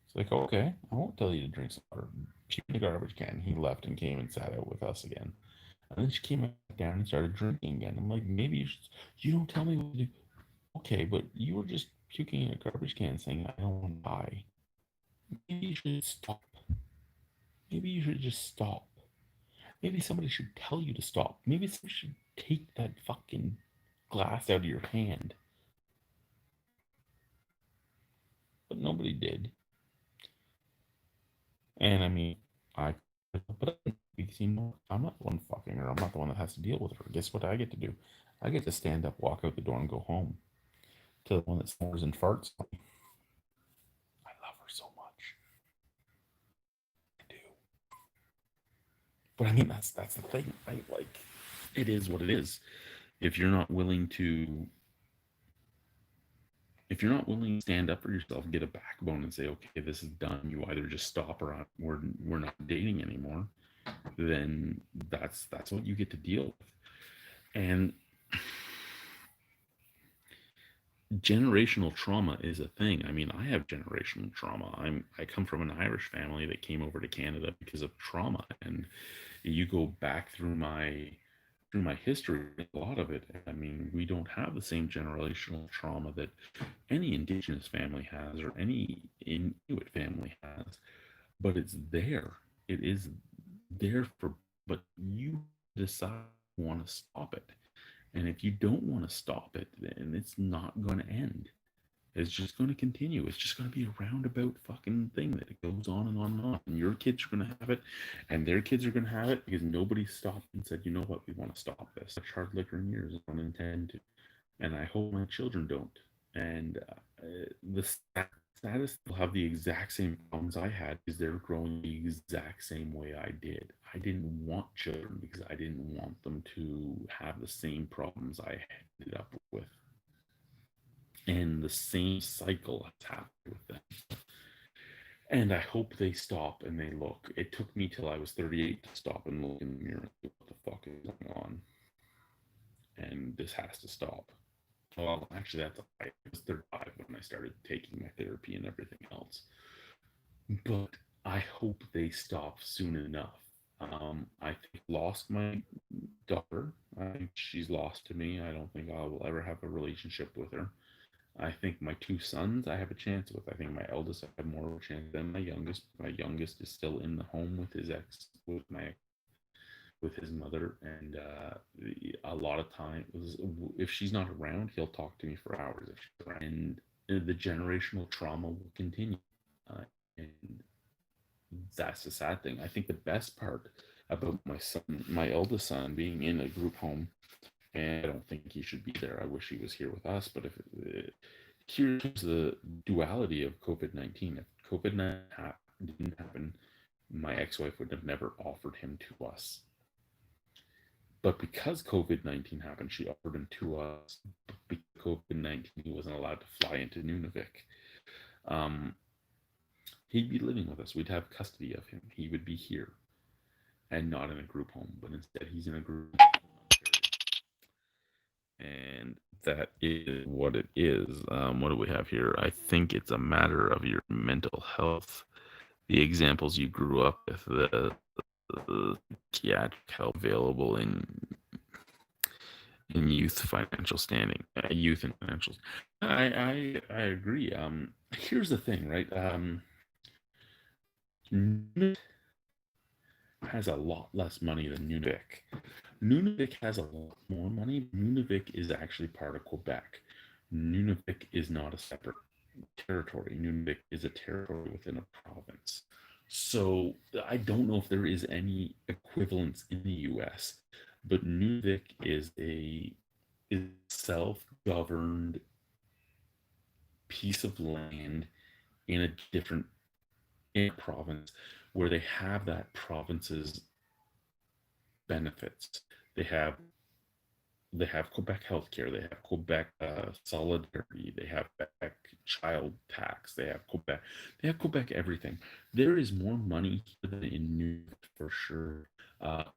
It's like, okay, I won't tell you to drink some water. Puke in the garbage can. He left and came and sat out with us again. And then she came back down and started drinking again. I'm like, maybe you don't tell me what to do. Okay, but you were just puking in a garbage can saying, "I don't want to die." Maybe you should stop. Maybe you should just stop. Maybe somebody should tell you to stop. Maybe somebody should take that fucking glass out of your hand. But nobody did. And I mean, I, but because you know, I'm not the one fucking her. I'm not the one that has to deal with her. Guess what I get to do? I get to stand up, walk out the door, and go home to the one that snores and farts. I love her so much. I do. But I mean, that's the thing, right? Like, it is what it is. If you're not willing to, if you're not willing to stand up for yourself, get a backbone, and say, "Okay, this is done. You either just stop or we're not dating anymore," then that's what you get to deal with. And generational trauma is a thing. I mean, I have generational trauma. I come from an Irish family that came over to Canada because of trauma, and you go back through my history, a lot of it. I mean, we don't have the same generational trauma that any Indigenous family has or any Inuit family has, but it's there. It is there for, but you decide you want to stop it. And if you don't want to stop it, then it's not going to end. It's just going to continue. It's just going to be a roundabout fucking thing that it goes on and on and on. And your kids are going to have it, and their kids are going to have it because nobody stopped and said, "You know what? We want to stop this." Such hard liquor in years, I don't intend to, and I hope my children don't. And the saddest will have the exact same problems I had because they're growing the exact same way I did. I didn't want children because I didn't want them to have the same problems I ended up with. And the same cycle has happened with them. And I hope they stop and they look. It took me till I was 38 to stop and look in the mirror and see what the fuck is going on. And this has to stop. Well, actually, I was 35 when I started taking my therapy and everything else. But I hope they stop soon enough. I think I lost my daughter. I think she's lost to me. I don't think I will ever have a relationship with her. I think my two sons I have a chance with. I think my eldest I have more of a chance than my youngest. My youngest is still in the home with his ex, with his mother, and a lot of times, if she's not around, he'll talk to me for hours. If she's around, and the generational trauma will continue, and that's the sad thing. I think the best part about my son, my eldest son, being in a group home, and I don't think he should be there. I wish he was here with us, but if here's the duality of COVID-19. If COVID-19 didn't happen, my ex-wife would have never offered him to us. But because COVID-19 happened, she offered him to us. Because COVID-19, he wasn't allowed to fly into Nunavik. He'd be living with us. We'd have custody of him. He would be here and not in a group home, but instead he's in a group home in Ontario. And that is what it is. What do we have here? I think it's a matter of your mental health, the examples you grew up with, the psychiatric help available in youth financial standing, youth and financials. I agree. Here's the thing, right? Nunavik has a lot less money than Nunavik. Nunavik has a lot more money. Nunavik is actually part of Quebec. Nunavik is not a separate territory. Nunavik is a territory within a province. So I don't know if there is any equivalence in the U.S., but Nunavik is a self-governed piece of land in a different province where they have that province's benefits. They have Quebec healthcare. They have Quebec solidarity. They have Quebec child tax. They have Quebec. They have Quebec everything. There is more money here than in Nunavut for sure.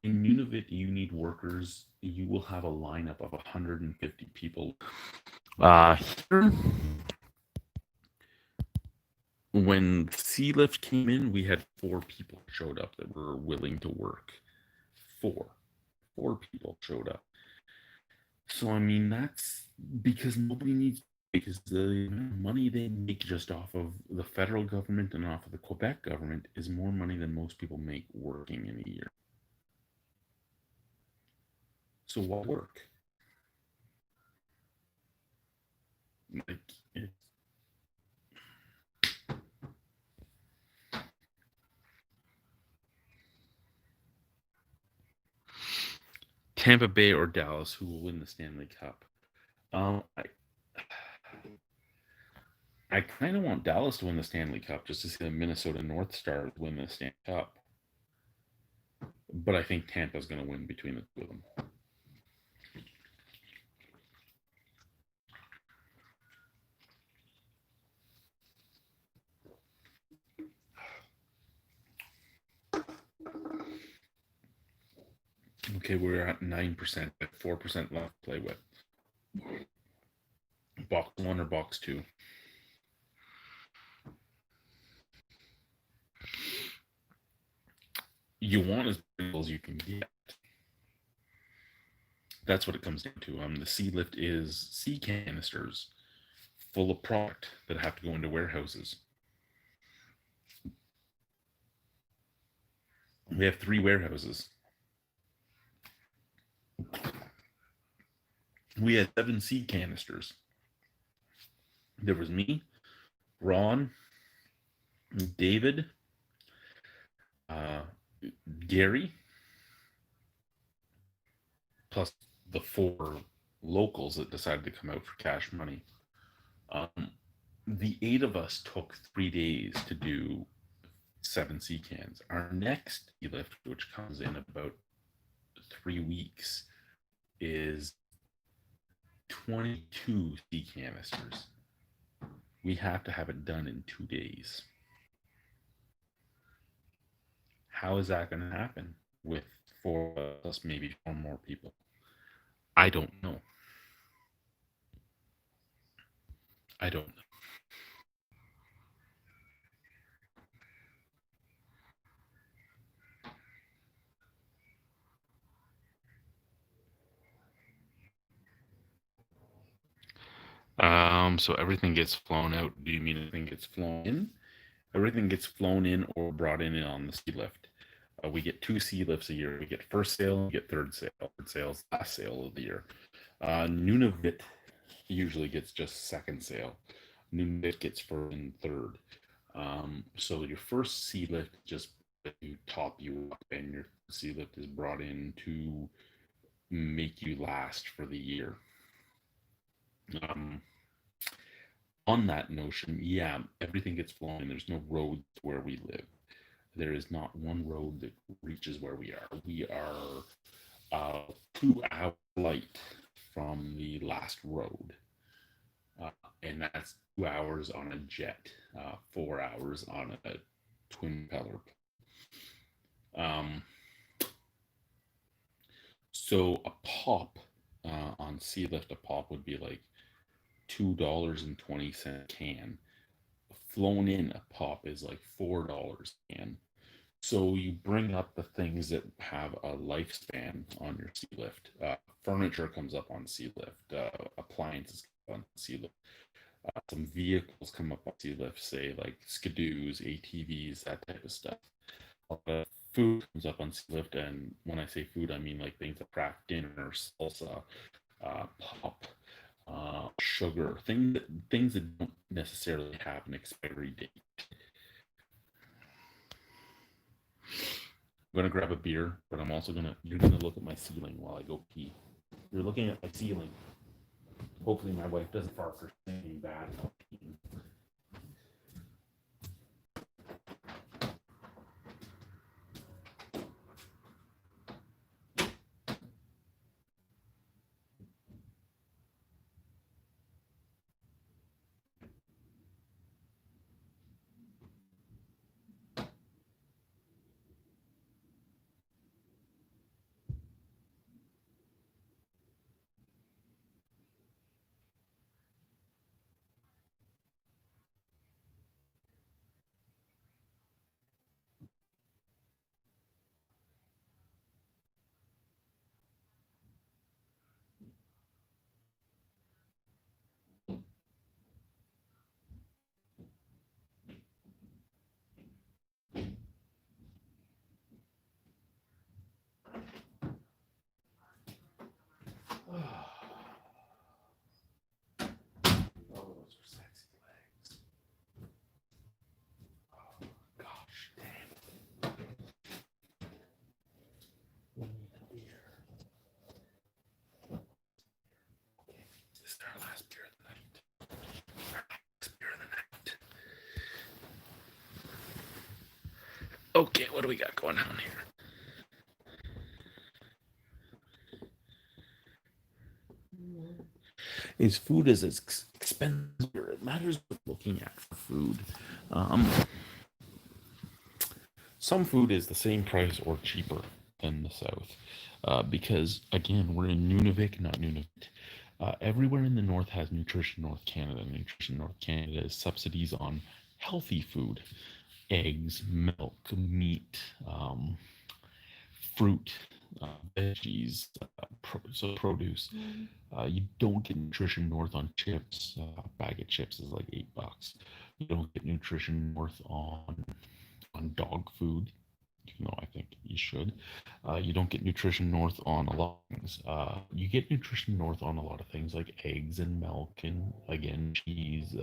In Nunavut, you need workers. You will have a lineup of 150 people. Here, when Sealift came in, we had 4 people showed up that were willing to work. 4 people showed up. So I mean, that's because nobody needs, because the money they make just off of the federal government and off of the Quebec government is more money than most people make working in a year. So why work? Like, it's, Tampa Bay or Dallas, who will win the Stanley Cup? I kind of want Dallas to win the Stanley Cup just to see the Minnesota North Stars win the Stanley Cup. But I think Tampa's going to win between the two of them. Okay, we're at 9%, at 4% left to play with. Box 1 or box 2? You want as many as you can get. That's what it comes down to. The sea lift is sea canisters full of product that have to go into warehouses. We have 3 warehouses. We had 7 sea canisters. There was me, Ron, David, Gary, plus the 4 locals that decided to come out for cash money. The 8 of us took 3 days to do 7 sea cans. Our next lift, which comes in about 3 weeks, is 22 sea canisters. We have to have it done in 2 days. How is that going to happen with 4 plus maybe 4 more people? I don't know. I don't know. So everything gets flown out. Do you mean everything gets flown in? Everything gets flown in or brought in on the sea lift. We get 2 sea lifts a year. We get first sale, we get third sale. Third sale is last sale of the year. Nunavut usually gets just second sale. Nunavut gets first and third. So your first sea lift just to top you up, and your sea lift is brought in to make you last for the year. On that notion, yeah, everything gets flown in. There's no road where we live. There is not one road that reaches where we are. We are 2 hour flight from the last road. And that's 2 hours on a jet, 4 hours on a twin propeller. So a pop on sea lift, a pop would be like $2.20 can. Flown in, a pop is like $4 can. So you bring up the things that have a lifespan on your sea lift. Furniture comes up on sea lift. Appliances come up on sea lift. Some vehicles come up on sea lift, say like skidoos, ATVs, that type of stuff. Food comes up on sea lift, and when I say food, I mean like things that craft dinner, salsa, pop, sugar, things that don't necessarily have an expiry date. I'm gonna grab a beer, but I'm also you're gonna look at my ceiling while I go pee. You're looking at my ceiling. Hopefully my wife doesn't fart for anything bad about peeing. This is our last beer of the night. Our last beer of the night. Okay, what do we got going on here? Is food as expensive? It matters what we're looking at for food. Some food is the same price or cheaper in the South. Because, again, we're in Nunavik, not Nunavut. Everywhere in the North has Nutrition North Canada. Nutrition North Canada is subsidies on healthy food, eggs, milk, meat, fruit, veggies, produce. You don't get Nutrition North on chips. A bag of chips is like $8. You don't get Nutrition North on dog food, even though I think you should. You don't get Nutrition North on a lot of things. You get Nutrition North on a lot of things like eggs and milk and, again, cheese,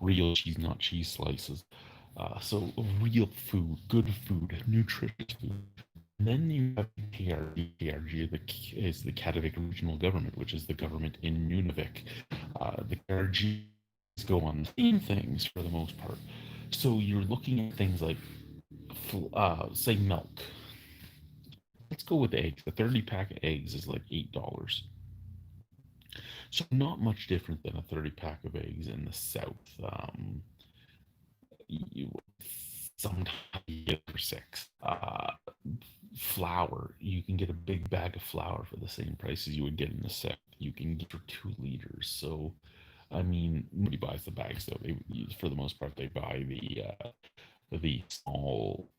real cheese, not cheese slices. So real food, good food, nutritious food. And then you have KRG. KRG is the Kativik Regional Government, which is the government in Nunavik. The KRGs go on the same things for the most part. So you're looking at things like, say, milk. Let's go with eggs. The 30-pack of eggs is like $8. So not much different than a 30-pack of eggs in the South. You sometimes you get it for $6. Flour, you can get a big bag of flour for the same price as you would get in the South. You can get for 2 liters. So, I mean, nobody buys the bags though. They, for the most part, they buy the small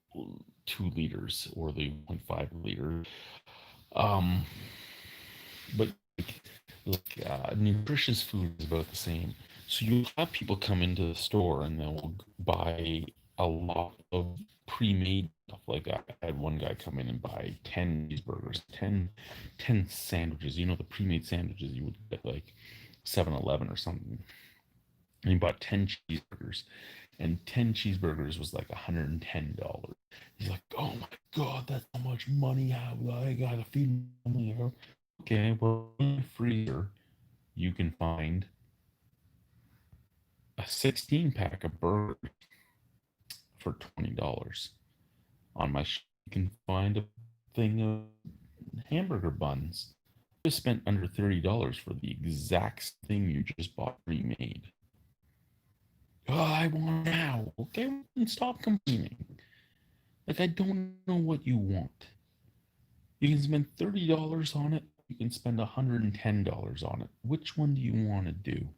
2 liters or the 1.5 liter. But nutritious food is about the same. So you have people come into the store and they'll buy a lot of pre-made stuff. Like I had one guy come in and buy 10 cheeseburgers, 10 sandwiches. You know, the pre-made sandwiches you would get like 7-Eleven or something. And he bought 10 cheeseburgers, and 10 cheeseburgers was like $110. He's like, oh my God, that's how much money I gotta feed me. Okay, well, in the freezer, you can find a 16-pack of burgers for $20. On my you can find a thing of hamburger buns. You just spent under $30 for the exact thing you just bought pre-made. Oh, I want now. Okay, stop complaining. Like, I don't know what you want. You can spend $30 on it. You can spend $110 on it. Which one do you want to do?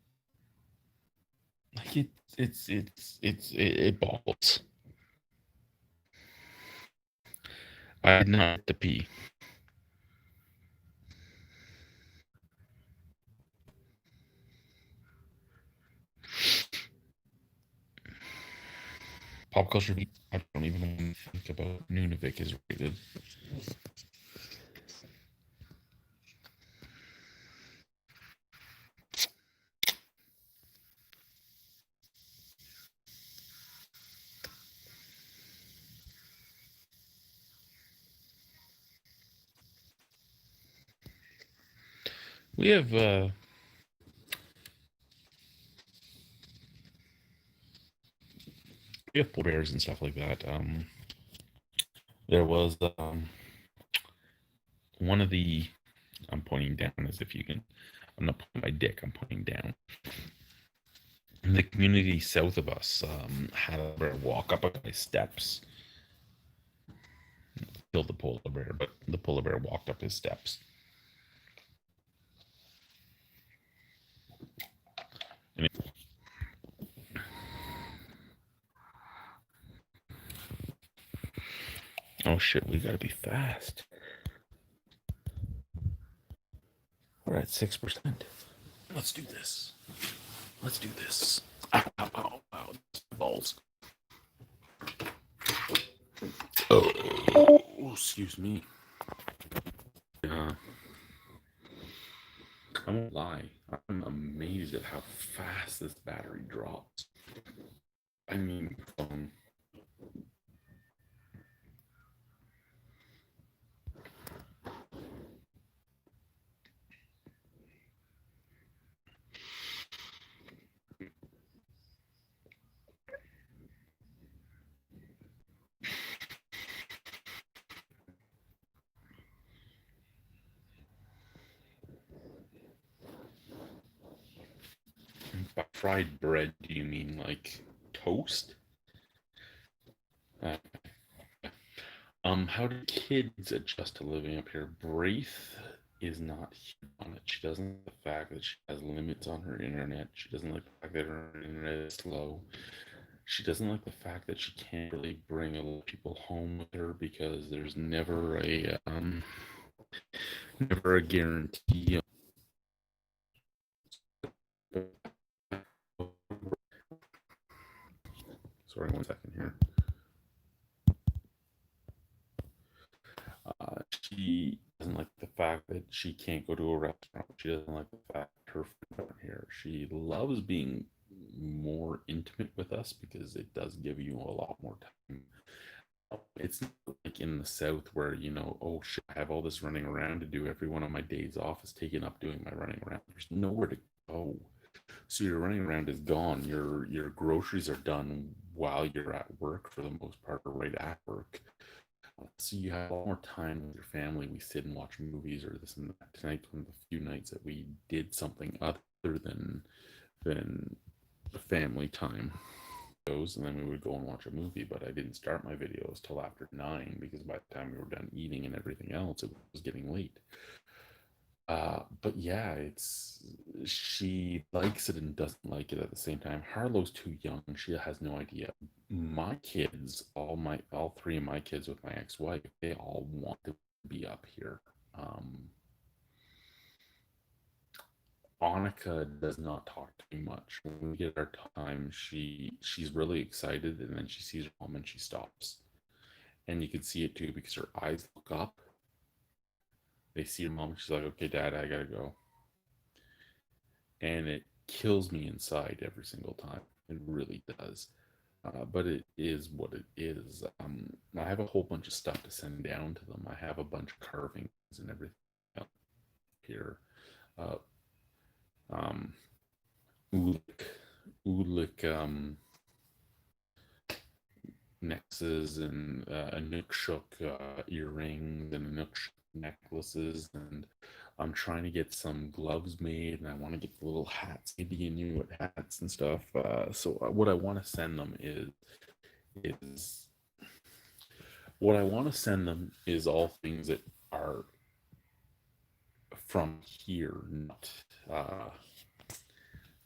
Like, it balls. I did not have to pee. Pop culture. I don't even want to think about Nunavik is rated. We have polar bears and stuff like that. There was one of the. I'm pointing down as if you can. I'm not pointing my dick. I'm pointing down. And the community south of us had a bear walk up my steps. Killed the polar bear, but the polar bear walked up his steps. Oh shit, we gotta be fast. We're at 6%. Let's do this. Let's do this. Ow, ow, ow, ow. Balls. Oh, excuse me. I won't lie. I'm amazed at how fast this battery drops. I mean, fried bread, do you mean like toast? Uh, how do kids adjust to living up here? Braith is not huge on it. She doesn't like the fact that she has limits on her internet. She doesn't like the fact that her internet is slow. She doesn't like the fact that she can't really bring a lot of people home with her because there's never a guarantee. Sorry, 1 second here. She doesn't like the fact that she can't go to a restaurant. She doesn't like the fact that her friends aren't here. She loves being more intimate with us because it does give you a lot more time. It's not like in the South where, oh shit, I have all this running around to do. Every one of my days off is taken up doing my running around. There's nowhere to go. So your running around is gone. Your groceries are done while you're at work for the most part, or right at work. So you have a lot more time with your family. We sit and watch movies or this and that. Tonight, one of the few nights that we did something other than the family time goes, and then we would go and watch a movie. But I didn't start my videos till after 9 because by the time we were done eating and everything else, it was getting late. But yeah, she likes it and doesn't like it at the same time. Harlow's too young; she has no idea. My kids, all three of my kids with my ex-wife, they all want to be up here. Annika does not talk too much. When we get our time, she's really excited, and then she sees her mom and she stops. And you can see it too because her eyes look up. They see her mom. She's like, "Okay, Dad, I gotta go." And it kills me inside every single time. It really does. But it is what it is. I have a whole bunch of stuff to send down to them. I have a bunch of carvings and everything up here. Ulik necklaces and Anukshuk earrings and Anukshuk necklaces, and I'm trying to get some gloves made, and I want to get the little hats, maybe Inuit hats and stuff. So what I want to send them is what I want to send them is all things that are from here,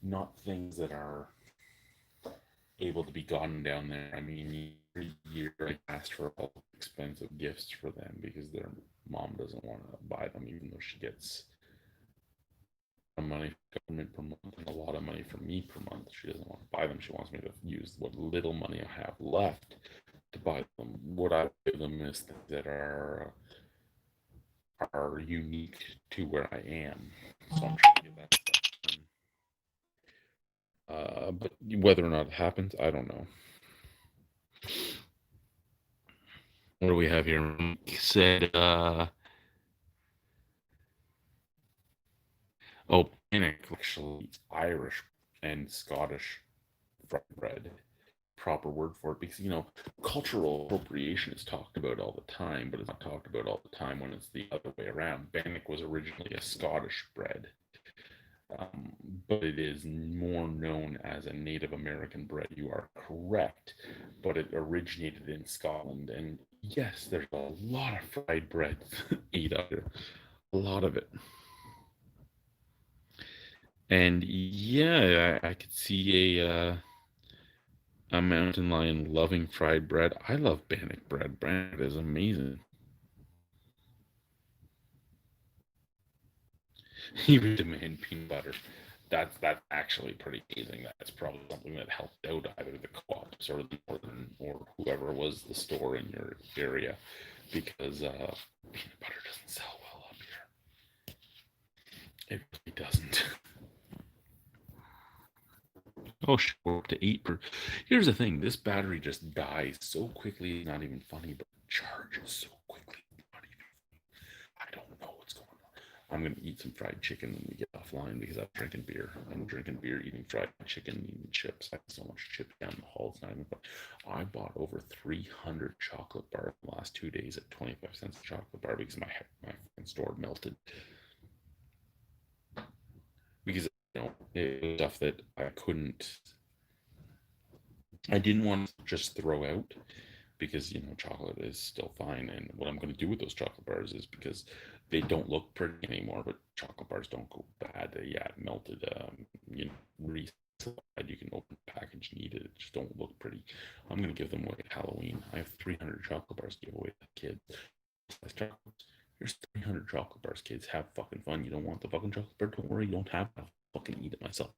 not things that are able to be gotten down there. I mean, every year I asked for all expensive gifts for them because their mom doesn't want to buy them, even though she gets money from government per month and a lot of money from me per month. She doesn't want to buy them. She wants me to use what little money I have left to buy them. What I give them is things that are unique to where I am. So I'm trying to get that stuff done. But whether or not it happens, I don't know. What do we have here? Mike said, panic, actually Irish and Scottish fried bread. Proper word for it, because cultural appropriation is talked about all the time, but it's not talked about all the time when it's the other way around. Bannock was originally a Scottish bread, but it is more known as a Native American bread. You are correct, but it originated in Scotland, and yes, there's a lot of fried bread eat out there, a lot of it. And yeah, I could see a mountain lion loving fried bread. I love Bannock bread. Bannock is amazing. He would demand peanut butter. That's actually pretty amazing. That's probably something that helped out either the co-ops or the Northern or whoever was the store in your area, because peanut butter doesn't sell well up here. It really doesn't. Oh, sure, up to 8 per. Here's the thing: this battery just dies so quickly. Not even funny, but charges so quickly. Not even funny. I don't know what's going on. I'm gonna eat some fried chicken when we get offline because I'm drinking beer. I'm drinking beer, eating fried chicken, eating chips. I have so much chips down the hall. It's not even fun. I bought over 300 chocolate bars the last 2 days at 25 cents a chocolate bar because my store melted. Because It was stuff that I didn't want to just throw out because, chocolate is still fine. And what I'm going to do with those chocolate bars is because they don't look pretty anymore, but chocolate bars don't go bad. They, melted, reside. You can open the package and eat it. It just don't look pretty. I'm going to give them away at Halloween. I have 300 chocolate bars to give away to kids. Here's 300 chocolate bars, kids. Have fucking fun. You don't want the fucking chocolate bar? Don't worry, you don't have to. I'll fucking eat it myself.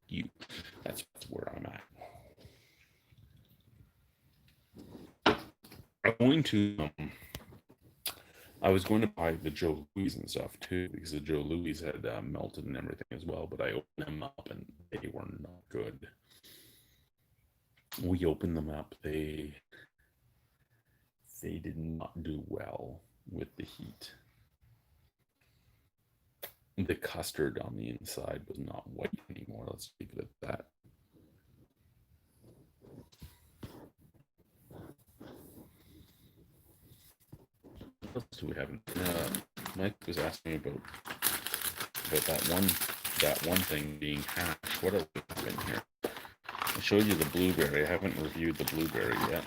That's where I'm at. I was going to buy the Joe Louis and stuff too, because the Joe Louis had melted and everything as well, but I opened them up and they were not good. We opened them up, they did not do well with the heat. The custard on the inside was not white anymore, let's leave it at that. What else do we have? Mike was asking me about that one thing being hash. What else do we have in here? I showed you the blueberry. I haven't reviewed the blueberry yet.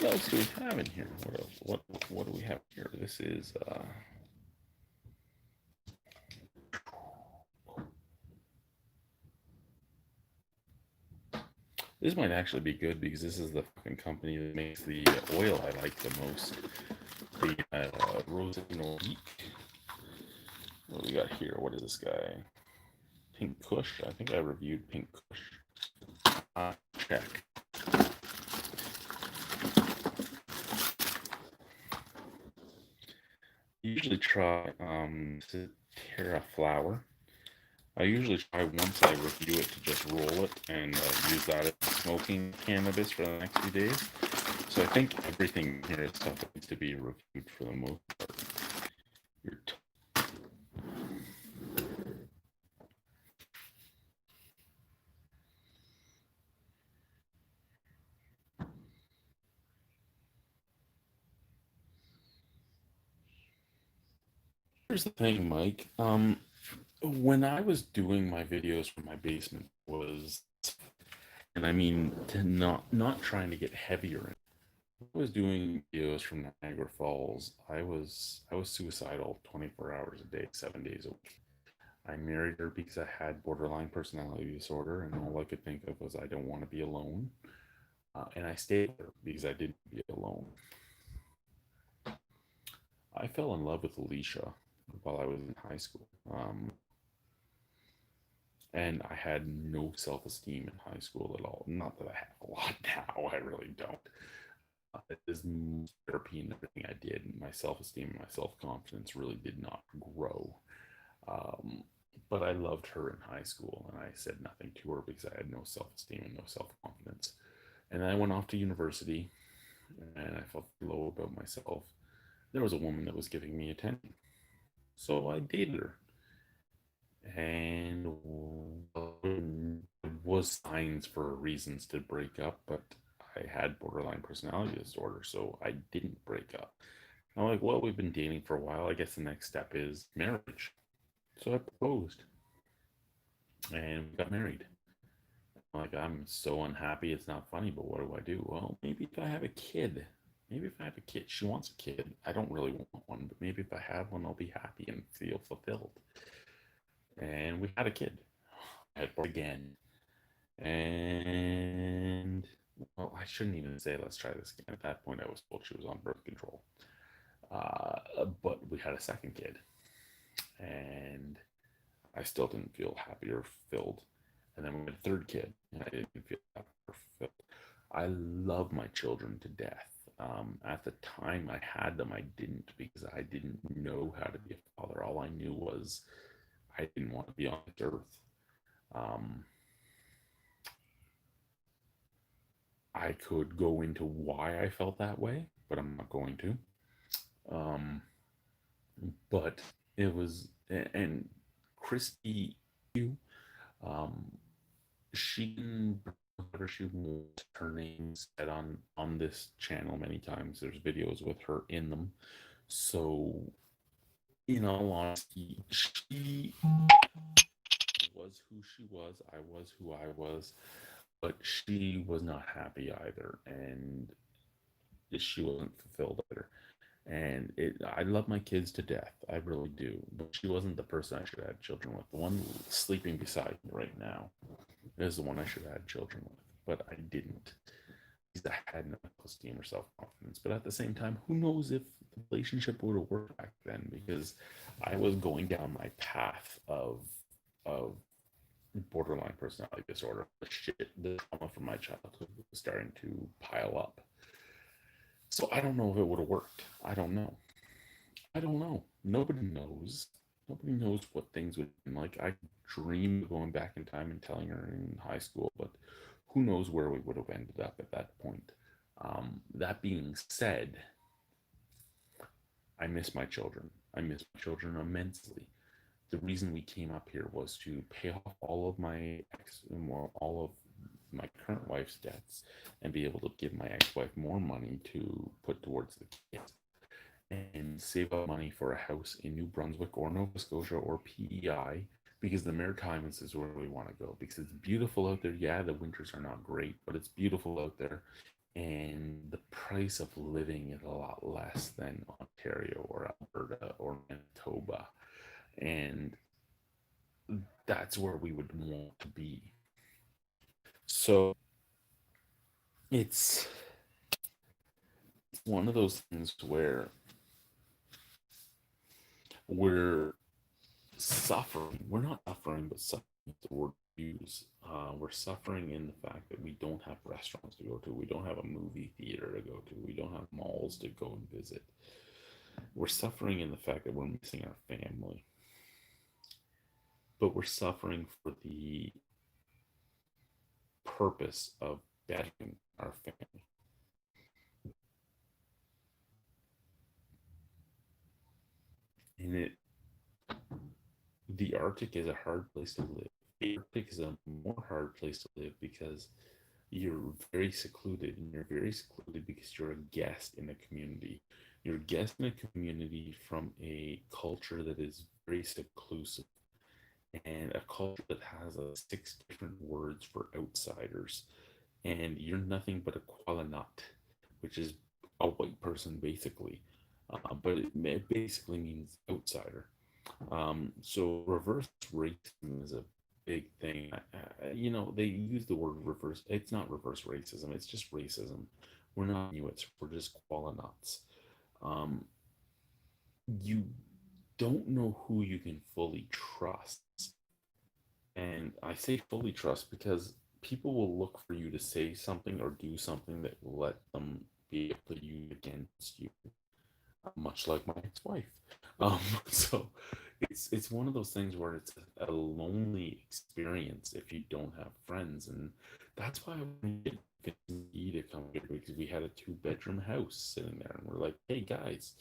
What else do we have in here? What do we have here? This is this might actually be good because this is the fucking company that makes the oil I like the most. The Rosino Geek. What do we got here? What is this guy? Pink Kush. I think I reviewed Pink Kush. Check. Usually try Terra flour. I usually try once I review it to just roll it and use that as smoking cannabis for the next few days. So I think everything here is stuff that needs to be reviewed for the most part. Here's the thing, Mike. When I was doing my videos from my basement and I mean to not trying to get heavier. I was doing videos from Niagara Falls. I was suicidal 24 hours a day, 7 days a week. I married her because I had borderline personality disorder, and all I could think of was I don't want to be alone. And I stayed there because I didn't be alone. I fell in love with Alicia while I was in high school. And I had no self-esteem in high school at all. Not that I have a lot now, I really don't. It is therapy and everything I did. My self-esteem and my self-confidence really did not grow. But I loved her in high school, and I said nothing to her because I had no self-esteem and no self-confidence. And then I went off to university, and I felt low about myself. There was a woman that was giving me attention, so I dated her. And there was signs for reasons to break up, but I had borderline personality disorder, so I didn't break up. I'm like, well, we've been dating for a while. I guess the next step is marriage. So I proposed, and we got married. Like, I'm so unhappy, it's not funny, but what do I do? Well, maybe if I have a kid. She wants a kid. I don't really want one, but maybe if I have one, I'll be happy and feel fulfilled. And we had a kid. I had born again. And, well, I shouldn't even say let's try this again. At that point, I was told she was on birth control. But we had a second kid. And I still didn't feel happy or fulfilled. And then we had a third kid, and I didn't feel happy or fulfilled. I love my children to death. At the time I had them, I didn't, because I didn't know how to be a father. All I knew was I didn't want to be on this earth. I could go into why I felt that way, but I'm not going to. But it was, and Christy, she wants her name said on this channel many times. There's videos with her in them. So, in all honesty, she was she was. I was who I was, but she was not happy either, and she wasn't fulfilled either. And I love my kids to death. I really do. But she wasn't the person I should have had children with. The one sleeping beside me right now is the one I should have had children with. But I didn't. Because I had no esteem or self confidence. But at the same time, who knows if the relationship would have worked back then? Because I was going down my path of borderline personality disorder. The trauma from my childhood was starting to pile up. So I don't know if it would have worked. I don't know. I don't know. Nobody knows. Nobody knows what things would have been like. I dream of going back in time and telling her in high school, but who knows where we would have ended up at that point. That being said, I miss my children. I miss my children immensely. The reason we came up here was to pay off all of my all of my current wife's debts and be able to give my ex-wife more money to put towards the kids and save up money for a house in New Brunswick or Nova Scotia or PEI because the Maritimes is where we want to go because it's beautiful out there. Yeah, the winters are not great, but it's beautiful out there. And the price of living is a lot less than Ontario or Alberta or Manitoba. And that's where we would want to be. So it's one of those things where we're suffering. We're not suffering, but suffering is the word we use. We're suffering in the fact that we don't have restaurants to go to. We don't have a movie theater to go to. We don't have malls to go and visit. We're suffering in the fact that we're missing our family. But we're suffering for the purpose of bettering our family. And the Arctic is a hard place to live. The Arctic is a more hard place to live because you're very secluded, and you're very secluded because you're a guest in a community. You're a guest in a community from a culture that is very seclusive and a culture that has 6 different words for outsiders. And you're nothing but a qualanut, which is a white person basically, but it basically means outsider. So reverse racism is a big thing. They use the word reverse. It's not reverse racism. It's just racism. We're not Inuits. We're just Qualanuts. Um, you don't know who you can fully trust. And I say fully trust because people will look for you to say something or do something that will let them be able to use against you, much like my ex-wife. So it's one of those things where it's a lonely experience if you don't have friends, and that's why I wanted Guy to come here because we had a 2-bedroom house sitting there, and we're like, hey guys,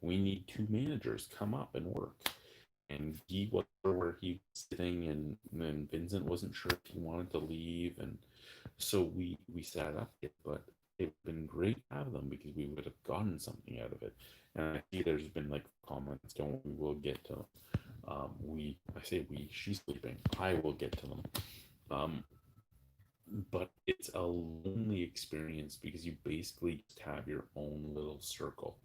we need 2 managers, come up and work. And Guy wasn't sure where he was sitting, and then Vincent wasn't sure if he wanted to leave, and so we sat up it, but it would have been great to have them because we would have gotten something out of it. And I see there's been like comments, don't we will get to them. I say we, she's sleeping. I will get to them. But it's a lonely experience because you basically just have your own little circle.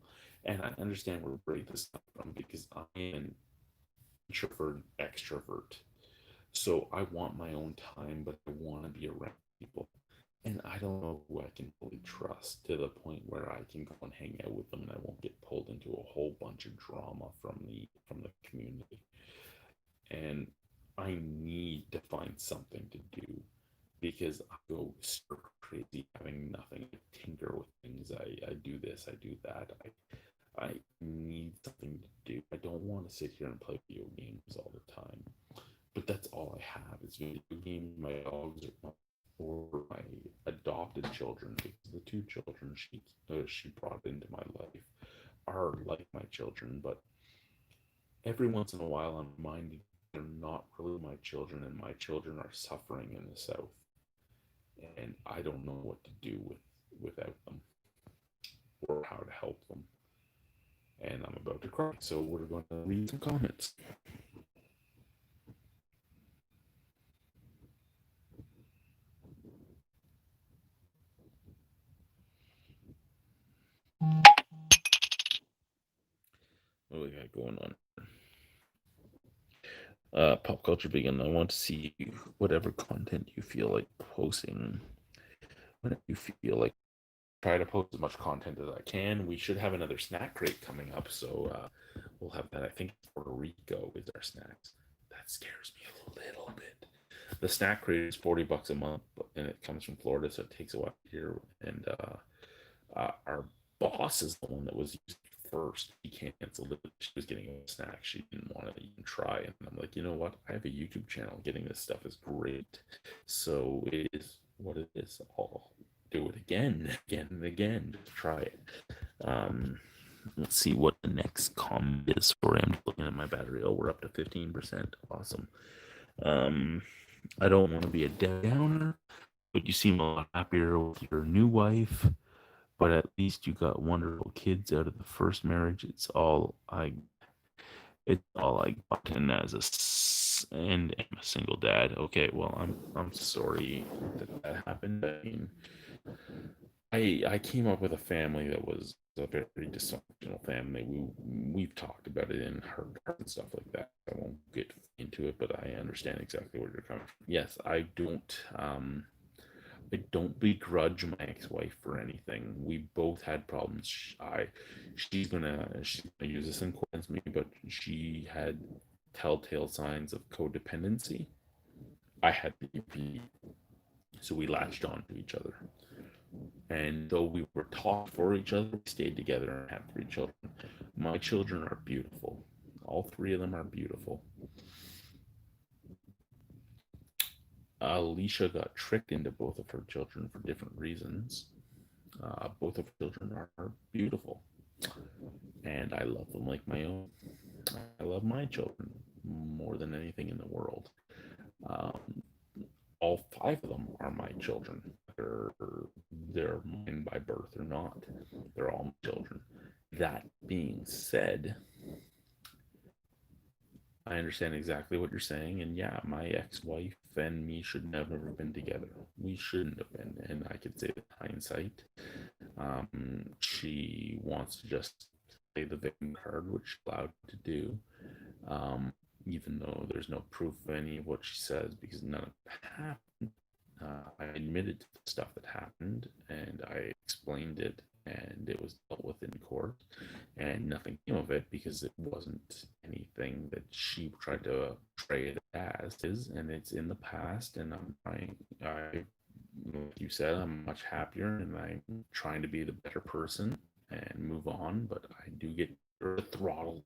And I understand where break this from because I am an introvert extrovert. So I want my own time, but I want to be around people. And I don't know who I can fully trust to the point where I can go and hang out with them and I won't get pulled into a whole bunch of drama from the community. And I need to find something to do because I go stir crazy having nothing. I tinker with things. I do this, I do that. I need something to do. I don't want to sit here and play video games all the time. But that's all I have is video games, my dogs, or my adopted children. Because the 2 children she brought into my life are like my children. But every once in a while, I'm reminded they're not really my children, and my children are suffering in the South, and I don't know what to do without them or how to help them. And I'm about to cry, so we're going to read some comments. I got going on? Pop culture vegan. I want to see whatever content you feel like posting. Whatever you feel like. Try to post as much content as I can. We should have another snack crate coming up, so we'll have that. I think Puerto Rico is our snacks. That scares me a little bit. The snack crate is $40 a month, and it comes from Florida, so it takes a while here. And our boss is the one that was using it first. He canceled it. She was getting a snack. She didn't want to even try it. And I'm like, you know what? I have a YouTube channel. Getting this stuff is great. So it is what it is. I'll do it again and again to try it. Let's see what the next comment is for him. Looking at my battery. Oh, we're up to 15%. Awesome. I don't want to be a downer, but you seem a lot happier with your new wife. But at least you got wonderful kids out of the first marriage. It's all I got. And and I'm a single dad. Okay, well, I'm sorry that happened. I mean, I came up with a family that was a very dysfunctional family. We've talked about it in her and stuff like that. I won't get into it, but I understand exactly where you're coming from. Yes, I don't begrudge my ex-wife for anything. We both had problems. She's gonna use this in against me, but she had telltale signs of codependency. I had BP, so we latched on to each other. And though we were taught for each other, we stayed together and had 3 children. My children are beautiful. All 3 of them are beautiful. Alicia got tricked into both of her children for different reasons. Both of her children are beautiful, and I love them like my own. I love my children more than anything in the world. All 5 of them are my children. They're mine by birth or not. They're all my children. That being said, I understand exactly what you're saying, and yeah, my ex-wife and me should never have been together. We shouldn't have been, and I could say with hindsight, she wants to just play the victim card, which she's allowed to do, even though there's no proof of any of what she says, because none of it happened. I admitted to the stuff that happened, and I explained it, and it was dealt with in court, and nothing came of it because it wasn't anything that she tried to portray it as is, and it's in the past, and like you said, I'm much happier, and I'm trying to be the better person and move on, but I do get throttle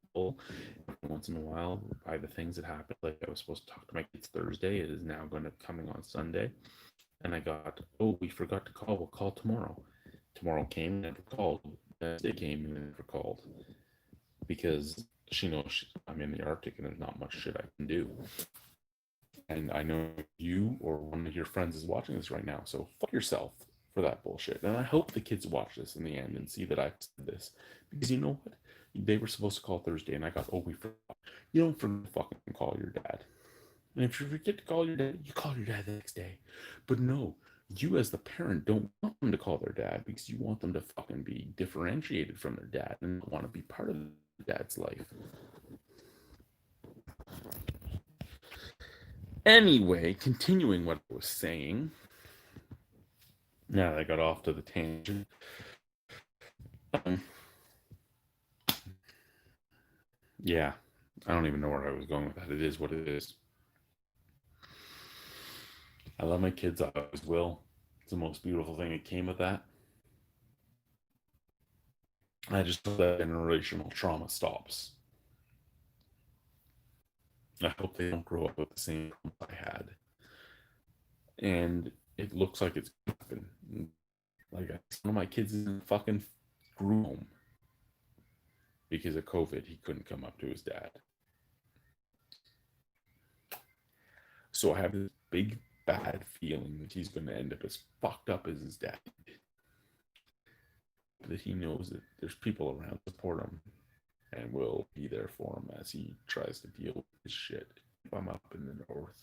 once in a while by the things that happen. Like I was supposed to talk to my kids Thursday, it is now coming on Sunday, and I got, oh, we forgot to call, we'll call tomorrow. Tomorrow came and never called. Wednesday came and never called, because she knows I'm in the Arctic and there's not much shit I can do. And I know you or one of your friends is watching this right now, so fuck yourself for that bullshit. And I hope the kids watch this in the end and see that I said this, because you know what? They were supposed to call Thursday, and I got, oh, we forgot. You don't forget to fucking call your dad. And if you forget to call your dad, you call your dad the next day. But no, you as the parent don't want them to call their dad, because you want them to fucking be differentiated from their dad and want to be part of their dad's life. Anyway, continuing what I was saying. Now that I got off to the tangent. Yeah, I don't even know where I was going with that. It is what it is. I love my kids. I always will. It's the most beautiful thing that came of that. I just hope that generational trauma stops. I hope they don't grow up with the same problems I had. And it looks like it's going to happen. Like, one of my kids in fucking grew home because of COVID. He couldn't come up to his dad. So I have this big bad feeling that he's going to end up as fucked up as his dad did. That he knows that there's people around to support him and will be there for him as he tries to deal with his shit. If I'm up in the north,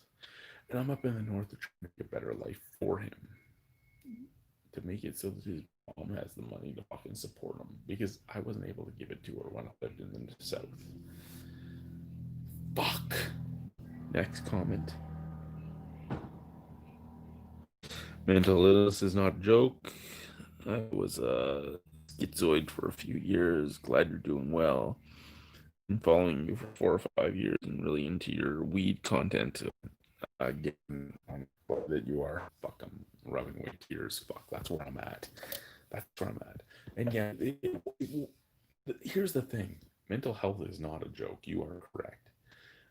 and I'm up in the north to try to make a better life for him. to make it so that his mom has the money to fucking support him because I wasn't able to give it to her when I lived in the South. Fuck. Next comment. Mental illness is not a joke. I was schizoid for a few years. Glad you're doing well. Been following you for 4 or 5 years and really into your weed content. Getting on that you are. Fuck, I'm rubbing away tears. Fuck, that's where I'm at. That's where I'm at. And yeah, here's the thing. Mental health is not a joke. You are correct.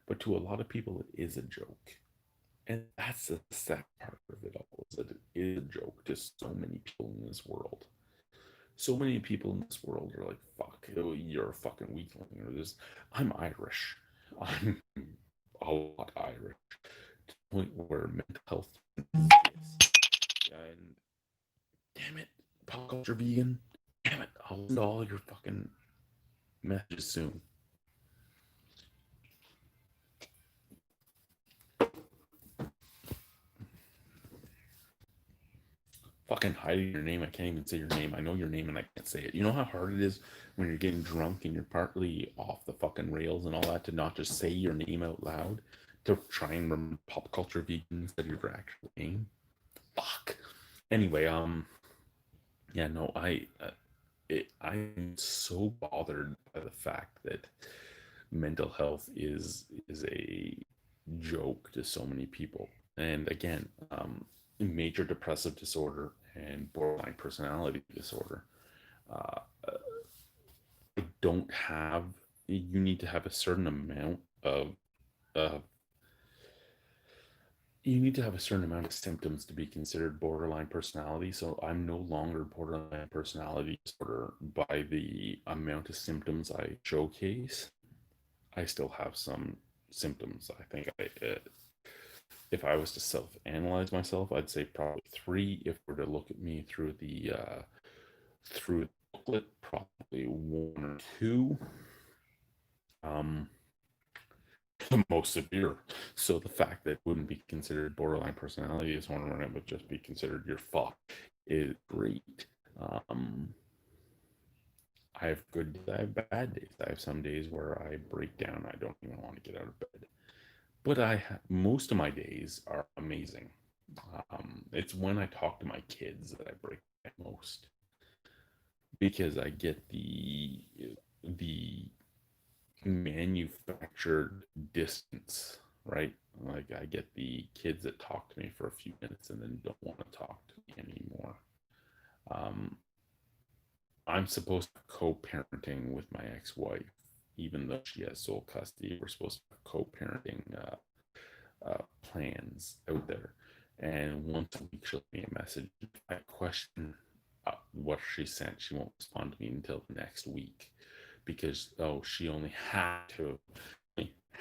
But to a lot of people, it is a joke. And that's the sad part of it all, is that it is a joke to so many people in this world. So many people in this world are like, fuck, you're a fucking weakling. Or this, I'm Irish. I'm a lot Irish. To the point where mental health is. And damn it, pop culture vegan. Damn it, I'll listen to all your fucking messages soon. Fucking hiding your name. I can't even say your name. I know your name and I can't say it. You know how hard it is when you're getting drunk and you're partly off the fucking rails and all that to not just say your name out loud, to try and remember pop culture vegan instead of your actual name. Fuck. Anyway, yeah, no, I'm so bothered by the fact that mental health is a joke to so many people. And again, major depressive disorder and borderline personality disorder. I don't have. You need to have a certain amount of. You need to have a certain amount of symptoms to be considered borderline personality. So I'm no longer borderline personality disorder by the amount of symptoms I showcase. I still have some symptoms. I think if I was to self-analyze myself, I'd say probably 3. If we're to look at me through the booklet, probably 1 or 2. The most severe. So the fact that it wouldn't be considered borderline personality disorder and it would just be considered your fuck is great. I have good days, I have bad days. I have some days where I break down. I don't even want to get out of bed. But most of my days are amazing. It's when I talk to my kids that I break down most, because I get the manufactured distance, right? Like I get the kids that talk to me for a few minutes and then don't want to talk to me anymore. I'm supposed to co-parenting with my ex-wife, even though she has sole custody. We're supposed to have co-parenting plans out there, and once a week she'll send me a message. If I question what she sent, she won't respond to me until the next week, because she only had to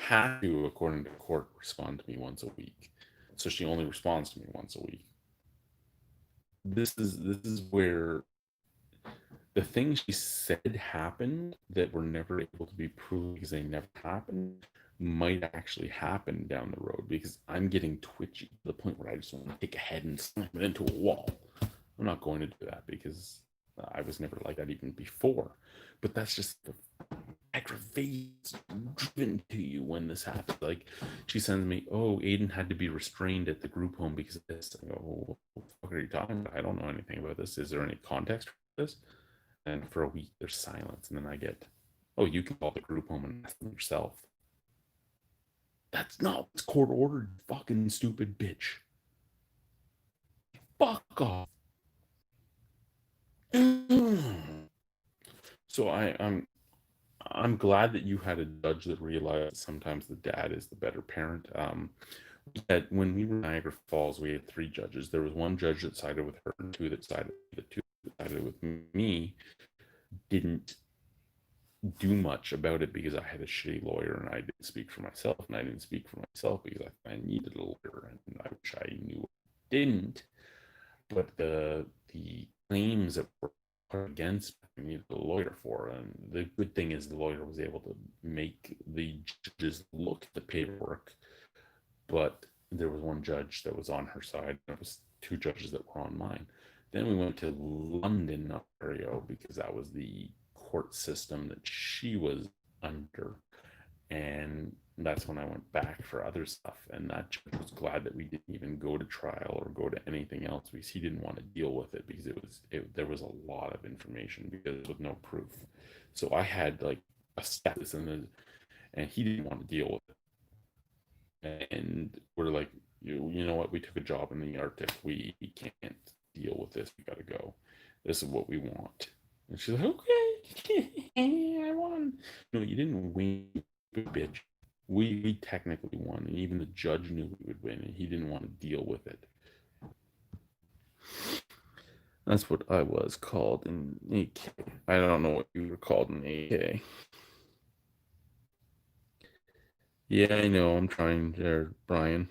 according to court respond to me once a week, so she only responds to me once a week. This is where the things she said happened that were never able to be proved because they never happened might actually happen down the road, because I'm getting twitchy to the point where I just want to take a head and slam it into a wall. I'm not going to do that because I was never like that even before, but that's just the aggravates driven to you when this happens. Like she sends me, "Oh, Aiden had to be restrained at the group home because of this." I go, "What the fuck are you talking about? I don't know anything about this. Is there any context for this?" And for a week there's silence, and then I get, "Oh, you can call the group home and ask them yourself." That's not what's court ordered, fucking stupid bitch. Fuck off. So I'm glad that you had a judge that realized sometimes the dad is the better parent. That when we were in Niagara Falls, we had 3 judges. There was 1 judge that sided with her, and 2 that sided with me. Didn't do much about it because I had a shitty lawyer and I didn't speak for myself, and I didn't speak for myself because I needed a lawyer, and I wish I knew I didn't. But the claims that were put against me, I needed a lawyer for, and the good thing is the lawyer was able to make the judges look at the paperwork, but there was 1 judge that was on her side, and there was 2 judges that were on mine. Then we went to London, Ontario, because that was the court system that she was under. And that's when I went back for other stuff. And that judge was glad that we didn't even go to trial or go to anything else, because he didn't want to deal with it, because there was a lot of information because with no proof. So I had like a status and he didn't want to deal with it. And we're like, you know what? We took a job in the Arctic. We can't deal with this. We got to go. This is what we want. And she's like, okay, I won. No, you didn't win, bitch. We technically won, and even the judge knew we would win, and he didn't want to deal with it. That's what I was called in AK. I don't know what you were called in AK. Yeah, I know. I'm trying there, Brian.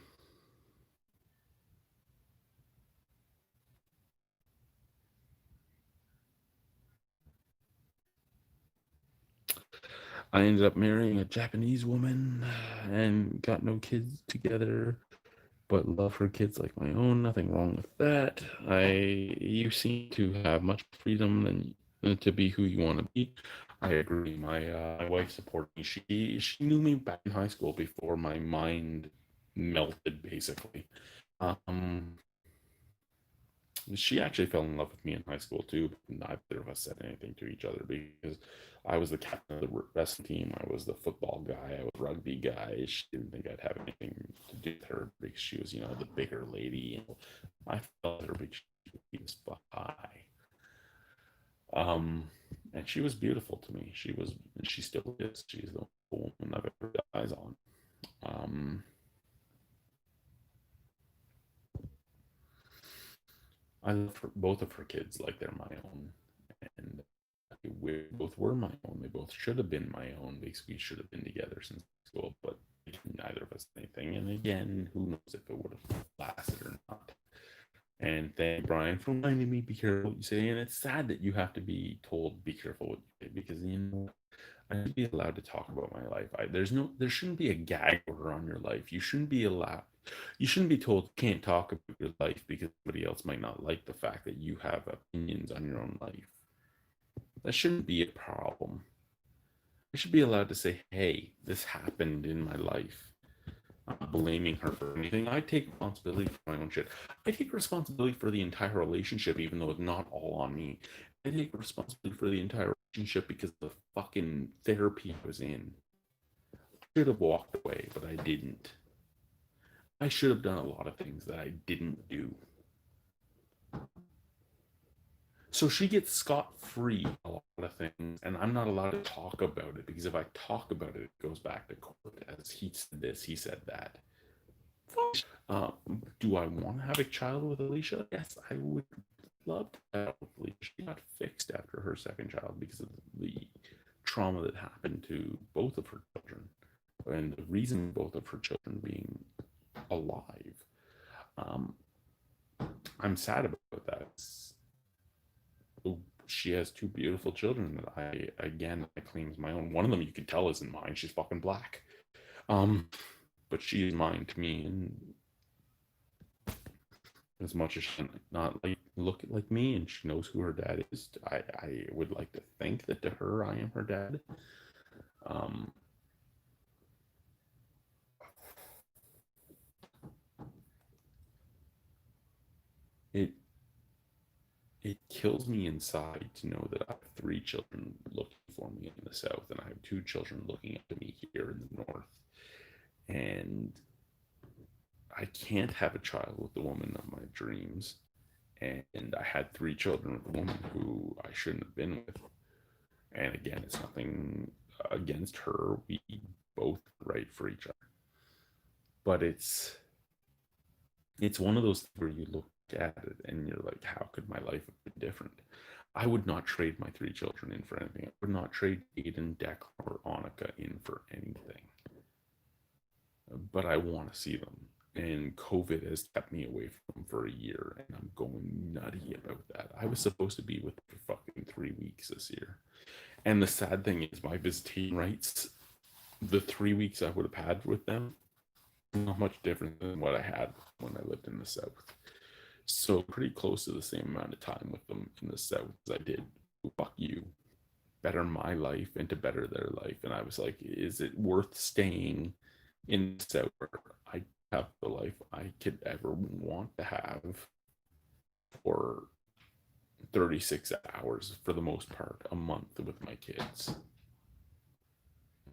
I ended up marrying a Japanese woman and got no kids together, but love her kids like my own. Nothing wrong with that. You seem to have much freedom than to be who you want to be. I agree. My wife supported me. She knew me back in high school before my mind melted, basically. Um, she actually fell in love with me in high school too, but neither of us said anything to each other because I was the captain of the wrestling team. I was the football guy. I was the rugby guy. She didn't think I'd have anything to do with her because she was, the bigger lady. I felt her because she was high. And she was beautiful to me. And she still is. She's the woman I've ever got eyes on. I love both of her kids like they're my own, and we both were my own. They both should have been my own because we should have been together since school, but neither of us anything. And again, who knows if it would have lasted or not. And thank Brian for reminding me, be careful what you say. And it's sad that you have to be told, be careful what you say, because I should be allowed to talk about my life. There shouldn't be a gag order on your life. You shouldn't be told you can't talk about your life because somebody else might not like the fact that you have opinions on your own life. That shouldn't be a problem. I should be allowed to say, hey, this happened in my life. I'm not blaming her for anything. I take responsibility for my own shit. I take responsibility for the entire relationship, even though it's not all on me. I take responsibility for the entire relationship because of the fucking therapy I was in. I should have walked away, but I didn't. I should have done a lot of things that I didn't do. So she gets scot-free a lot of things, and I'm not allowed to talk about it because if I talk about it, it goes back to court as he said this, he said that. Do I want to have a child with Alicia? Yes, I would love to have with Alicia. She got fixed after her second child because of the trauma that happened to both of her children, and the reason both of her children being alive. I'm sad about that. She has two beautiful children that I claim as my own. One of them you can tell isn't mine. She's fucking black. But she is mine to me, and as much as she not look like me and she knows who her dad is, I would like to think that to her I am her dad. It kills me inside to know that I have 3 children looking for me in the south, and I have 2 children looking up to me here in the north, and I can't have a child with the woman of my dreams. And I had 3 children with a woman who I shouldn't have been with. And again, it's nothing against her. We both right for each other. But it's one of those where you look at it and you're like, how could my life have been different? I would not trade my 3 children in for anything. I would not trade Aiden, Declan, or Annika in for anything. But I want to see them. And COVID has kept me away from them for a year, and I'm going nutty about that. I was supposed to be with them for fucking 3 weeks this year. And the sad thing is my visitation rights, the 3 weeks I would have had with them, not much different than what I had when I lived in the south. So pretty close to the same amount of time with them in the South as I did. Fuck you. Better my life and to better their life. And I was like, is it worth staying in the South where I have the life I could ever want to have for 36 hours for the most part a month with my kids?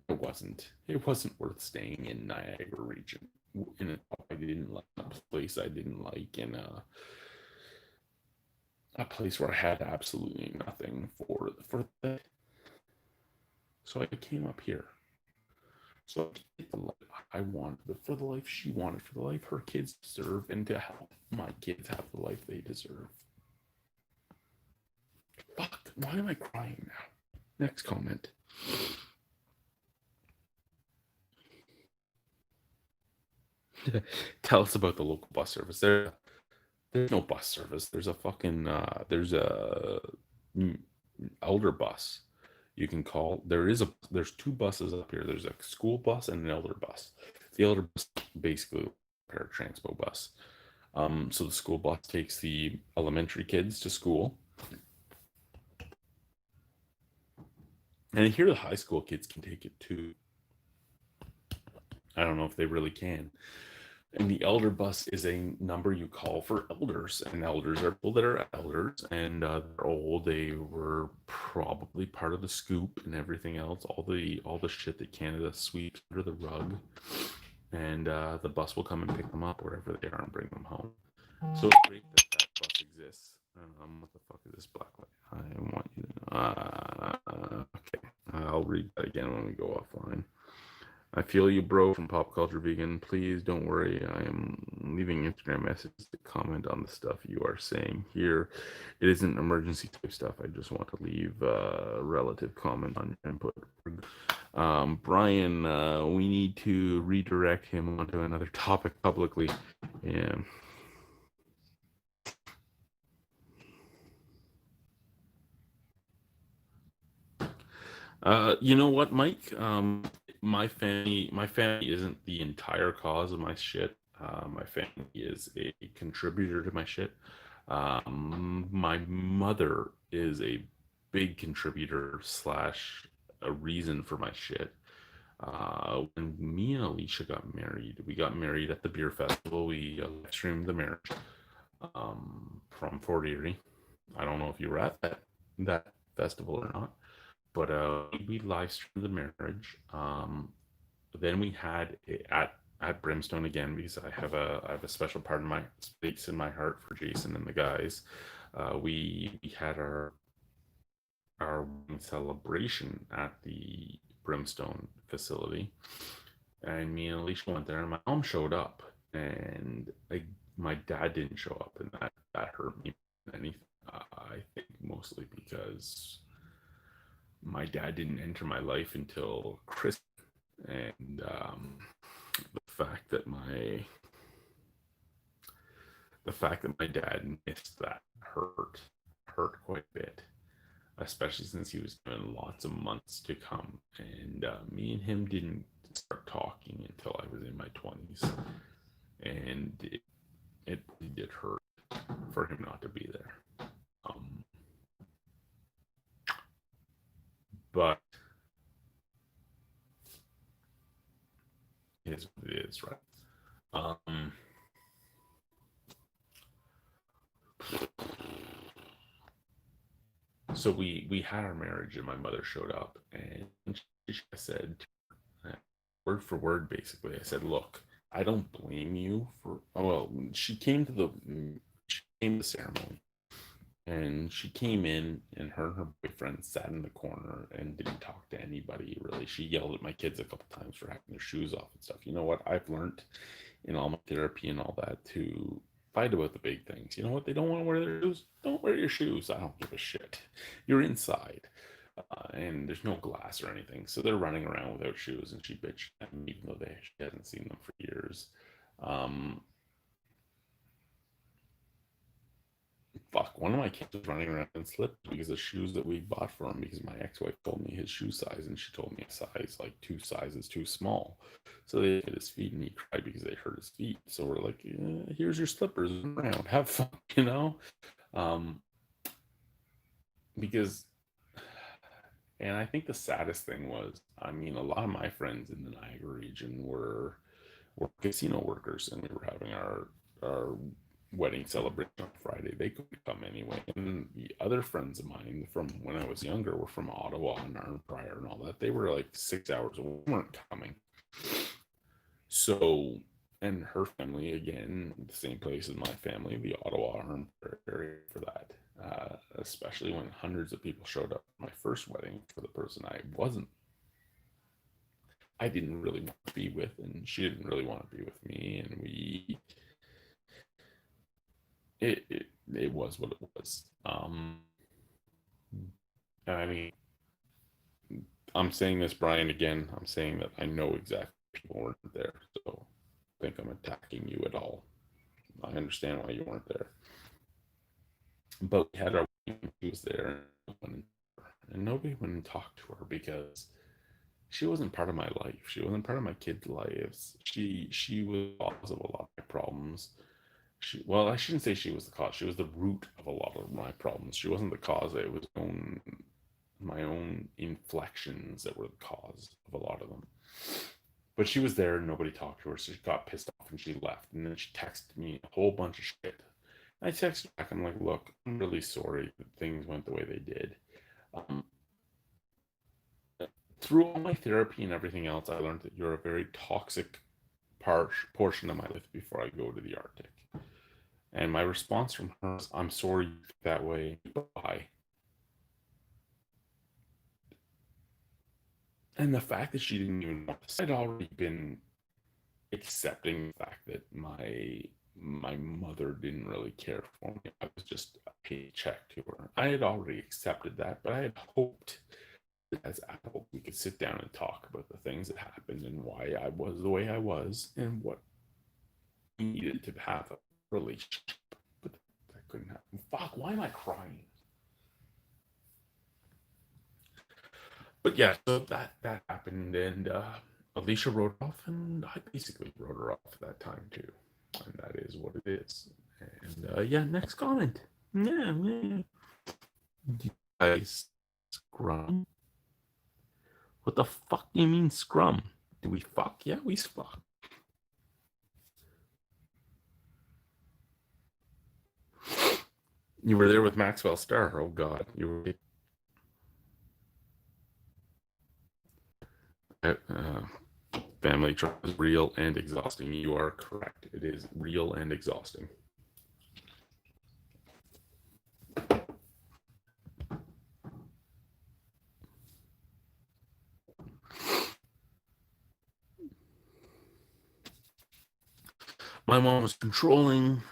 It wasn't worth staying in Niagara region in a I didn't like, a place I didn't like, in a place where I had absolutely nothing for that. So I came up here. So I get the life I wanted, but for the life she wanted, for the life her kids deserve, and to help my kids have the life they deserve. Fuck, why am I crying now? Next comment. Tell us about the local bus service. There's no bus service. There's a fucking there's a elder bus you can call. There's two buses up here. There's a school bus and an elder bus. The elder bus basically a paratranspo bus. So the school bus takes the elementary kids to school. And I hear the high school kids can take it too. I don't know if they really can. And the elder bus is a number you call for elders, and elders are people that are elders, and they're old. They were probably part of the scoop and everything else, all the shit that Canada sweeps under the rug. And the bus will come and pick them up wherever they are and bring them home. So it's great that bus exists. What the fuck is this black light? I want you to. Okay, I'll read that again when we go offline. I feel you, bro, from Pop Culture Vegan. Please don't worry. I am leaving Instagram messages to comment on the stuff you are saying here. It isn't emergency type stuff. I just want to leave a relative comment on your input. Brian, we need to redirect him onto another topic publicly. Yeah. You know what, Mike? My family isn't the entire cause of my shit. My family is a contributor to my shit. My mother is a big contributor / a reason for my shit. When me and Alicia got married, we got married at the beer festival. We streamed the marriage from Fort Erie. I don't know if you were at that festival or not. But we live streamed the marriage. Then we had at Brimstone again, because I have a special part in my space in my heart for Jason and the guys. We had our celebration at the Brimstone facility, and me and Alicia went there, and my mom showed up, and my dad didn't show up, and that hurt me. Anything, I think mostly because my dad didn't enter my life until Christmas, and the fact that my dad missed that hurt quite a bit, especially since he was given lots of months to come, and me and him didn't start talking until I was in my 20s, and it really did hurt for him not to be there. But it is what it is, right? So we had our marriage, and my mother showed up, and she said, word for word, basically, I said, look, I don't blame you for. Well, she came to the ceremony, and she came in, and her and her boyfriend sat in the corner and didn't talk to anybody, really. She yelled at my kids a couple times for having their shoes off and stuff. You know what? I've learned in all my therapy and all that to fight about the big things. You know what? They don't want to wear their shoes. Don't wear your shoes. I don't give a shit. You're inside. And there's no glass or anything. So they're running around without shoes, and she bitched at them, even though she hasn't seen them for years. Fuck, fuck, one of my kids was running around in slippers because of shoes that we bought for him, because my ex-wife told me his shoe size, and she told me a size like 2 sizes too small. So they hit his feet, and he cried because they hurt his feet. So we're like, yeah, here's your slippers, run around, have fun, you know? Because, and I think the saddest thing was, I mean, a lot of my friends in the Niagara region were casino workers, and we were having our wedding celebration on Friday. They couldn't come anyway. And the other friends of mine from when I was younger were from Ottawa and Arn Prior and all that. They were like 6 hours away, weren't coming. So, and her family, again, the same place as my family, the Ottawa Arn Prior area for that. Especially when hundreds of people showed up at my first wedding for the person I didn't really want to be with, and she didn't really want to be with me, and it was what it was. I mean, I'm saying this, Brian, again. I'm saying that I know exactly people weren't there, so I think I'm attacking you at all. I understand why you weren't there, but we had our wedding. She was there, and nobody went and talked to her because she wasn't part of my life. She wasn't part of my kids' lives. She was the cause of a lot of my problems. Well, I shouldn't say she was the cause. She was the root of a lot of my problems. She wasn't the cause. It was my own inflections that were the cause of a lot of them. But she was there and nobody talked to her, so she got pissed off and she left. And then she texted me a whole bunch of shit. I texted back. I'm like, look, I'm really sorry that things went the way they did. Through all my therapy and everything else, I learned that you're a very toxic portion of my life before I go to the Arctic. And my response from her was, I'm sorry you feel that way. Bye. And the fact that she didn't even want to say, I'd already been accepting the fact that my mother didn't really care for me. I was just a paycheck to her. I had already accepted that, but I had hoped that as adults we could sit down and talk about the things that happened and why I was the way I was and what we needed to have a relationship. But that couldn't happen. Fuck, why am I crying? But yeah, so that happened, and Alicia wrote off, and I basically wrote her off at that time too, and that is what it is. And yeah, next comment. Yeah. Do you guys scrum? What the fuck do you mean scrum? Do we fuck? Yeah, we fuck. You were there with Maxwell Star. Oh God, you were. Family trauma is real and exhausting. You are correct. It is real and exhausting. My mom was controlling,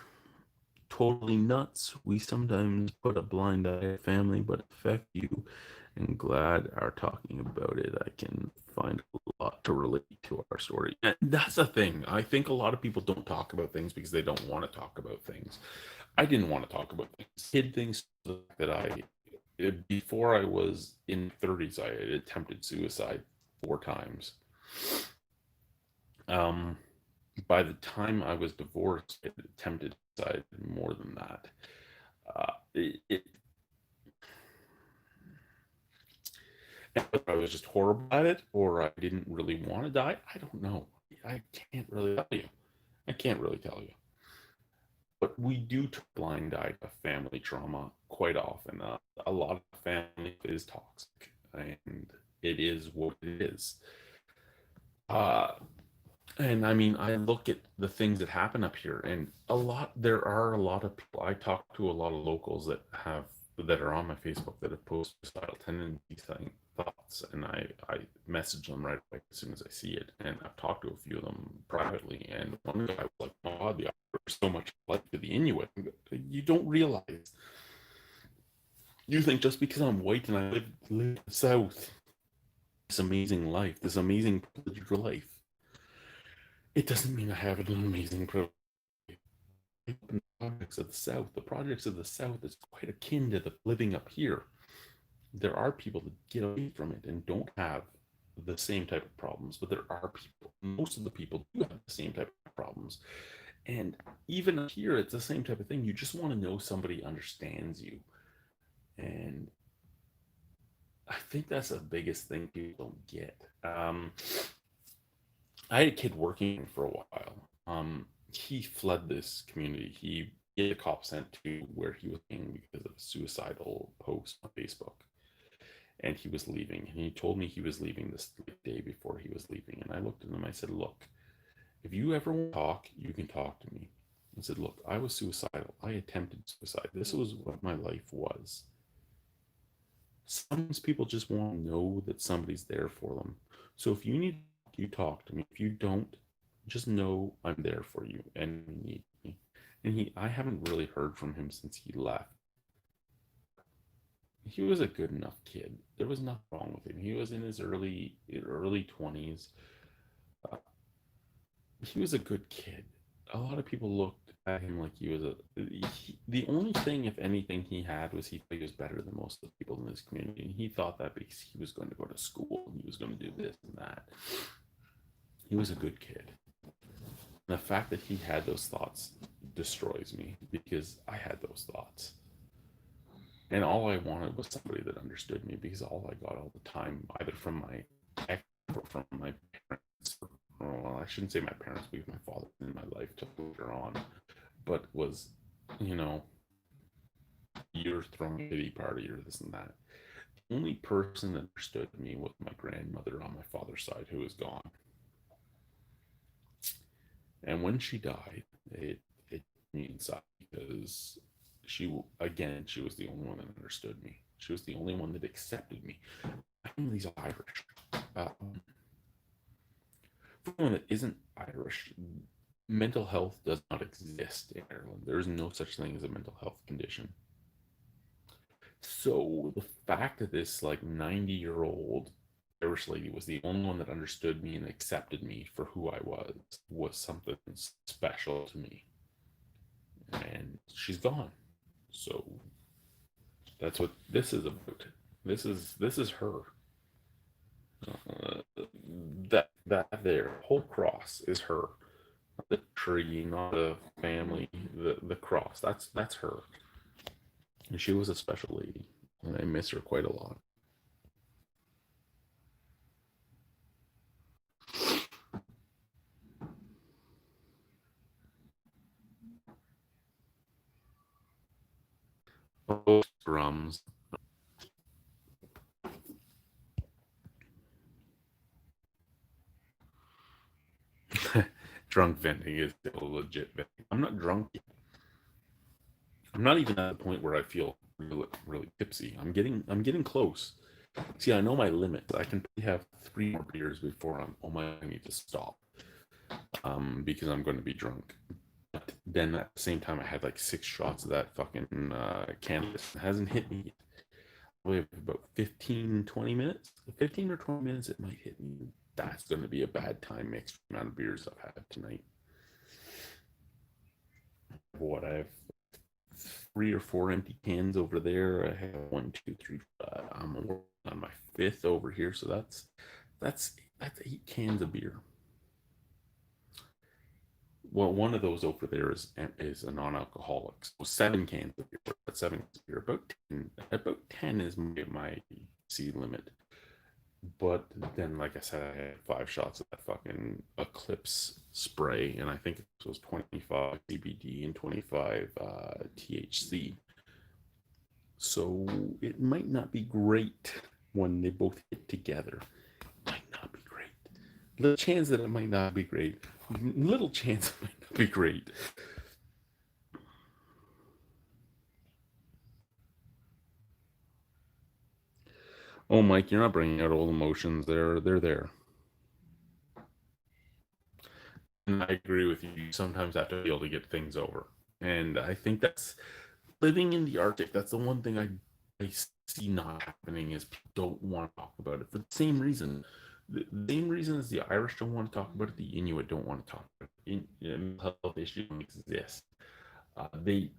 totally nuts. We sometimes put a blind eye at family, but affect you. And glad are talking about it. I can find a lot to relate to our story. And that's the thing. I think a lot of people don't talk about things because they don't want to talk about things. I didn't want to talk about things. Hid things that before I was in 30s, I had attempted suicide 4 times. By the time I was divorced, I had attempted suicide more than that. Whether I was just horrible at it or I didn't really want to die, I don't know. I can't really tell you. But we do turn a blind eye to family trauma quite often. A lot of family is toxic, and it is what it is. And I mean, I look at the things that happen up here, and there are a lot of people. I talk to a lot of locals that are on my Facebook that have posted suicidal tendencies thoughts, and I message them right away as soon as I see it. And I've talked to a few of them privately, and one guy was like, "Oh God, the there's so much like to the Inuit. You don't realize. You think just because I'm white and I live in the South, this amazing life, this amazing privileged life, it doesn't mean I have an amazing privilege. in the projects of the South. The projects of the South is quite akin to the living up here. There are people that get away from it and don't have the same type of problems, but there are people, most of the people do have the same type of problems. And even here, it's the same type of thing. You just want to know somebody understands you. And I think that's the biggest thing people don't get. I had a kid working for a while. He fled this community. He had a cop sent to where he was being because of a suicidal post on Facebook. And he was leaving. And he told me he was leaving this day before he was leaving. And I looked at him. I said, look, if you ever want to talk, you can talk to me. I said, look, I was suicidal. I attempted suicide. This was what my life was. Sometimes people just want to know that somebody's there for them. So if you need, you talk to me. If you don't, just know I'm there for you and you need me. And I haven't really heard from him since he left. He was a good enough kid. There was nothing wrong with him. He was in his early 20s. He was a good kid. A lot of people looked at him like he was the only thing, if anything, he had was he was better than most of the people in this community. And he thought that because he was going to go to school and he was going to do this and that. He was a good kid. And the fact that he had those thoughts destroys me because I had those thoughts. And all I wanted was somebody that understood me, because all I got all the time, either from my ex or from my parents, well, I shouldn't say my parents because my father in my life took later on, but was, you're throwing a pity party or this and that. The only person that understood me was my grandmother on my father's side, who is gone. And when she died, it hit me inside, because she was the only one that understood me. She was the only one that accepted me. My family's Irish. For anyone that isn't Irish, mental health does not exist in Ireland. There is no such thing as a mental health condition. So the fact that this 90-year-old Irish lady was the only one that understood me and accepted me for who I was something special to me. And she's gone. So that's what this is about. This is her. That there whole cross is her. Not the tree, not the family, the cross. That's her. And she was a special lady, and I miss her quite a lot. Oh, drums. Drunk venting is still legit venting. I'm not drunk yet. I'm not even at the point where I feel really, really tipsy. I'm getting close. See, I know my limits. I can have 3 more beers before I need to stop. Because I'm going to be drunk. But then at the same time, I had 6 shots of that fucking cannabis. It hasn't hit me yet. We have about 15, 20 minutes. 15 or 20 minutes, it might hit me. That's going to be a bad time mixed with the amount of beers I've had tonight. I have 3 or 4 empty cans over there. I have 1, 2, 3. I'm working on my 5th over here, so that's 8 cans of beer. Well, one of those over there is a non-alcoholic. So 7 cans of beer. But 7 cans of beer. About 10 is my C limit. But then, like I said, I had 5 shots of that fucking Eclipse spray, and I think it was 25 CBD and 25 THC. So it might not be great when they both hit together. It might not be great. Little chance that it might not be great. Little chance it might not be great. Oh, Mike, you're not bringing out old emotions. They're there. And I agree with you. You sometimes have to be able to get things over. And I think that's living in the Arctic. That's the one thing I see not happening is people don't want to talk about it for the same reason. The same reason as the Irish don't want to talk about it, the Inuit don't want to talk about it. Mental health issues don't exist. They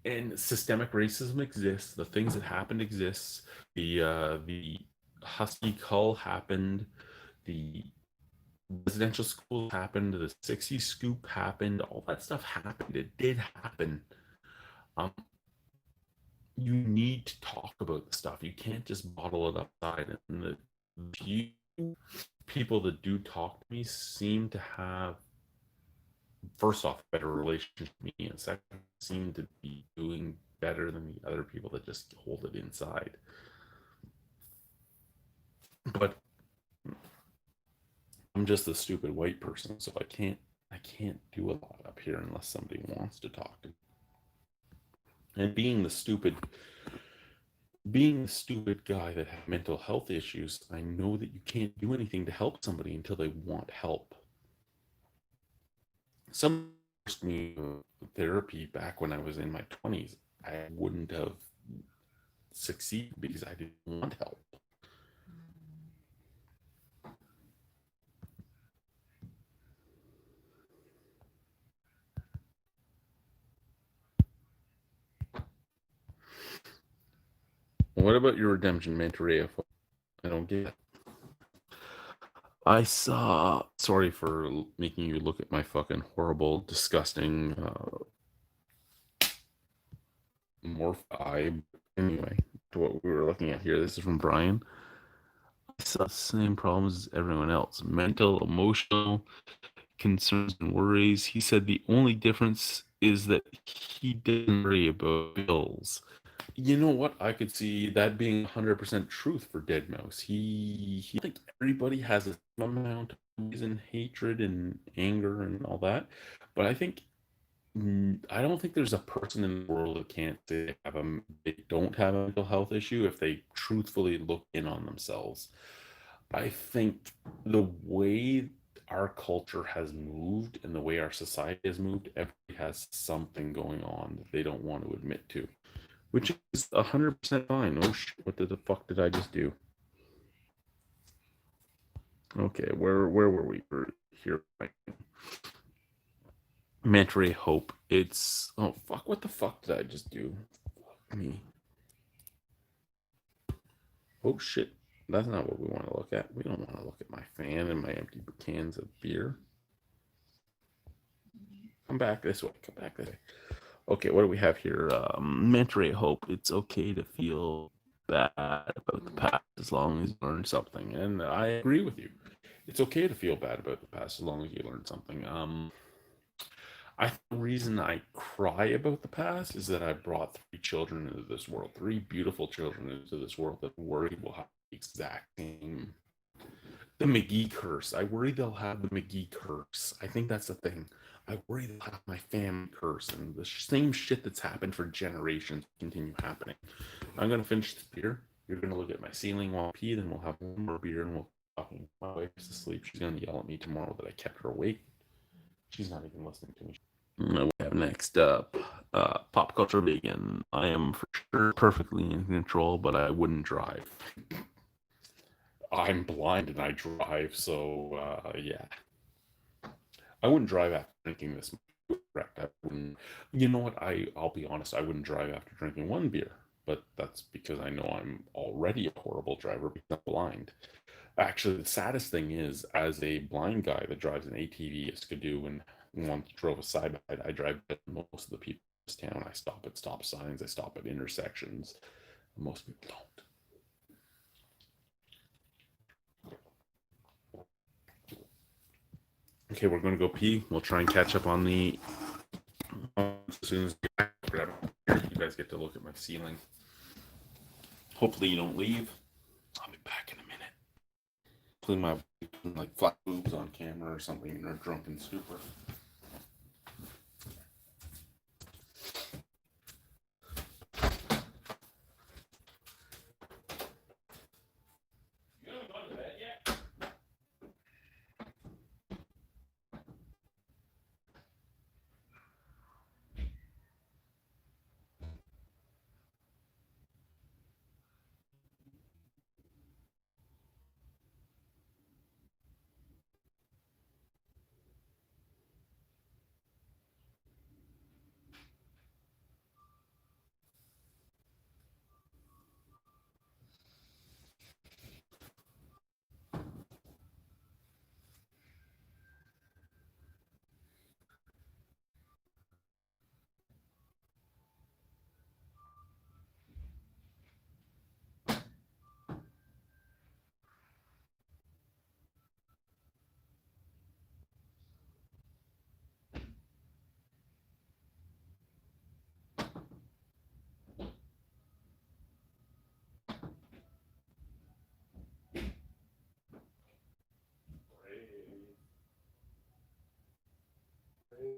and systemic racism exists. The things that happened exists. The Husky Cull happened. The residential school happened. The 60s scoop happened. All that stuff happened. It did happen. Um, you need to talk about the stuff. You can't just bottle it upside. And the few people that do talk to me seem to have, first off, a better relationship with me, and second, seem to be doing better than the other people that just hold it inside. But I'm just a stupid white person, so I can't do a lot up here unless somebody wants to talk to me. And being the stupid guy that has mental health issues, I know that you can't do anything to help somebody until they want help. Some forced me to therapy back when I was in my 20s. I wouldn't have succeeded because I didn't want help. What about your redemption, Mantaria? I don't get it. I saw. Sorry for making you look at my fucking horrible, disgusting morph eye. Anyway, to what we were looking at here. This is from Brian. I saw the same problems as everyone else: mental, emotional concerns and worries. He said the only difference is that he didn't worry about bills. You know what? I could see that being 100% truth for Dead Mouse. He I think everybody has a amount of reason, hatred and anger and all that, but I don't think there's a person in the world that can't say they don't have a mental health issue if they truthfully look in on themselves. I think the way our culture has moved and the way our society has moved, everybody has something going on that they don't want to admit to, which is 100% fine. Oh shit! What the fuck did I just do? Okay, where were we? We're here. Mantray Hope. It's oh fuck! What the fuck did I just do? Fuck me. Oh shit! That's not what we want to look at. We don't want to look at my fan and my empty cans of beer. Come back this way. Come back this way. Okay, what do we have here? Mantray Hope. It's okay to feel bad about the past as long as you learn something, and I agree with you. It's okay to feel bad about the past as long as you learn something. The reason I cry about the past is that I brought 3 children into this world, 3 beautiful children into this world that worry will have the exact same. The McGee curse. I worry they'll have the McGee curse. I think that's the thing. I worry they'll have my family curse, and the same shit that's happened for generations continue happening. I'm gonna finish this beer. You're gonna look at my ceiling while I pee, then we'll have one more beer and we'll talking. My wife's asleep. She's gonna yell at me tomorrow that I kept her awake. She's not even listening to me. We have next up Pop Culture Vegan. I am for sure perfectly in control, but I wouldn't drive. I'm blind and I drive, so yeah. I wouldn't drive after drinking this. Correct. I wouldn't. You know what? I'll be honest. I wouldn't drive after drinking one beer, but that's because I know I'm already a horrible driver because I'm blind. Actually, the saddest thing is, as a blind guy that drives an ATV, a Skidoo, and once drove a side by side, I drive most of the people in this town. I stop at stop signs. I stop at intersections. Most people don't. Okay, we're going to go pee. We'll try and catch up on the. As soon as you guys get to look at my ceiling. Hopefully, you don't leave. I'll be back in a minute. Hopefully, my like flat boobs on camera or something in a drunken stupor.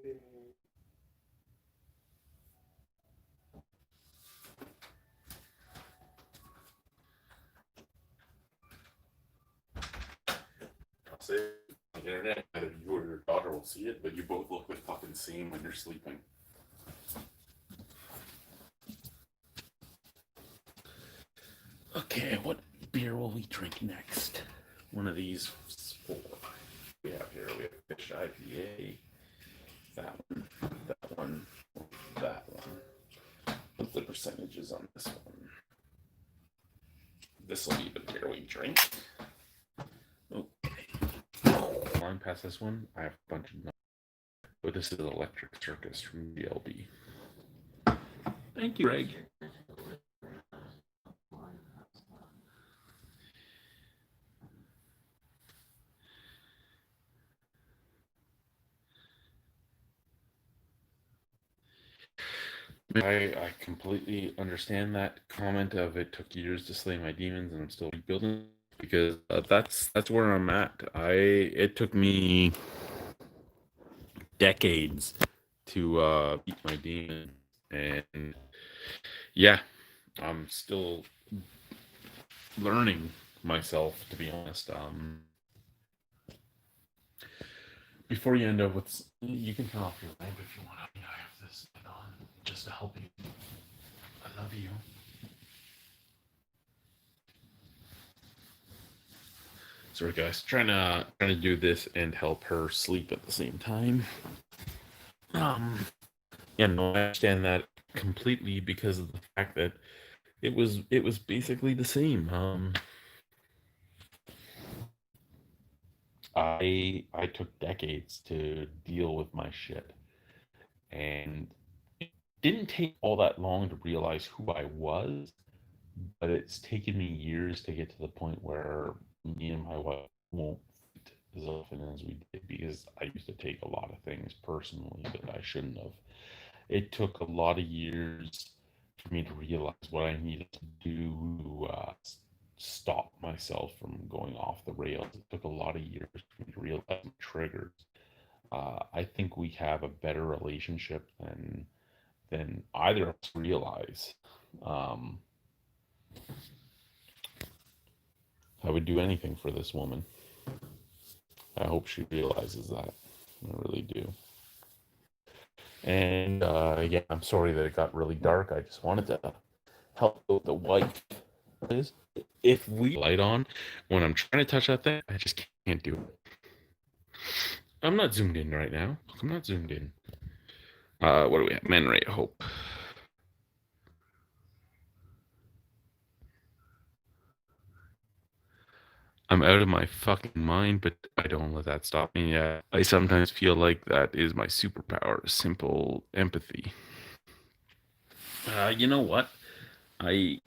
I'll say it on the internet, either you or your daughter will see it, but you both look the fucking same when you're sleeping. Okay, what beer will we drink next? One of these four we have here. We have Fish IPA, that one, that one, that one. What's the percentages on this one? This will be the beer we drink. Okay. Line past this one, I have a bunch of nuts. But this is Electric Circus from GLB. Thank you, Greg. I completely understand that comment of it took years to slay my demons and I'm still rebuilding, because that's where I'm at. It took me decades to beat my demon, and yeah, I'm still learning myself, to be honest. Before you end up with, you can turn off your lamp if you want. I have this on just to help you. I love you. Sorry, guys. Trying to do this and help her sleep at the same time. Yeah, no, I understand that completely because of the fact that it was basically the same. I took decades to deal with my shit, and it didn't take all that long to realize who I was, but it's taken me years to get to the point where me and my wife won't fight as often as we did, because I used to take a lot of things personally that I shouldn't have. It took a lot of years for me to realize what I needed to do to stop myself from going off the rails. It took a lot of years for me to realize my triggers. I think we have a better relationship than either of us realize. Um, I would do anything for this woman. I hope she realizes that. I really do. And yeah, I'm sorry that it got really dark. I just wanted to help with the wife. If we light on when I'm trying to touch that thing, I just can't do it. I'm not zoomed in right now. I'm not zoomed in. What do we have? Men ray of hope. I'm out of my fucking mind, but I don't let that stop me. Yeah, I sometimes feel like that is my superpower: simple empathy. You know what? I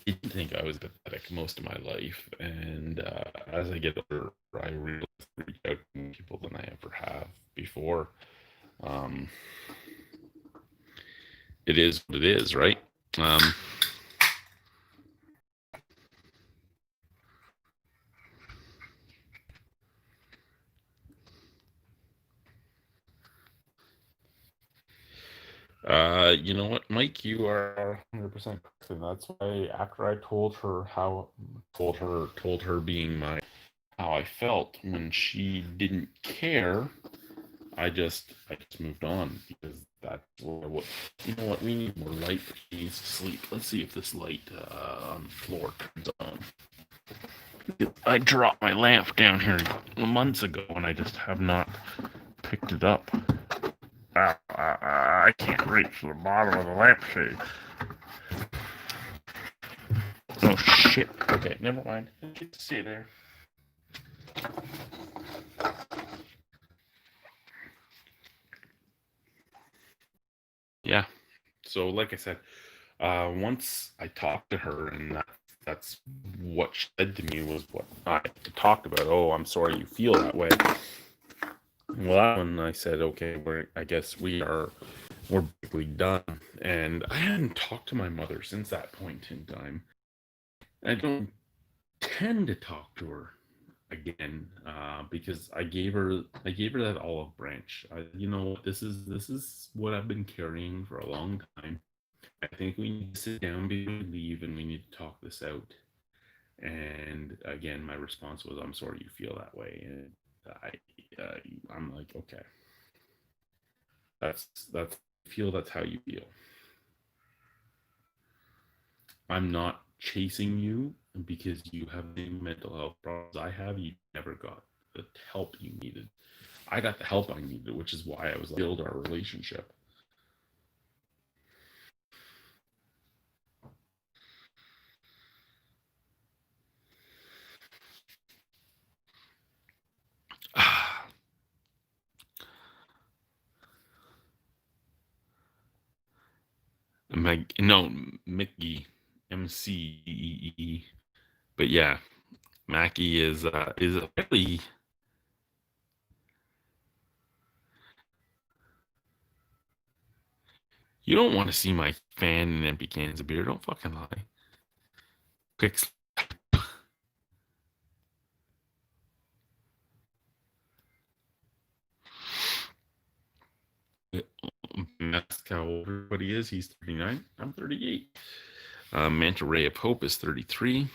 didn't think I was pathetic most of my life, and as I get older, I realize I reach out to more people than I ever have before. Um, it is what it is, right? You know what, Mike? You are 100% correct, and that's why after I told her being my how I felt when she didn't care, I just moved on, because that's what you know what, we need more light for these to sleep. Let's see if this light on the floor turns on. I dropped my lamp down here months ago and I just have not picked it up. I can't reach the bottom of the lampshade. Oh shit. Okay, never mind. Stay there. Yeah. So like I said, once I talked to her, and that's what she said to me, was what I talked about. Oh, I'm sorry you feel that way. Well, when I said, okay, I guess we're basically done. And I hadn't talked to my mother since that point in time. I don't tend to talk to her again, because I gave her that olive branch. You know, this is what I've been carrying for a long time. I think we need to sit down before we leave, and we need to talk this out. And again, my response was, "I'm sorry you feel that way." And uh, I'm like, okay, that's feel that's how you feel. I'm not chasing you because you have the mental health problems I have. You never got the help you needed. I got the help I needed, which is why I was like, build our relationship. No, Mickey, MCEE. But yeah, Mackie is a really. You don't want to see my fan and empty cans of beer. Don't fucking lie. Quick. That's how old everybody is. He's 39. I'm 38. Manta Ray of Hope is 33.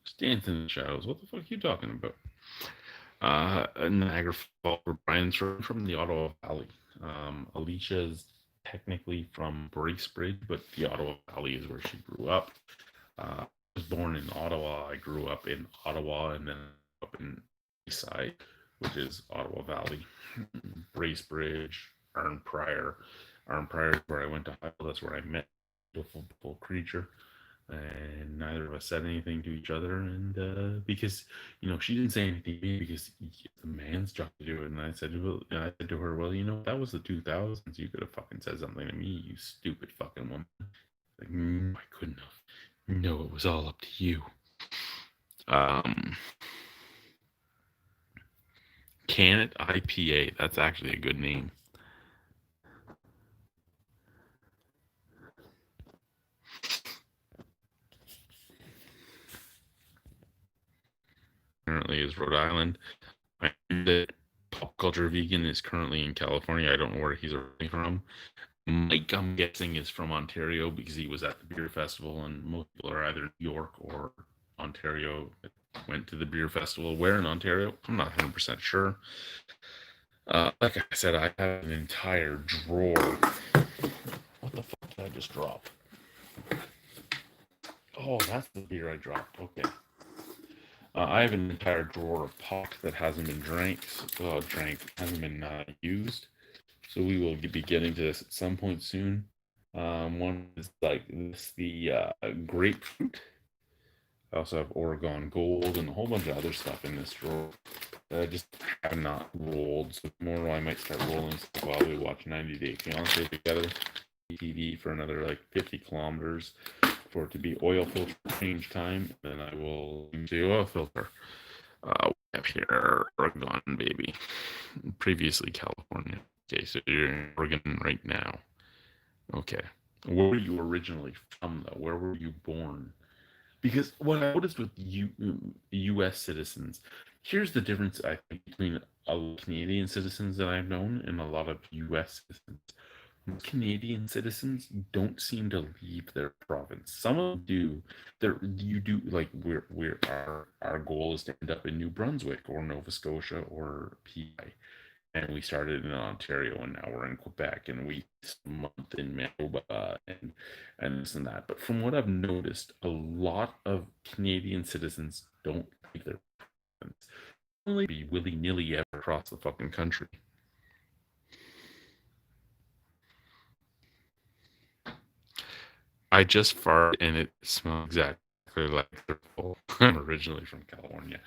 Stands in the shadows. What the fuck are you talking about? Niagara Falls, where Brian's from the Ottawa Valley. Alicia's technically from Bracebridge, but the Ottawa Valley is where she grew up. I was born in Ottawa. I grew up in Ottawa and then up in Eastside, which is Ottawa Valley, Bracebridge, Arnprior. Arnprior is where I went to high school. That's where I met the beautiful creature. And neither of us said anything to each other. And because, she didn't say anything to me because the man's job to do it. And I said, to her, well, that was the 2000s. You could have fucking said something to me, you stupid fucking woman. Like, I couldn't have. No, it was all up to you. Cannet IPA. That's actually a good name. Currently is Rhode Island. I know that Pop Culture Vegan is currently in California. I don't know where he's originally from. Mike, I'm guessing, is from Ontario because he was at the beer festival, and most people are either New York or Ontario. Went to the beer festival. Where in Ontario? I'm not 100% sure. Like I said, I have an entire drawer. What the fuck did I just drop? Oh, that's the beer I dropped. Okay. I have an entire drawer of POC that hasn't been hasn't been used. So we will be getting to this at some point soon. One is like this, the grapefruit. I also have Oregon Gold and a whole bunch of other stuff in this drawer that I just have not rolled. So tomorrow I might start rolling stuff while we watch 90 Day Fiancé together. TV for another like 50 kilometers for it to be oil filter change time. Then I will use the oil filter. We have here Oregon, baby. Previously California. Okay, so you're in Oregon right now. Okay. Where were you originally from, though? Where were you born? Because what I noticed with U.S. citizens, here's the difference, I think, between a lot of Canadian citizens that I've known and a lot of U.S. citizens. Canadian citizens don't seem to leave their province. Some of them do. You do, like, our goal is to end up in New Brunswick or Nova Scotia or PI. And we started in Ontario, and now we're in Quebec, and we a month in Manitoba, and this and that. But from what I've noticed, a lot of Canadian citizens don't leave their province. Only be willy-nilly ever across the fucking country. I just farted and it smells exactly like survival. I'm originally from California.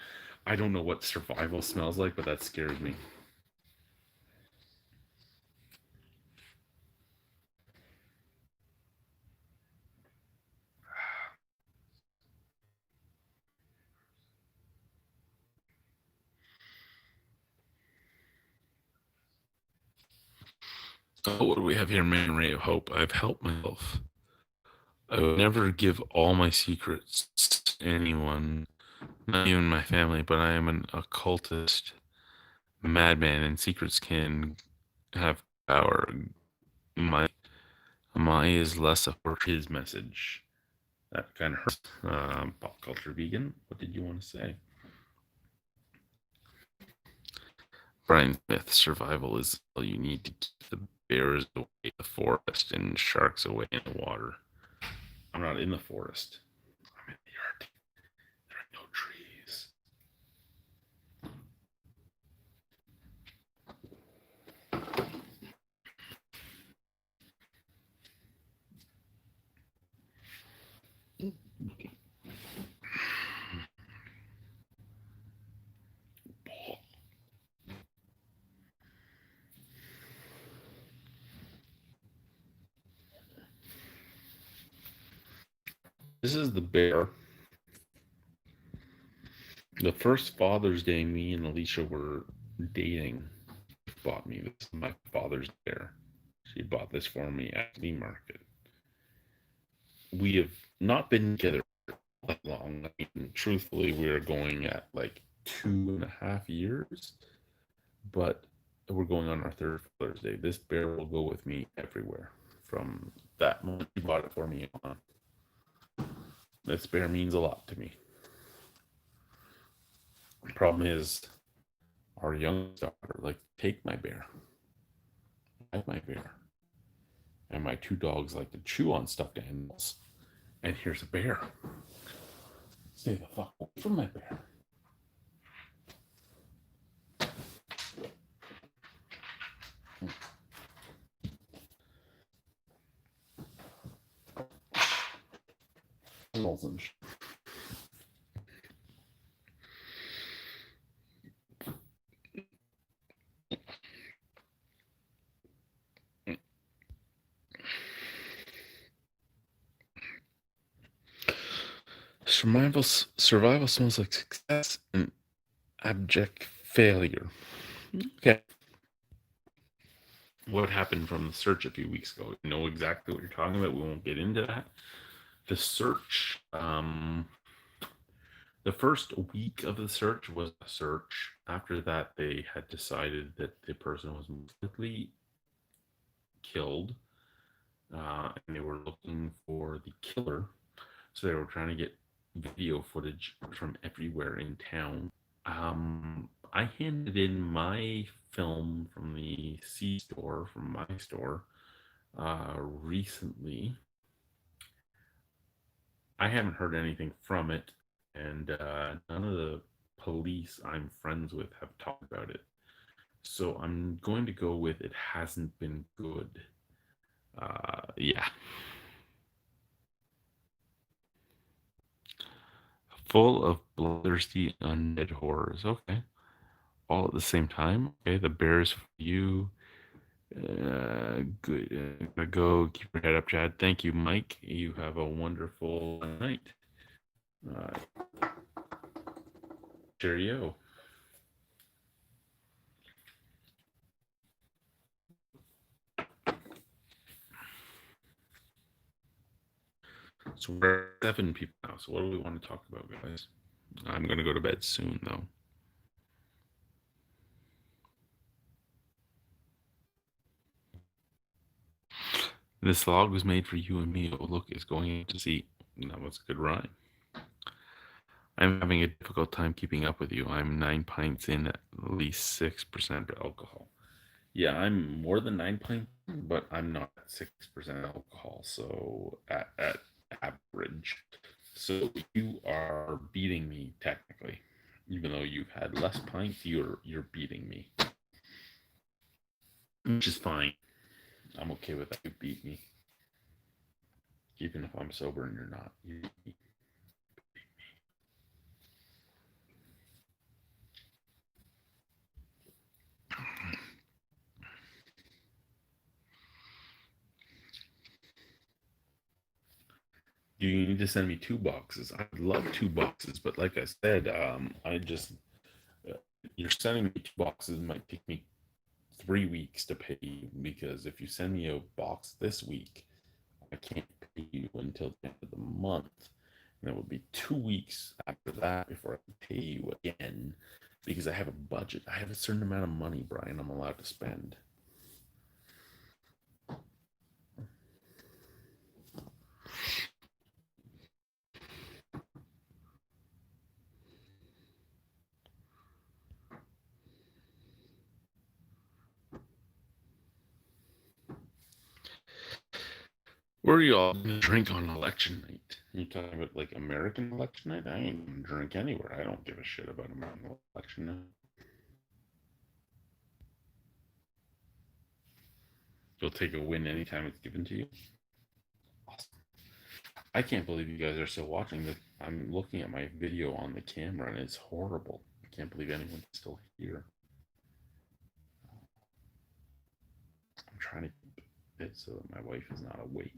I don't know what survival smells like, but that scares me. Oh, what do we have here? Man, ray of hope. I've helped myself. I would never give all my secrets to anyone, not even my family, but I am an occultist, madman, and secrets can have power. My is less a for his message. That kind of hurts. Pop culture vegan. What did you want to say? Brian Smith, survival is all you need to keep the bears away in the forest and sharks away in the water. I'm not in the forest. I'm in the Arctic. There are no trees. This is the bear. The first Father's Day me and Alicia were dating bought me. This is my father's bear. She bought this for me at the market. We have not been together that long. I mean, truthfully, we are going at like 2.5 years, but we're going on our third Father's Day. This bear will go with me everywhere from that moment she bought it for me on. This bear means a lot to me. The problem is, our youngest daughter, like, take my bear. Like my bear. And my two dogs like to chew on stuffed animals. And here's a bear. Stay the fuck away from my bear. Survival smells like success and abject failure. Okay. What happened from the search a few weeks ago? You know exactly what you're talking about. We won't get into that. The search, the first week of the search was a search. After that, they had decided that the person was most likely killed, and they were looking for the killer. So they were trying to get video footage from everywhere in town. I handed in my film from the C store, from my store, recently. I haven't heard anything from it, and none of the police I'm friends with have talked about it. So I'm going to go with it hasn't been good. Yeah. Full of bloodthirsty undead horrors. Okay. All at the same time. Okay, the bears for you. Good. Go. Keep your head up, Chad. Thank you, Mike. You have a wonderful night. Cheerio. So we're 7 people now. So what do we want to talk about, guys? I'm going to go to bed soon, though. This log was made for you and me. Oh, look, it's going to sea. That was a good rhyme. I'm having a difficult time keeping up with you. I'm 9 pints in, at least 6% alcohol. Yeah, I'm more than 9 pints, but I'm not at 6% alcohol. So at average. So you are beating me technically, even though you've had less pints. You're beating me, which is fine. I'm okay with that. You beat me, even if I'm sober and you're not. You beat me. You need to send me 2 boxes. I'd love 2 boxes, but like I said, I just you're sending me 2 boxes might take me 3 weeks to pay you, because if you send me a box this week, I can't pay you until the end of the month. And it will be 2 weeks after that before I can pay you again, because I have a budget. I have a certain amount of money, Brian, I'm allowed to spend. Where are you all gonna drink on election night? You talking about like American election night? I ain't gonna drink anywhere. I don't give a shit about American election night. You'll take a win anytime it's given to you. Awesome. I can't believe you guys are still watching this. I'm looking at my video on the camera and it's horrible. I can't believe anyone's still here. I'm trying to keep it so that my wife is not awake,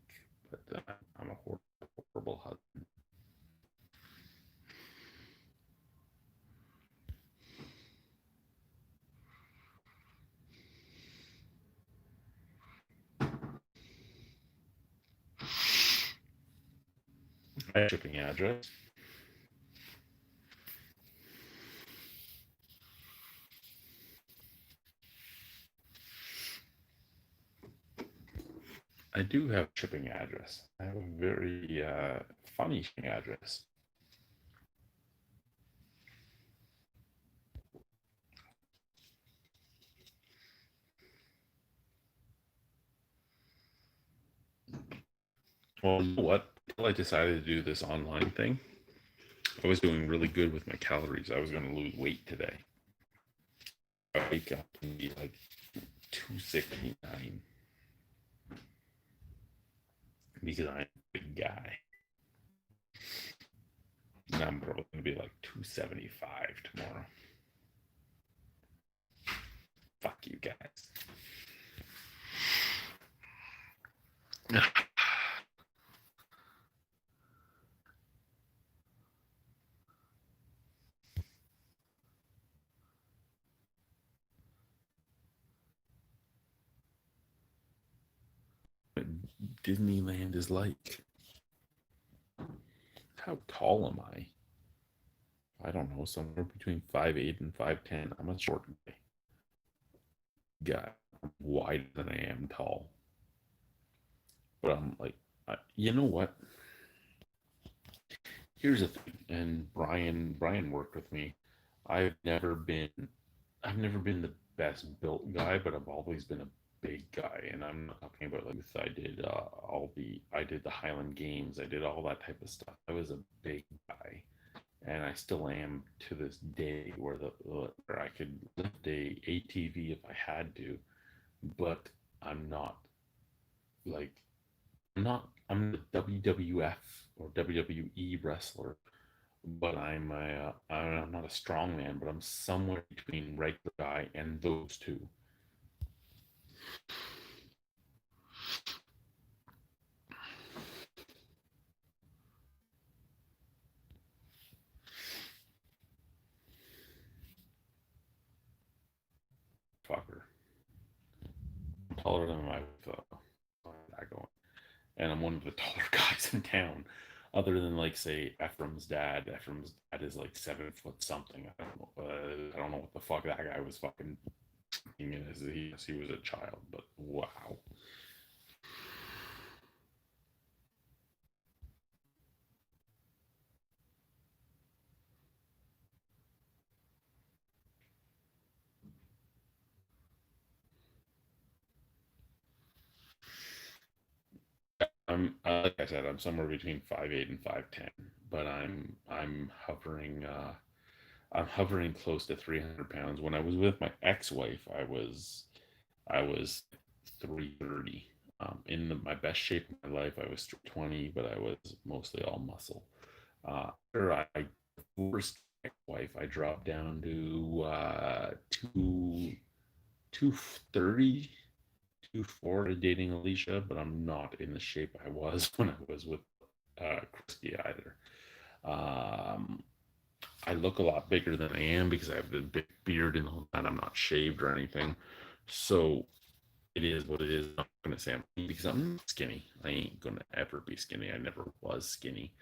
but I'm a horrible husband. My shipping address. I do have shipping address. I have a very funny shipping address. Well, you know what? Until I decided to do this online thing, I was doing really good with my calories. I was going to lose weight today. I wake up and be like 269 because I'm a big guy. And I'm probably going to be like 275 tomorrow. Fuck you guys. Disneyland is like. How tall am I? I don't know, somewhere between 5'8" and 5'10". I'm a short guy. I'm wider than I am tall. But I'm like, you know what? Here's the thing, and Brian worked with me. I've never been the best built guy, but I've always been a big guy, and I'm not talking about like I did I did the Highland Games, I did all that type of stuff. I was a big guy, and I still am to this day, where I could lift a ATV if I had to, but I'm not like I'm the WWF or WWE wrestler, but I'm not a strong man, but I'm somewhere between regular guy and those two. Fucker. I'm taller than my that going. And I'm one of the taller guys in town. Other than like say Ephraim's dad. Ephraim's dad is like 7 foot something. I don't know what the fuck that guy was fucking thinking as he was a child, but wow. Like I said, I'm somewhere between 5'8" and 5'10", but I'm hovering close to 300 pounds. When I was with my ex-wife, I was 330. My best shape of my life, I was 320, but I was mostly all muscle. After I divorced my wife, I dropped down to 230. 240 dating Alicia, but I'm not in the shape I was when I was with Christy either. I look a lot bigger than I am because I have the big beard and all that. I'm not shaved or anything. So it is what it is. I'm not gonna say I'm because I'm not skinny. I ain't gonna ever be skinny. I never was skinny.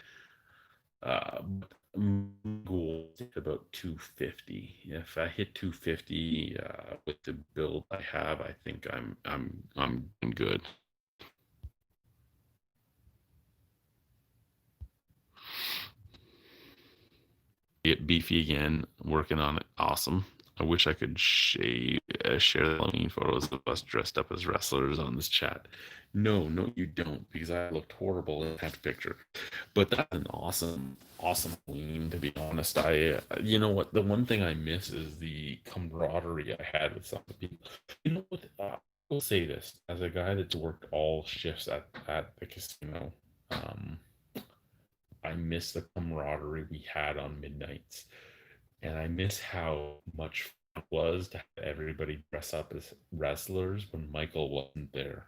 Goal is about 250. If I hit 250 with the build I have, I think I'm good. Get beefy again. Working on it. Awesome. I wish I could share the Halloween photos of us dressed up as wrestlers on this chat. No, you don't, because I looked horrible in that picture. But that's an awesome Halloween, to be honest. You know what? The one thing I miss is the camaraderie I had with some of the people. You know what? I will say this as a guy that's worked all shifts at the casino. I miss the camaraderie we had on midnights, and I miss how much fun it was to have everybody dress up as wrestlers when Michael wasn't there.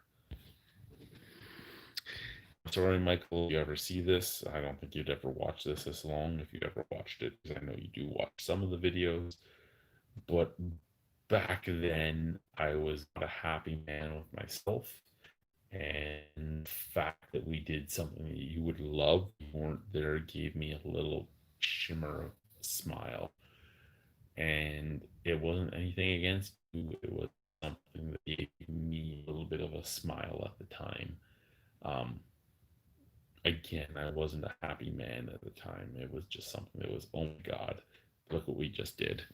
Sorry, Michael, you ever see this? I don't think you'd ever watch this long if you ever watched it, because I know you do watch some of the videos. But back then, I was not a happy man with myself. And the fact that we did something that you would love, you weren't there, gave me a little shimmer of a smile. And it wasn't anything against you, it was something that gave me a little bit of a smile at the time. Um, Again, I wasn't a happy man at the time. It was just something that was, oh my God, look what we just did.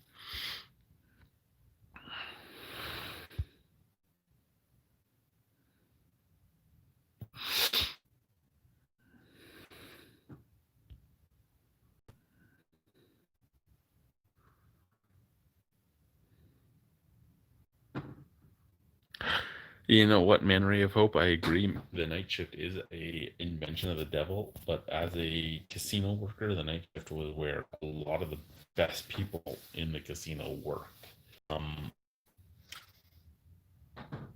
You know what, Man Ray of Hope, I agree. The night shift is a invention of the devil, but as a casino worker, the night shift was where a lot of the best people in the casino worked.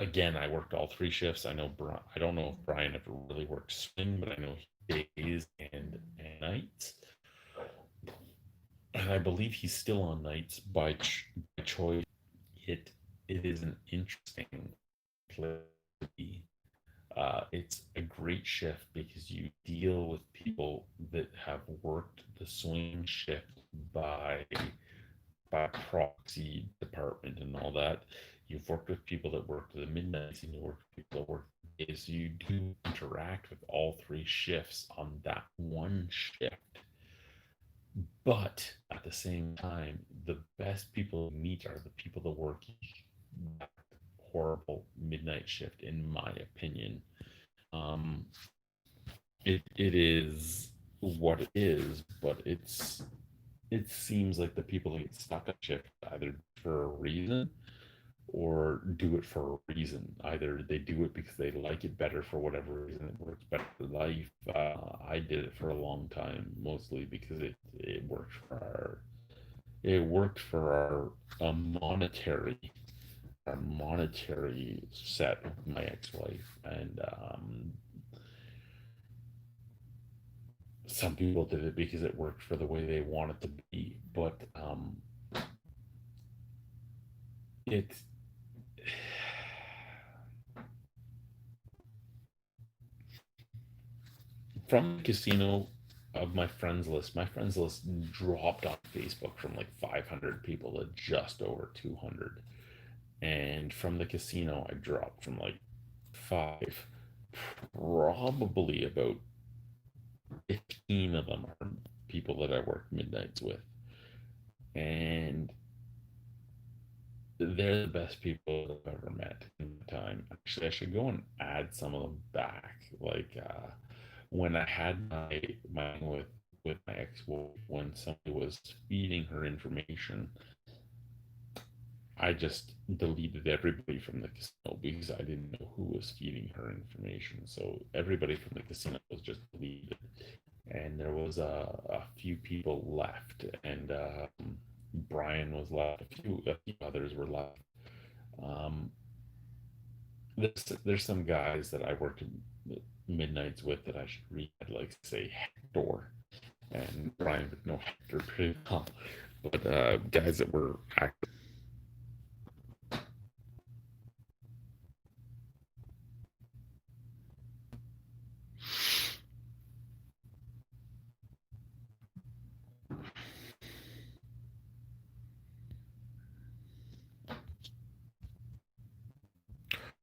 Again, I worked all three shifts. I don't know if Brian ever really worked swing, but I know he days and nights. And I believe he's still on nights by choice. It is an interesting place to be. It's a great shift because you deal with people that have worked the swing shift by proxy department and all that. You've worked with people that work the midnights, and you work with people that work the days. So you do interact with all three shifts on that one shift. But at the same time, the best people to meet are the people that work that horrible midnight shift, in my opinion. Um, it is what it is, but it seems like the people that get stuck at shift either for a reason or do it for a reason. Either they do it because they like it better for whatever reason, it works better for life. I did it for a long time, mostly because it worked for our monetary set with my ex-wife, and some people did it because it worked for the way they want it to be, but it's from the casino of my friends list. My friends list dropped on Facebook from like 500 people to just over 200, and from the casino I dropped from like 5. Probably about 15 of them are people that I worked midnights with, and they're the best people I've ever met in the time. Actually, I should go and add some of them back. Like when I had my with my ex-wife, when somebody was feeding her information, I just deleted everybody from the casino because I didn't know who was feeding her information. So everybody from the casino was just deleted, and there was a few people left, and Brian was left. A few others were left. Um, there's some guys that I worked midnights with that I should read, like say Hector, and Brian would know Hector pretty well. But guys that were active.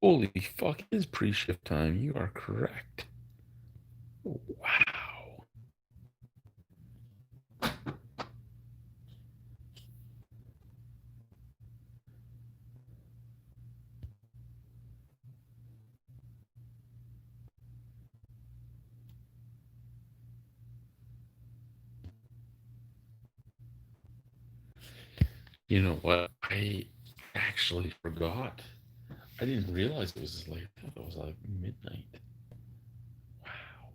Holy fuck, it is pre-shift time. You are correct. Wow. You know what? I actually forgot. I didn't realize it was as late. I thought it was like midnight. Wow.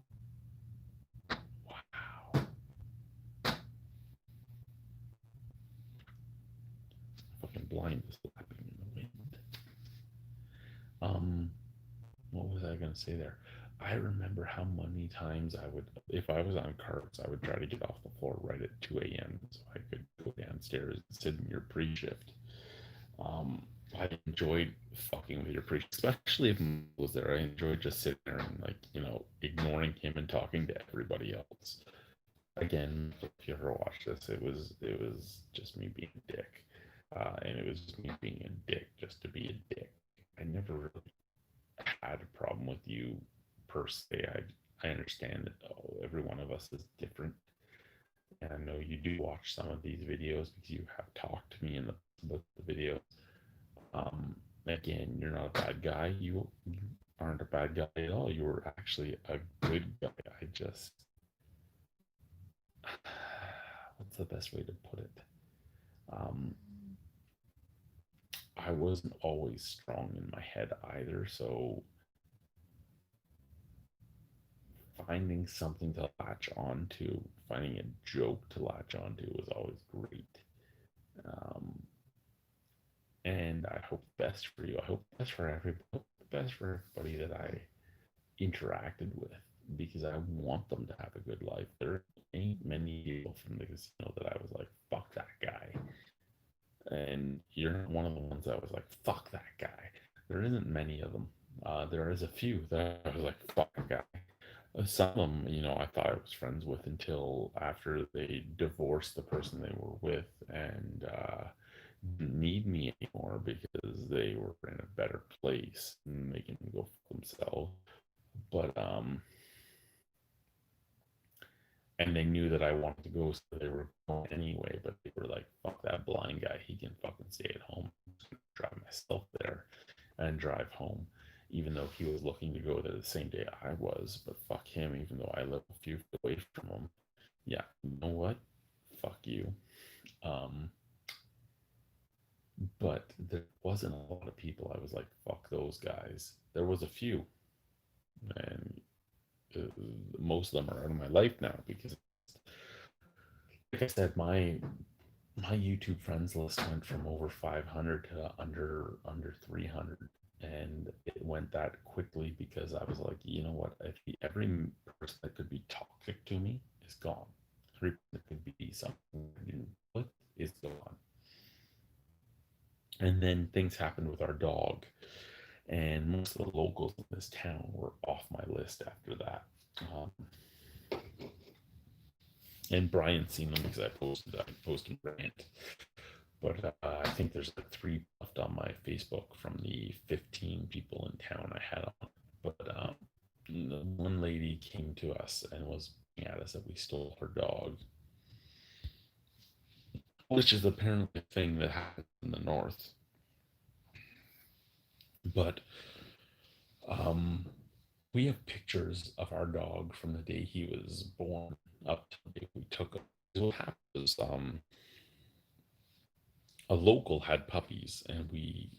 Wow. Fucking blind is flapping in the wind. What was I gonna say there? I remember how many times I would, if I was on carts, I would try to get off the floor right at 2 a.m. so I could go downstairs and sit in your pre-shift. Um, I enjoyed fucking with your pre, especially if Mo was there. I enjoyed just sitting there and like ignoring him and talking to everybody else. Again, if you ever watch this, it was just me being a dick, and it was just me being a dick just to be a dick. I never really had a problem with you per se. I understand that every one of us is different, and I know you do watch some of these videos because you have talked to me in about the video. Again, you're not a bad guy. You aren't a bad guy at all. You were actually a good guy. I just what's the best way to put it? Um, I wasn't always strong in my head either, so finding something to latch onto, finding a joke to latch onto was always great. Um, and I hope the best for you. I hope the best for everybody. I hope the best for everybody that I interacted with because I want them to have a good life. There ain't many people from the casino that I was like, fuck that guy. And you're not one of the ones that was like, fuck that guy. There isn't many of them. There is a few that I was like, fuck that guy. Some of them, I thought I was friends with until after they divorced the person they were with and didn't need me anymore because they were in a better place and they can go for themselves. But and they knew that I wanted to go, so they were going anyway. But they were like, "Fuck that blind guy. He can fucking stay at home. I'm just gonna drive myself there and drive home." Even though he was looking to go there the same day I was, but fuck him. Even though I live a few feet away from him, yeah. You know what? Fuck you. Um, but there wasn't a lot of people. I was like, fuck those guys. There was a few, and uh, most of them are out of my life now because, like I said, my YouTube friends list went from over 500 to under 300, and it went that quickly because I was like, you know what? Every person that could be toxic to me is gone. Every person that could be something I didn't put is gone. And then things happened with our dog, and most of the locals in this town were off my list after that. Um, and Brian's seen them because I posted rant. But I think there's like three left on my Facebook from the 15 people in town I had on. But the one lady came to us and was at us that we stole her dog, which is apparently a thing that happens in the north. But um, we have pictures of our dog from the day he was born up to the day we took him. What happened was a local had puppies, and we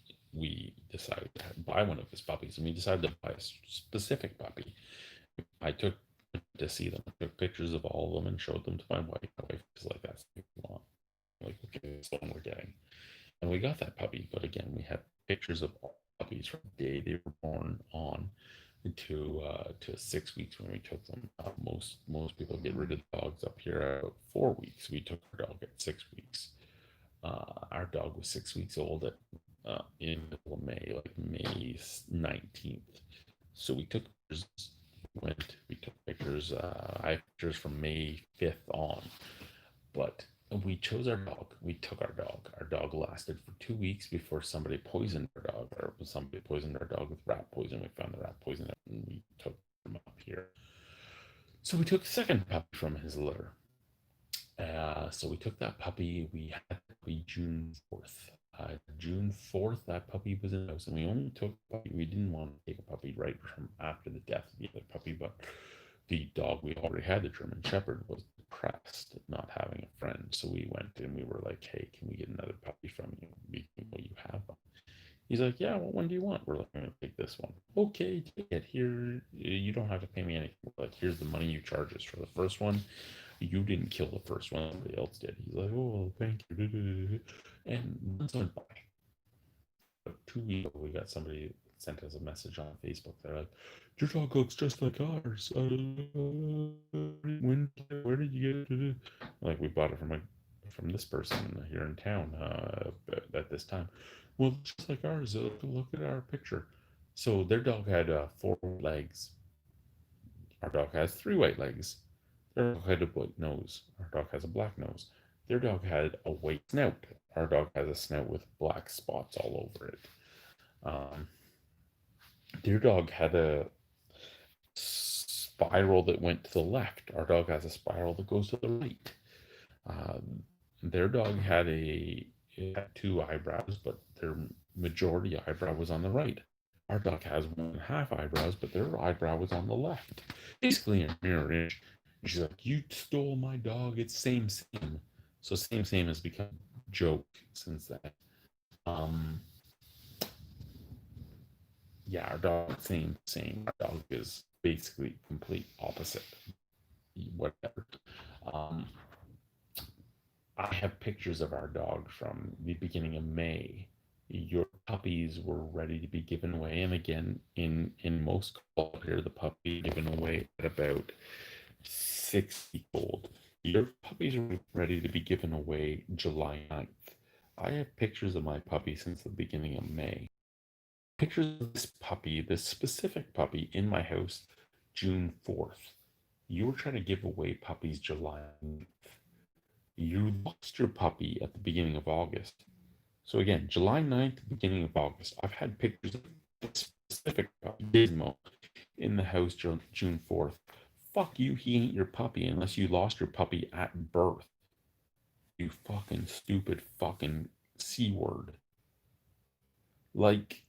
decided to buy one of his puppies, and we decided to buy a specific puppy. I took to see them, I took pictures of all of them and showed them to my wife. My wife was like, "That's what we want." I'm like, okay, that's the one we're getting, and we got that puppy. But again, we had pictures of all puppies from the day they were born on to 6 weeks when we took them. Most people get rid of dogs up here at 4 weeks. We took our dog at 6 weeks. Our dog was 6 weeks old at in the middle of May, like May 19th. So we took pictures. We took pictures. I have pictures from May 5th on, but we chose our dog. We took our dog. Our dog lasted for 2 weeks before somebody poisoned our dog, or somebody poisoned our dog with rat poison. We found the rat poison and we took him up here. So we took a second puppy from his litter. So we took that puppy. We had the puppy June 4th. June 4th, that puppy was in the house, and we only took a puppy. We didn't want to take a puppy right from after the death of the other puppy, but the dog we already had, the German Shepherd, was depressed at not having a friend. So we went and we were like, hey, can we get another puppy from you? Will you have one? He's like, yeah, what one do you want? We're like, I'm going to take this one. Okay, take it. Here, you don't have to pay me anything. We're like, here's the money you charge us for the first one. You didn't kill the first one, somebody else did. He's like, oh, thank you. And months went by. 2 weeks ago, we got somebody sent us a message on Facebook. They're like, your dog looks just like ours. Where did you get it? Like, we bought it from this person here in town at this time. Well, just like ours. Look at our picture. So their dog had 4 legs. Our dog has 3 white legs. Their dog had a white nose. Our dog has a black nose. Their dog had a white snout. Our dog has a snout with black spots all over it. Their dog had a spiral that went to the left. Our dog has a spiral that goes to the right. Their dog had it had 2 eyebrows, but their majority eyebrow was on the right. Our dog has 1.5 eyebrows, but their eyebrow was on the left. Basically a mirror image. And she's like, you stole my dog. It's same. So same has become a joke since then. Yeah, our dog, same. Our dog is basically complete opposite. Whatever. I have pictures of our dog from the beginning of May. Your puppies were ready to be given away, and again, in most calls here, the puppy given away at about 6 weeks old. Your puppies are ready to be given away July 9th. I have pictures of my puppy since the beginning of May. Pictures of this puppy, this specific puppy, in my house June 4th. You were trying to give away puppies July 9th. You lost your puppy at the beginning of August. So again, July 9th, beginning of August. I've had pictures of this specific puppy, Gizmo, in the house June 4th. Fuck you, he ain't your puppy unless you lost your puppy at birth. You fucking stupid fucking C word. Like,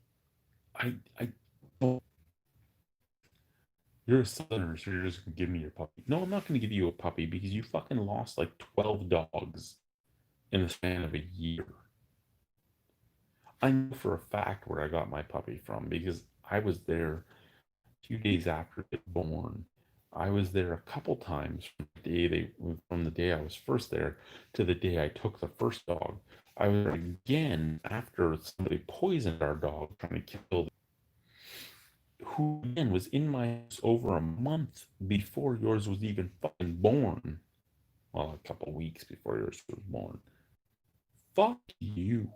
I don't. You're a southerner, so you're just gonna give me your puppy. No, I'm not gonna give you a puppy because you fucking lost like 12 dogs in the span of a year. I know for a fact where I got my puppy from because I was there 2 days after it was born. I was there a couple times from the day I was first there to the day I took the first dog. I was there again after somebody poisoned our dog trying to kill who again was in my house over a month before yours was even fucking born. Well, a couple weeks before yours was born. Fuck you.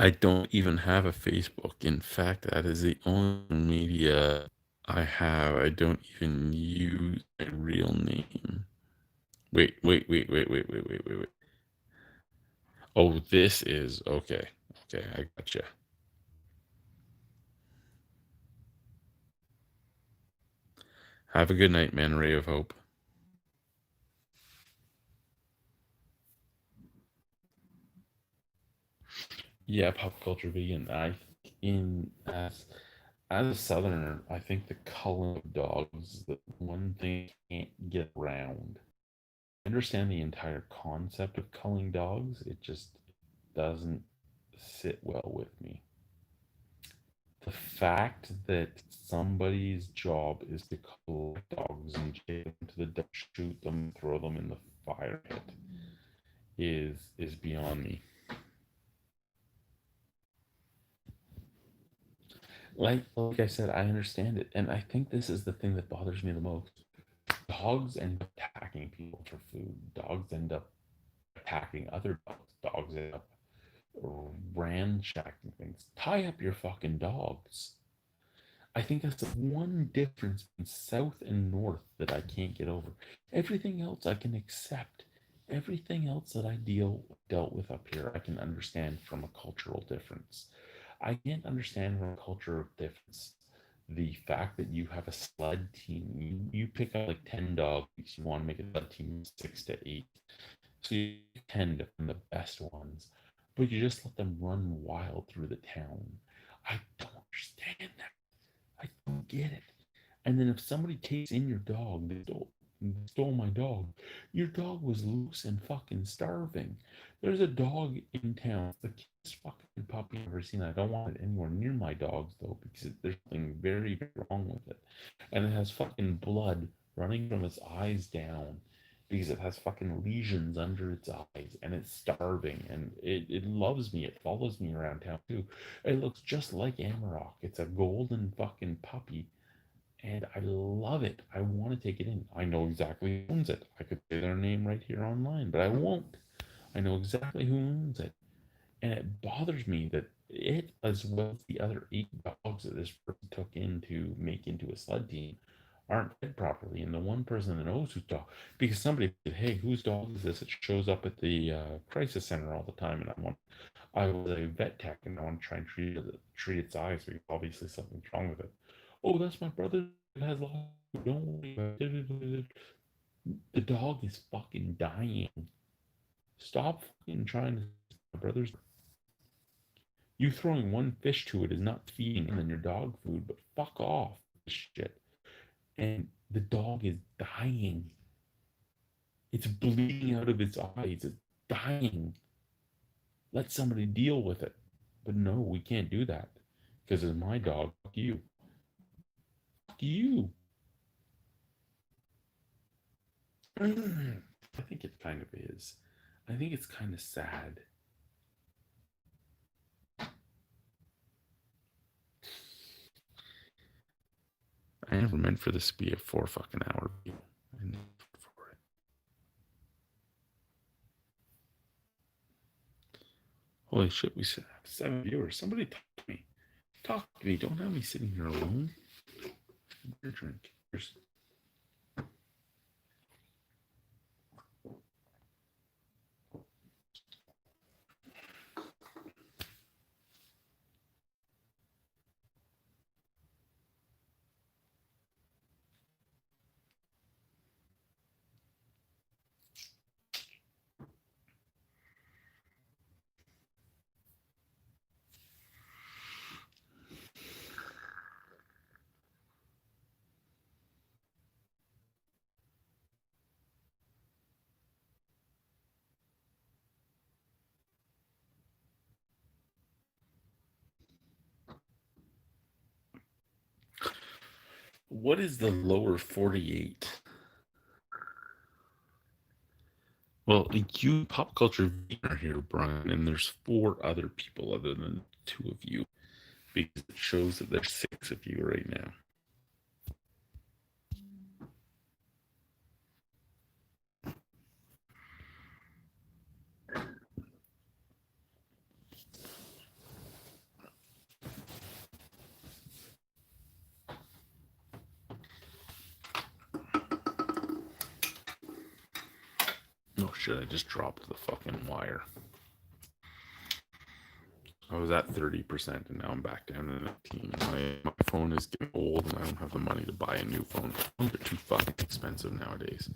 I don't even have a Facebook. In fact, that is the only media I have. I don't even use my real name. Wait. Oh, this is okay. Okay, I gotcha. Have a good night, man. Ray of Hope. Yeah, pop culture vegan. I think in as a southerner, I think the culling of dogs is the one thing I can't get around. I understand the entire concept of culling dogs. It just doesn't sit well with me. The fact that somebody's job is to collect dogs and take them to the dump, shoot them, throw them in the fire pit is beyond me. like I said, I understand it, and I think this is the thing that bothers me the most. Dogs end up attacking people for food. Dogs end up attacking other dogs. Dogs end up ransacking things. Tie up your fucking dogs. I think that's the one difference in South and North that I can't get over. Everything else I can accept. Everything else that I dealt with up here, I can understand from a cultural difference. I can't understand from a cultural difference the fact that you have a sled team. You pick up like 10 dogs. You want to make a sled team of 6 to 8. So you pick 10 to find the best ones, but you just let them run wild through the town. I don't understand that. I don't get it. And then if somebody takes in your dog, they stole my dog. Your dog was loose and fucking starving. There's a dog in town, the cutest fucking puppy I've ever seen. I don't want it anywhere near my dogs though, because there's something very, very wrong with it. And it has fucking blood running from its eyes down because it has fucking lesions under its eyes and it's starving and it loves me. It follows me around town too. It looks just like Amarok. It's a golden fucking puppy and I love it. I want to take it in. I know exactly who owns it. I could say their name right here online, but I won't. I know exactly who owns it. And it bothers me that it, as well as the other 8 dogs that this person took in to make into a sled team, aren't fed properly. And the one person that knows whose dog, because somebody said, "Hey, whose dog is this?" It shows up at the crisis center all the time, and I was a vet tech, and I want to try and treat its eyes because obviously something's wrong with it. Oh, that's my brother. It has lost. Don't worry about it. The dog is fucking dying. Stop fucking trying to. My brother's. You throwing one fish to it is not feeding him and your dog food, but fuck off with this shit. And the dog is dying. It's bleeding out of its eyes. It's dying. Let somebody deal with it. But no, we can't do that. Because it's my dog. Fuck you. Fuck you. I think it kind of is. I think it's kind of sad. I never meant for this to be a 4 fucking hour video. I never meant for it. Holy shit, we have 7 viewers. Somebody talk to me. Talk to me. Don't have me sitting here alone. Beer drink. Here's... What is the lower 48? Well, you pop culture are here, Brian, and there's 4 other people other than 2 of you, because it shows that there's 6 of you right now. Oh shit, I just dropped the fucking wire. I was at 30% and now I'm back down to 19. My phone is getting old and I don't have the money to buy a new phone. Phones are too fucking expensive nowadays.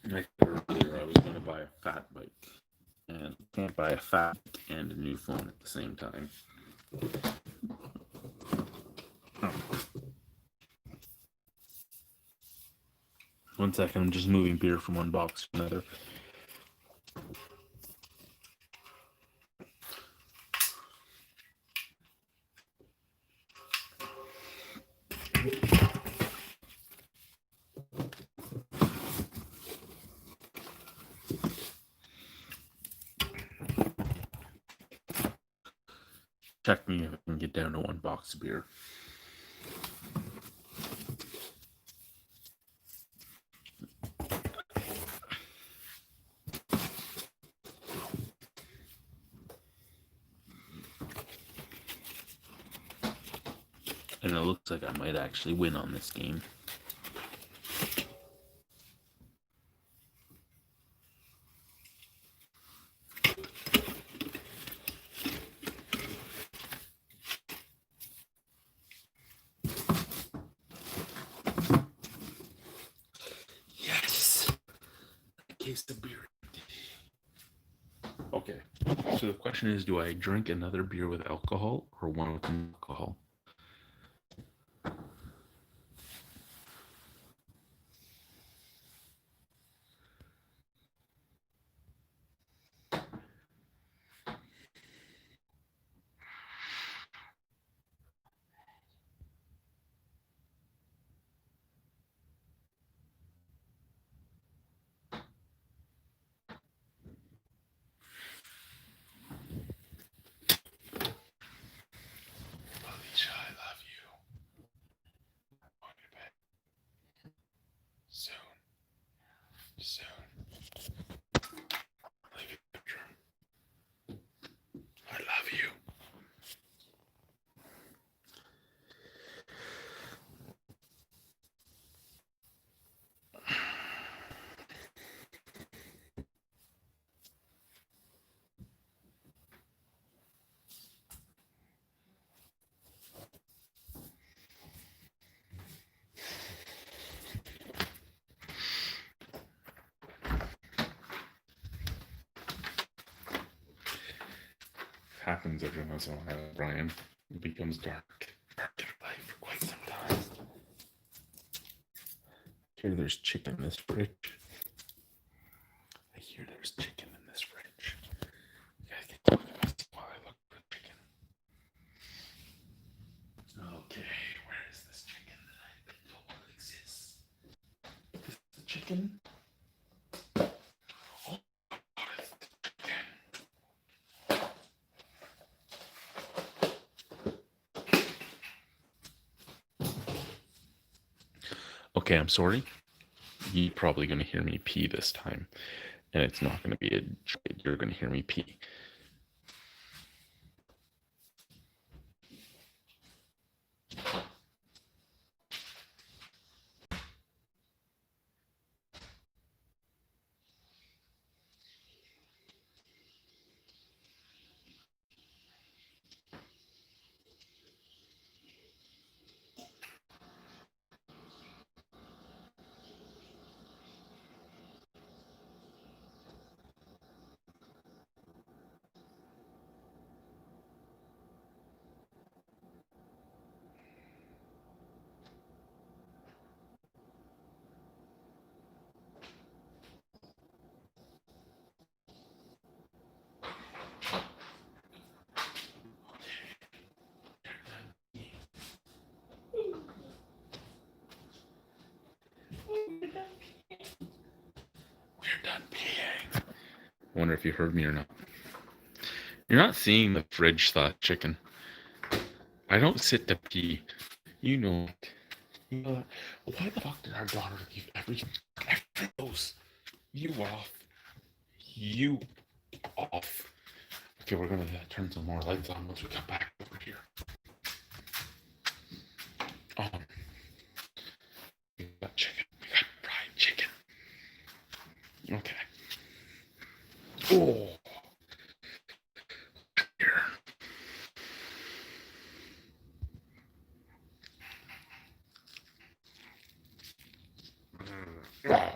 Like earlier, I was going to buy a fat bike. And I can't buy a fat and a new phone at the same time. Oh. 1 second, I'm just moving beer from one box to another. Check me if I can get down to 1 box of beer. And it looks like I might actually win on this game. Yes! A case of beer. Okay, so the question is, do I drink another beer with alcohol or one with no alcohol? Alicia, I love you. I'm going to bed. Soon. Leave your bedroom. I love you. Happens every once in a while, Brian. It becomes dark in life for quite some time. I hear there's chicken in this fridge. I hear there's chicken in this fridge. You guys can talk about it while I look for the chicken. Okay, where is this chicken that I've been told exists? Is this the chicken? Oh, it's the chicken. Okay, I'm sorry. You're probably going to hear me pee this time. And it's not going to be a joke. You're going to hear me pee. We're done peeing. I wonder if you heard me or not. You're not seeing the fridge thought chicken. I don't sit to pee. You know it. You know that. Why the fuck did our daughter leave every those? You off. You off. Okay, we're gonna turn some more lights on once we come back over here. We got chicken. We got fried chicken. Okay. Oh. Here. Oh.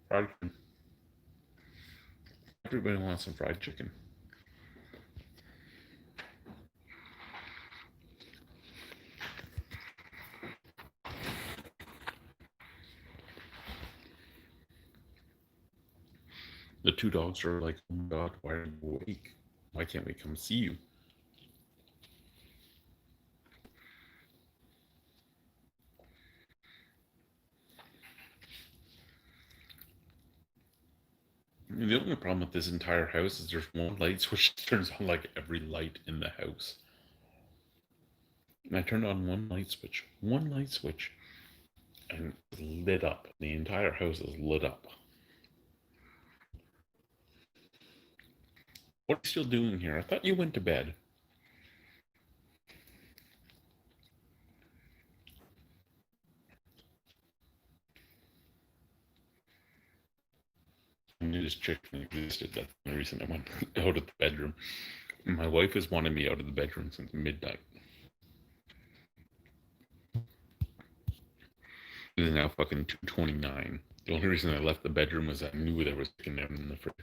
Fried chicken. Everybody wants some fried chicken. The 2 dogs are like, oh my god, why are you awake? Why can't we come see you? The only problem with this entire house is there's one light switch that turns on like every light in the house. And I turned on one light switch, and it's lit up. The entire house is lit up. What are you still doing here? I thought you went to bed. I knew this chicken existed. That's the reason I went out of the bedroom. My wife has wanted me out of the bedroom since midnight. It is now fucking 2:29. The only reason I left the bedroom was I knew there was chicken there in the fridge.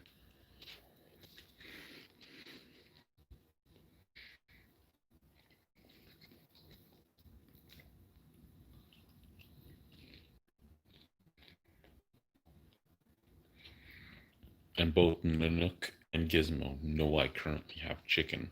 And both Nanook and Gizmo know I currently have chicken.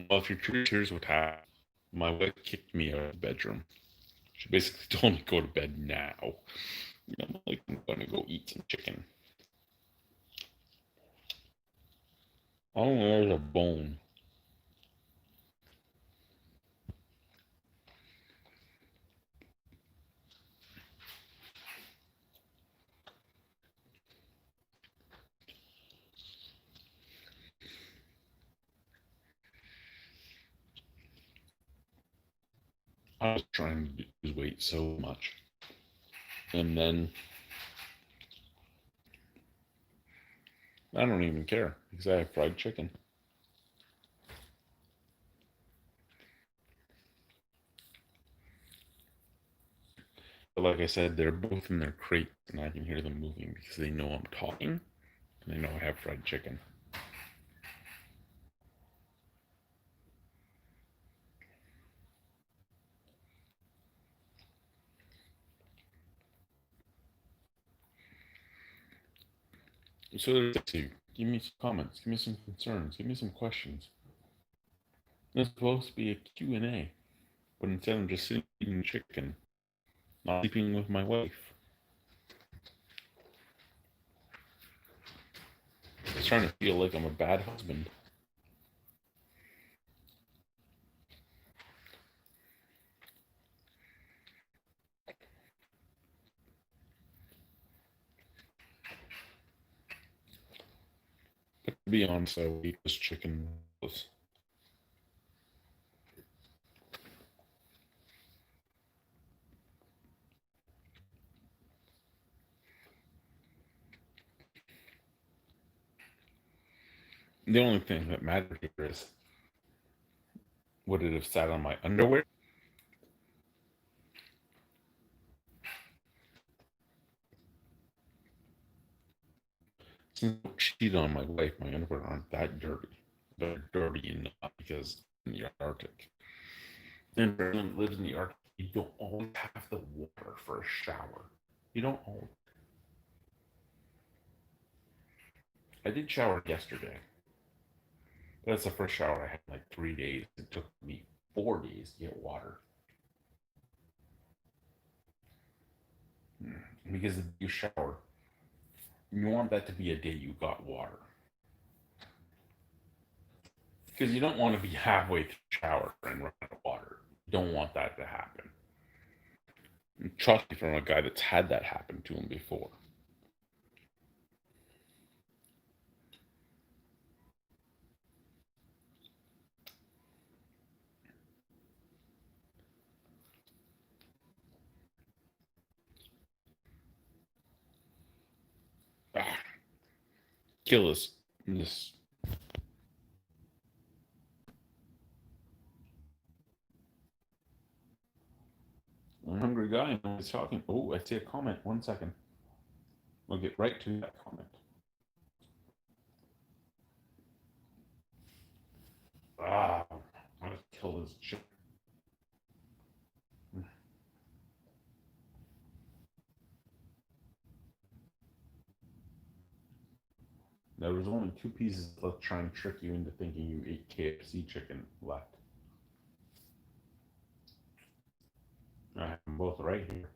Well, if you're curious, here's what happened. My wife kicked me out of the bedroom. She basically told me to go to bed now. I'm like, I'm gonna go eat some chicken. Oh, there's a bone. I was trying to lose weight so much. And then I don't even care because I have fried chicken. But like I said, they're both in their crate and I can hear them moving because they know I'm talking and they know I have fried chicken. So there's two. Give me some comments, give me some concerns, give me some questions. It's supposed to be a Q&A, but instead I'm just sitting eating chicken, not sleeping with my wife. I was trying to feel like I'm a bad husband. But to be honest, I will eat this chicken. The only thing that matters here is, would it have sat on my underwear? Since I cheat on my wife, my underwear aren't that dirty. They're dirty enough because in the Arctic. And for anyone who lives in the Arctic, you don't always have the water for a shower. You don't always. I did shower yesterday. That's the first shower I had in like 3 days. It took me 4 days to get water. Because if you shower, you want that to be a day you got water. Because you don't want to be halfway through the shower and run out of water. You don't want that to happen. And trust me, from a guy that's had that happen to him before. Ah, kill this. I'm a hungry guy and nobody's talking. Oh, I see a comment. 1 second. We'll get right to that comment. Ah, I gotta kill this chicken. Now was only 2 pieces. Let's try and trick you into thinking you ate KFC chicken left. I have them both right here.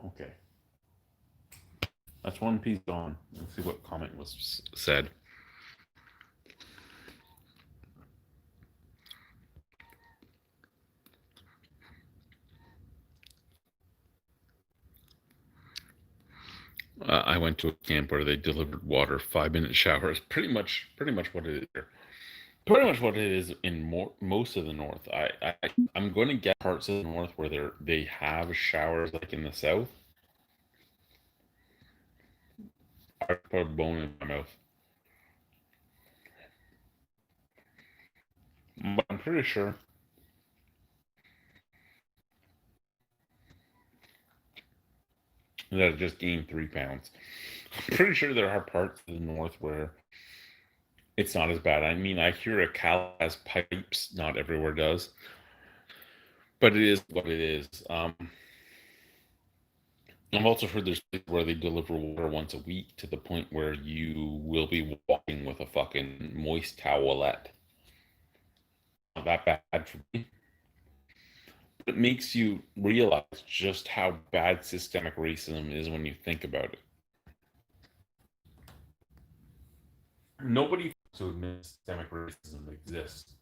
Okay. That's one piece gone. Let's see what comment was said. I went to a camp where they delivered water, 5-minute showers. Pretty much what it is here. Pretty much what it is in most of the north. I'm going to get parts of the north where they have showers like in the south. I put a bone in my mouth. But I'm pretty sure that I just gained 3 pounds. I'm pretty sure there are parts of the north where it's not as bad. I mean, I hear a Cal has pipes. Not everywhere does. But it is what it is. I've also heard there's places where they deliver water once a week to the point where you will be walking with a fucking moist towelette. Not that bad for me. But it makes you realize just how bad systemic racism is when you think about it. Nobody wants to admit systemic racism exists.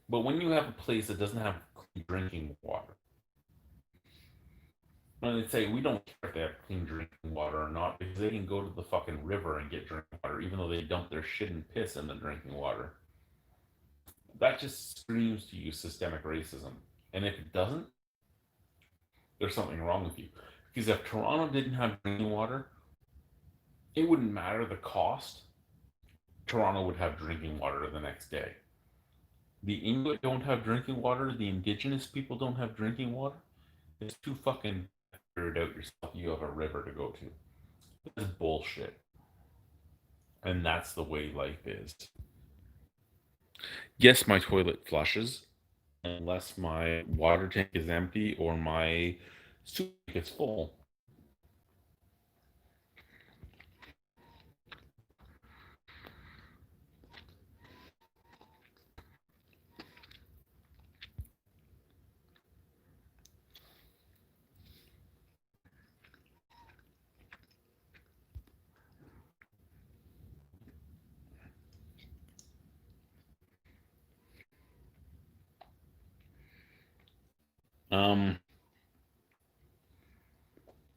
But when you have a place that doesn't have clean drinking water, when they say we don't care if they have clean drinking water or not, because they can go to the fucking river and get drinking water, even though they dump their shit and piss in the drinking water. That just screams to you systemic racism. And if it doesn't, there's something wrong with you. Because if Toronto didn't have drinking water, it wouldn't matter the cost. Toronto would have drinking water the next day. The Inuit don't have drinking water. The indigenous people don't have drinking water. It's too fucking figured out yourself. You have a river to go to. That's bullshit. And that's the way life is. Yes, my toilet flushes unless my water tank is empty or my soup is full.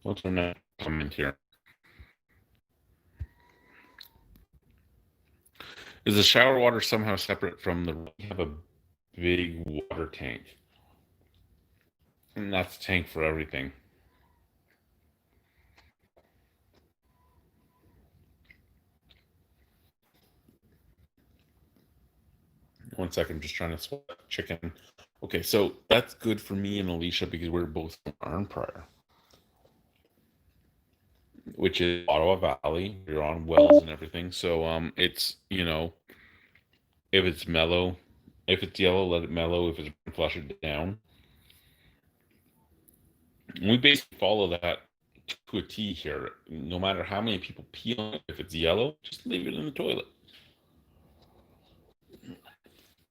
What's our next comment here? Is the shower water somehow separate from the? We have a big water tank, and that's a tank for everything. One second, I'm just trying to swap chicken. Okay, so that's good for me and Alicia because we're both from Arnprior, which is Ottawa Valley. You're on wells and everything. So it's if it's mellow, if it's yellow, let it mellow. If it's flush it down. We basically follow that to a T here. No matter how many people pee on it, if it's yellow, just leave it in the toilet.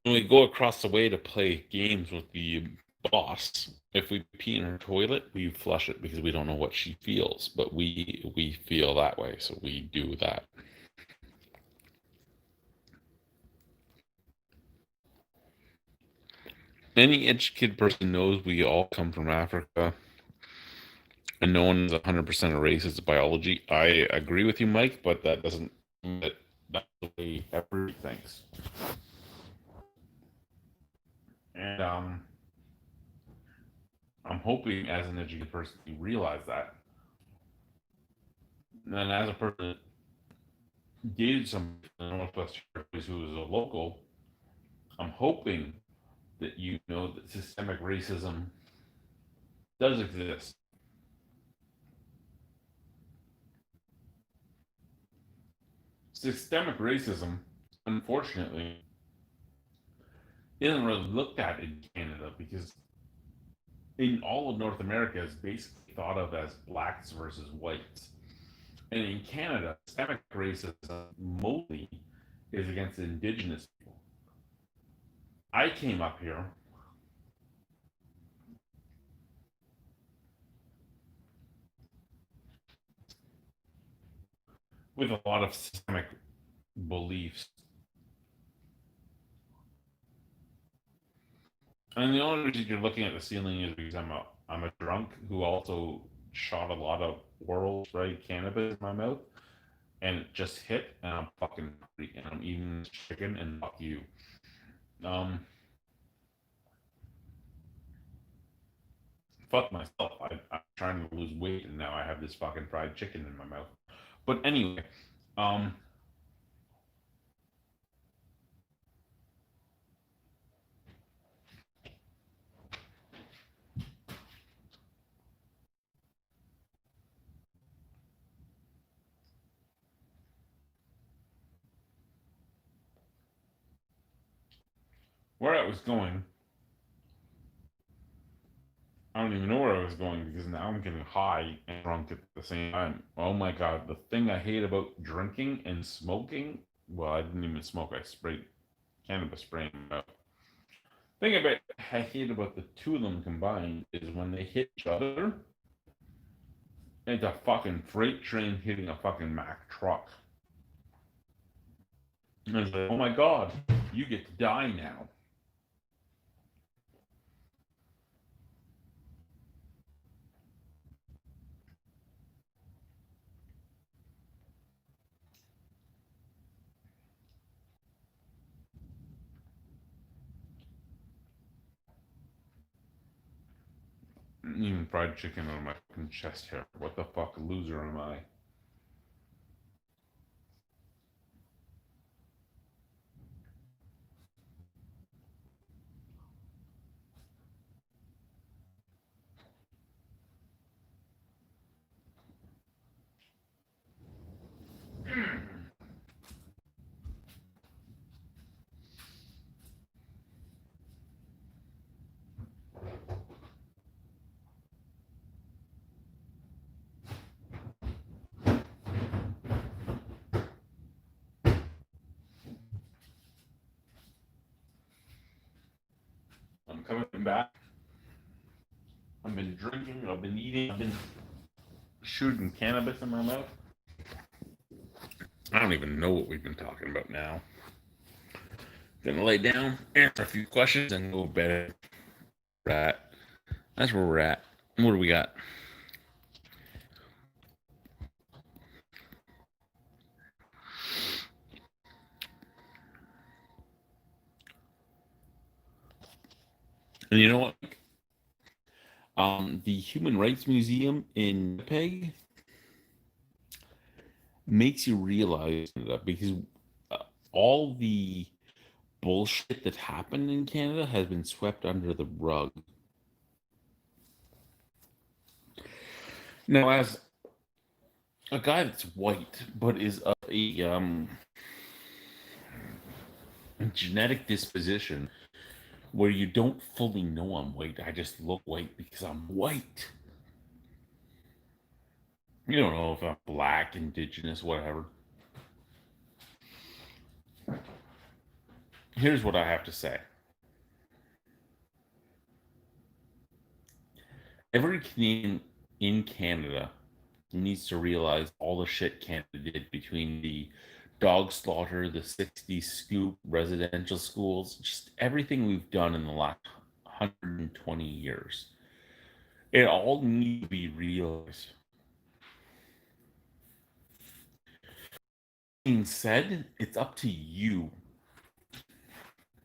When we go across the way to play games with the boss, if we pee in her toilet, we flush it because we don't know what she feels, but we feel that way, so we do that. Any educated person knows we all come from Africa, and no one is 100% a racist biology. I agree with you, Mike, but that doesn't mean that that's the way everybody thinks. And I'm hoping as an educated person you realize that. And then as a person that dated some in the Northwest Territories who was a local, I'm hoping that you know that systemic racism does exist. Systemic racism unfortunately, isn't really looked at in Canada because in all of North America is basically thought of as blacks versus whites. And in Canada, systemic racism mostly is against Indigenous people. I came up here with a lot of systemic beliefs. And the only reason you're looking at the ceiling is because I'm a drunk who also shot a lot of oral spray cannabis in my mouth, and it just hit, and I'm fucking hungry, and I'm eating this chicken, and fuck you. Um, Fuck myself. I'm trying to lose weight, and now I have this fucking fried chicken in my mouth. But anyway, um, where I was going, I don't even know where I was going because now I'm getting high and drunk at the same time. Oh my god, the thing I hate about drinking and smoking, well, I didn't even smoke, I sprayed cannabis spray in my mouth. The thing I hate about the two of them combined is when they hit each other, it's a fucking freight train hitting a fucking Mack truck. And it's like, oh my god, you get to die now. Even fried chicken on my fucking chest hair. What the fuck loser am I? I'm coming back. I've been drinking, I've been eating, I've been shooting cannabis in my mouth. I don't even know what we've been talking about now. Gonna lay down, answer a few questions, and go to bed. Right. That's where we're at. What do we got? And you know what? The Human Rights Museum in Winnipeg makes you realize that because all the bullshit that happened in Canada has been swept under the rug. Now, as a guy that's white but is of a genetic disposition where you don't fully know I'm white, I just look white because I'm white. You don't know if I'm black, indigenous, whatever. Here's what I have to say. Every Canadian in Canada needs to realize all the shit Canada did between the dog slaughter, the 60s scoop, residential schools, just everything we've done in the last 120 years. It all needs to be realized. Being said, it's up to you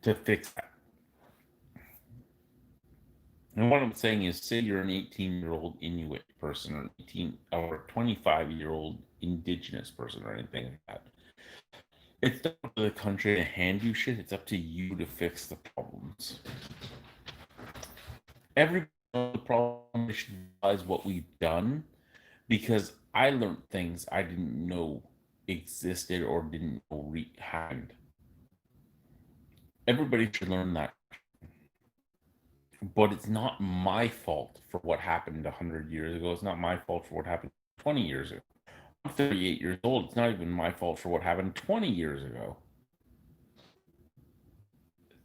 to fix that. And what I'm saying is, say you're an 18-year-old Inuit person or an 18 or 25-year-old Indigenous person or anything like that. It's not up to the country to hand you shit. It's up to you to fix the problems. Everybody knows the problem should realize what we've done because I learned things I didn't know existed or didn't know happened. Everybody should learn that. But it's not my fault for what happened 100 years ago. It's not my fault for what happened 20 years ago. I'm 38 years old. It's not even my fault for what happened 20 years ago.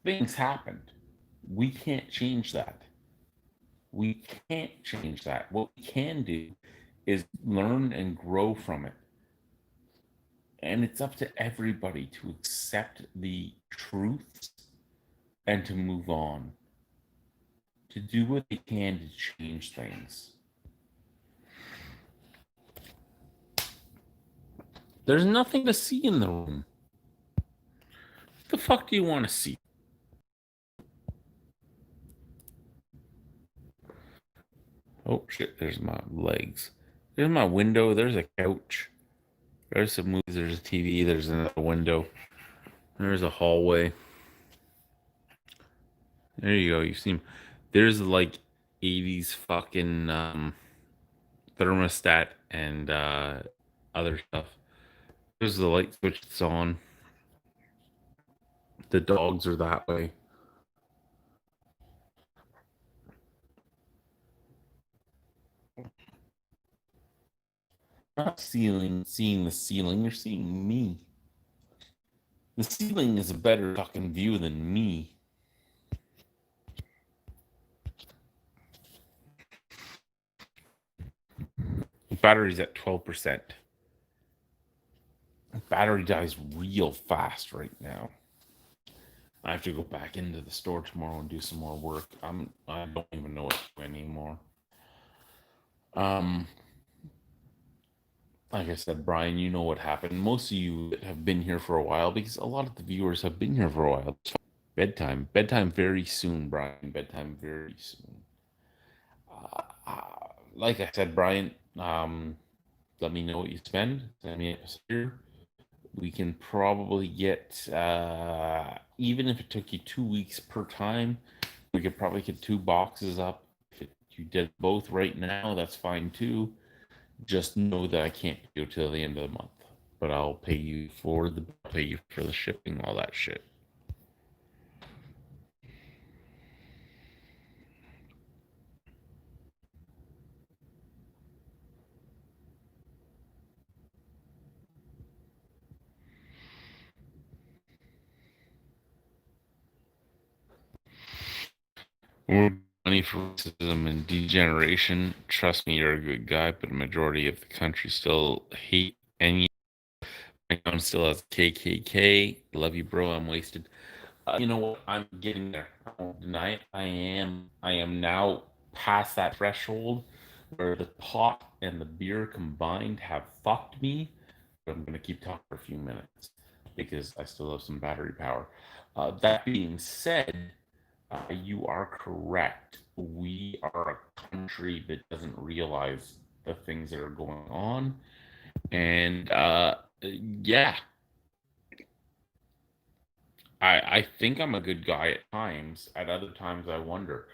Things happened. We can't change that. We can't change that. What we can do is learn and grow from it. And it's up to everybody to accept the truths and to move on, to do what they can to change things. There's nothing to see in the room. What the fuck do you want to see? Oh shit, there's my legs. There's my window. There's a couch. There's some movies. There's a TV. There's another window. There's a hallway. There you go. You see him. There's like 80s fucking thermostat and other stuff. There's the light switch that's on. The dogs are that way. Not seeing the ceiling, you're seeing me. The ceiling is a better fucking view than me. The battery's at 12%. The battery dies real fast right now. I have to go back into the store tomorrow and do some more work. I don't even know what to do anymore. Like I said, Brian, you know what happened. Most of you have been here for a while because a lot of the viewers have been here for a while. Bedtime. Bedtime very soon, Brian. Bedtime very soon. Like I said, Brian, let me know what you spend. Send me a here. We can probably get, even if it took you 2 weeks per time, we could probably get 2 boxes up. If you did both right now, that's fine too. Just know that I can't go till the end of the month, but I'll pay you for the shipping, all that shit. We're money for racism and degeneration. Trust me, you're a good guy, but a majority of the country still hate any. I'm still as KKK. Love you, bro. I'm wasted. You know what? I'm getting there. I won't deny it. I am now past that threshold where the pot and the beer combined have fucked me. But I'm gonna keep talking for a few minutes because I still have some battery power. That being said, you are correct. We are a country that doesn't realize the things that are going on, and yeah, I think I'm a good guy at times. At other times, I wonder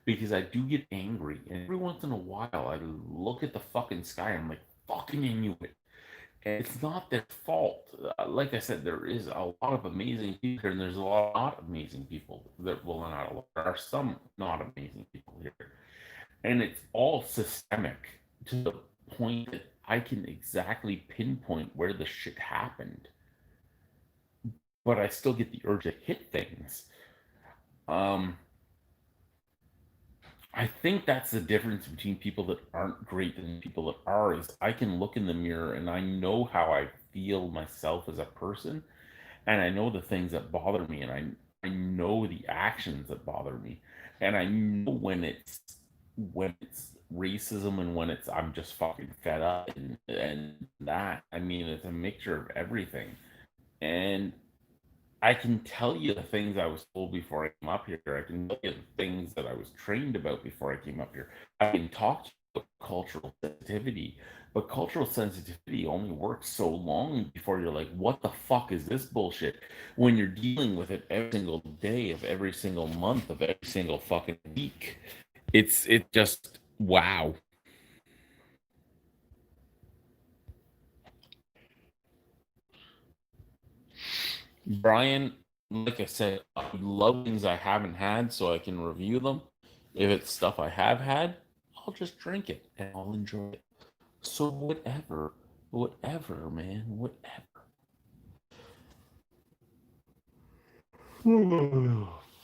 because I do get angry, and every once in a while, I look at the fucking sky. And I'm like, fucking Inuit. And it's not their fault. Like I said, there is a lot of amazing people here, and there's a lot of not amazing people. Not a lot. There are some not amazing people here, and it's all systemic to the point that I can exactly pinpoint where the shit happened, but I still get the urge to hit things. Um, I think that's the difference between people that aren't great and people that are. Is I can look in the mirror and I know how I feel myself as a person, and I know the things that bother me, and I know the actions that bother me, and I know when it's racism and when it's I'm just fucking fed up and that. I mean, it's a mixture of everything, and I can tell you the things I was told before I came up here. I can tell you the things that I was trained about before I came up here. I can talk to you about cultural sensitivity, but cultural sensitivity only works so long before you're like, what the fuck is this bullshit? When you're dealing with it every single day of every single month of every single fucking week, it just wow. Brian, like I said, I love things I haven't had so I can review them. If it's stuff I have had, I'll just drink it and I'll enjoy it. So whatever, man, whatever.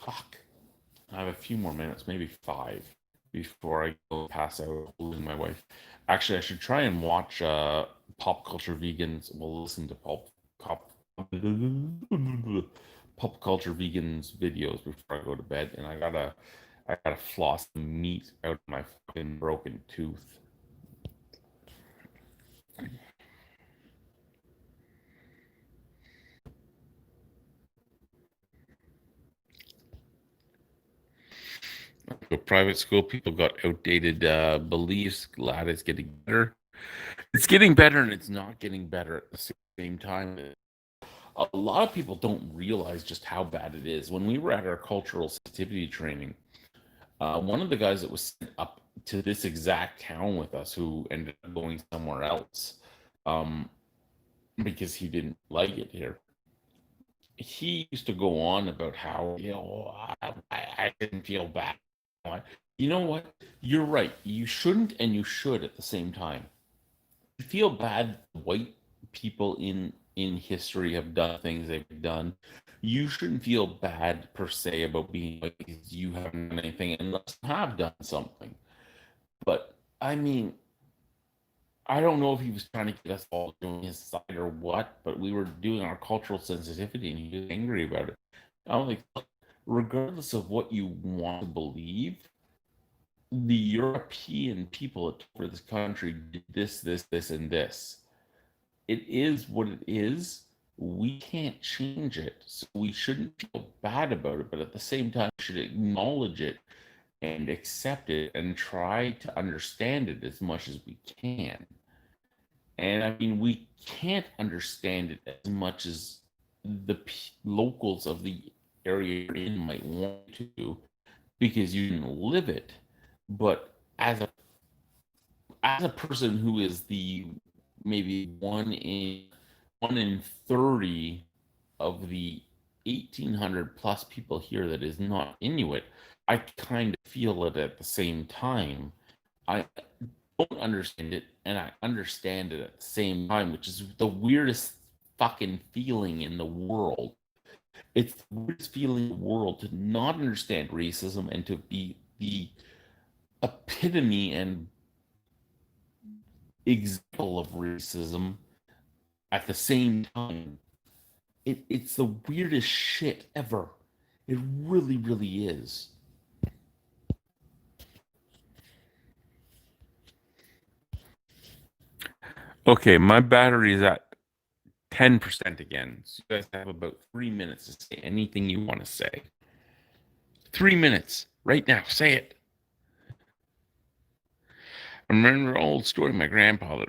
Fuck. I have a few more minutes, maybe 5, before I go pass out holding my wife. Actually, I should try and watch Pop Culture Vegans. We'll listen to Pop Culture Vegans videos before I go to bed, and I gotta floss the meat out of my fucking broken tooth. Private school, people got outdated beliefs. Glad it's getting better. It's getting better, and it's not getting better at the same time. A lot of people don't realize just how bad it is. When we were at our cultural sensitivity training, one of the guys that was sent up to this exact town with us, who ended up going somewhere else, um, because he didn't like it here. He used to go on about how, I didn't feel bad. You know what? You're right. You shouldn't, and you should at the same time. You feel bad white people in history have done things they've done. You shouldn't feel bad per se about being white because you haven't done anything unless you have done something. But I mean, I don't know if he was trying to get us all doing his side or what, but we were doing our cultural sensitivity and he was angry about it. I'm like, look, regardless of what you want to believe, the European people that took over this country did this, and this. It is what it is. We can't change it. So we shouldn't feel bad about it, but at the same time, we should acknowledge it and accept it and try to understand it as much as we can. And I mean, we can't understand it as much as the locals of the area you're in might want to because you didn't live it. But as a person who is the maybe one in 30 of the 1,800 plus people here that is not Inuit, I kind of feel it at the same time. I don't understand it, and I understand it at the same time, which is the weirdest fucking feeling in the world. It's the weirdest feeling in the world to not understand racism and to be the epitome and example of racism at the same time. It's the weirdest shit ever. It really, really is. Okay, my battery is at 10% again. So you guys have about 3 minutes to say anything you want to say. 3 minutes. Right now. Say it. I remember an old story my grandpa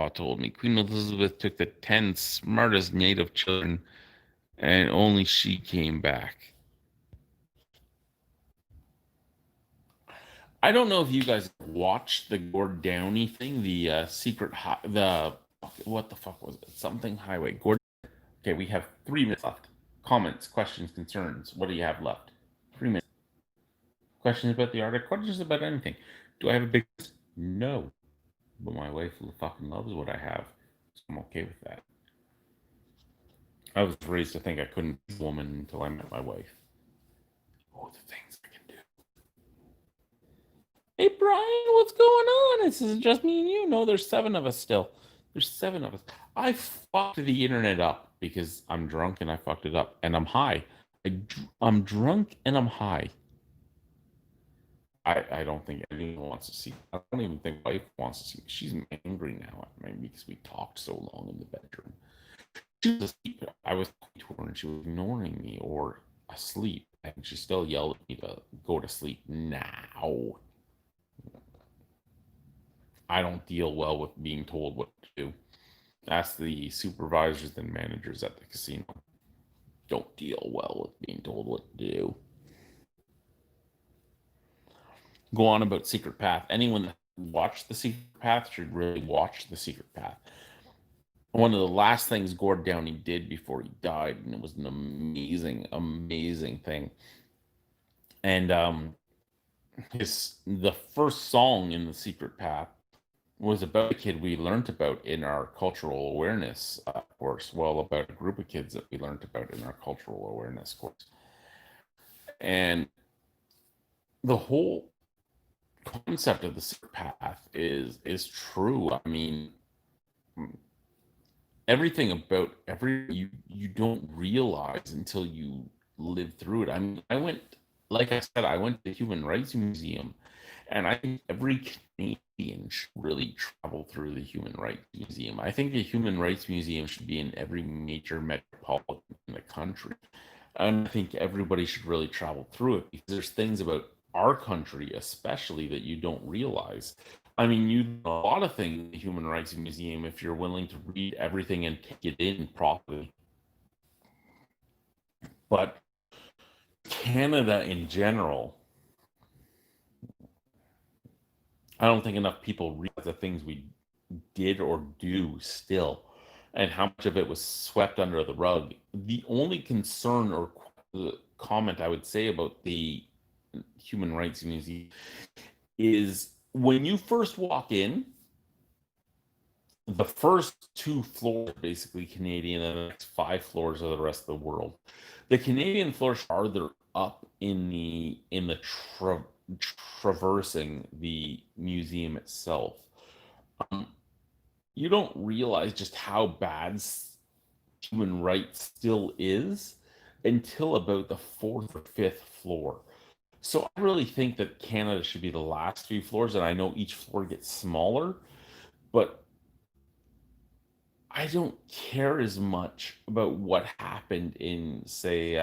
told me. Queen Elizabeth took the 10 smartest native children and only she came back. I don't know if you guys watched the Gord Downey thing, the what the fuck was it? Something Highway. Gord. Okay, we have 3 minutes left. Comments, questions, concerns. What do you have left? 3 minutes. Questions about the article? Questions about anything? Do I have a big? No, but my wife fucking loves what I have, so I'm okay with that. I was raised to think I couldn't be a woman until I met my wife. Oh, the things I can do. Hey, Brian, what's going on? This is just me and you. No, there's 7 of us still. There's 7 of us. I fucked the internet up because I'm drunk and I fucked it up. And I'm high. I'm drunk and I'm high. I don't think anyone wants to see. I don't even think wife wants to see. She's angry now at me because we talked so long in the bedroom. She was asleep. I was talking to her and she was ignoring me or asleep. And she still yelled at me to go to sleep now. I don't deal well with being told what to do. Ask the supervisors and managers at the casino. Don't deal well with being told what to do. Go on about Secret Path. Anyone that watched the Secret Path should really watch the Secret Path. one of the last things Gord Downey did before he died, and it was an amazing, amazing thing. And the first song in the Secret Path was about a kid we learned about in our cultural awareness course. Well, about a group of kids that we learned about in our cultural awareness course, and the whole concept of the Secret Path is true. I mean, everything about every you don't realize until you live through it. I mean, like I said, I went to the Human Rights Museum, and I think every Canadian should really travel through the Human Rights Museum. I think the Human Rights Museum should be in every major metropolitan in the country. And I think everybody should really travel through it because there's things about our country, especially, that you don't realize. I mean, you know a lot of things in the Human Rights Museum if you're willing to read everything and take it in properly. But Canada in general, I don't think enough people realize the things we did or do still, and how much of it was swept under the rug. The only concern or comment I would say about the Human Rights Museum is when you first walk in, the first 2 floors are basically Canadian, and the next 5 floors are the rest of the world. The Canadian floors farther up in the traversing the museum itself. Um, you don't realize just how bad human rights still is until about the 4th or 5th floor. So I really think that Canada should be the last few floors, and I know each floor gets smaller, but I don't care as much about what happened in, say,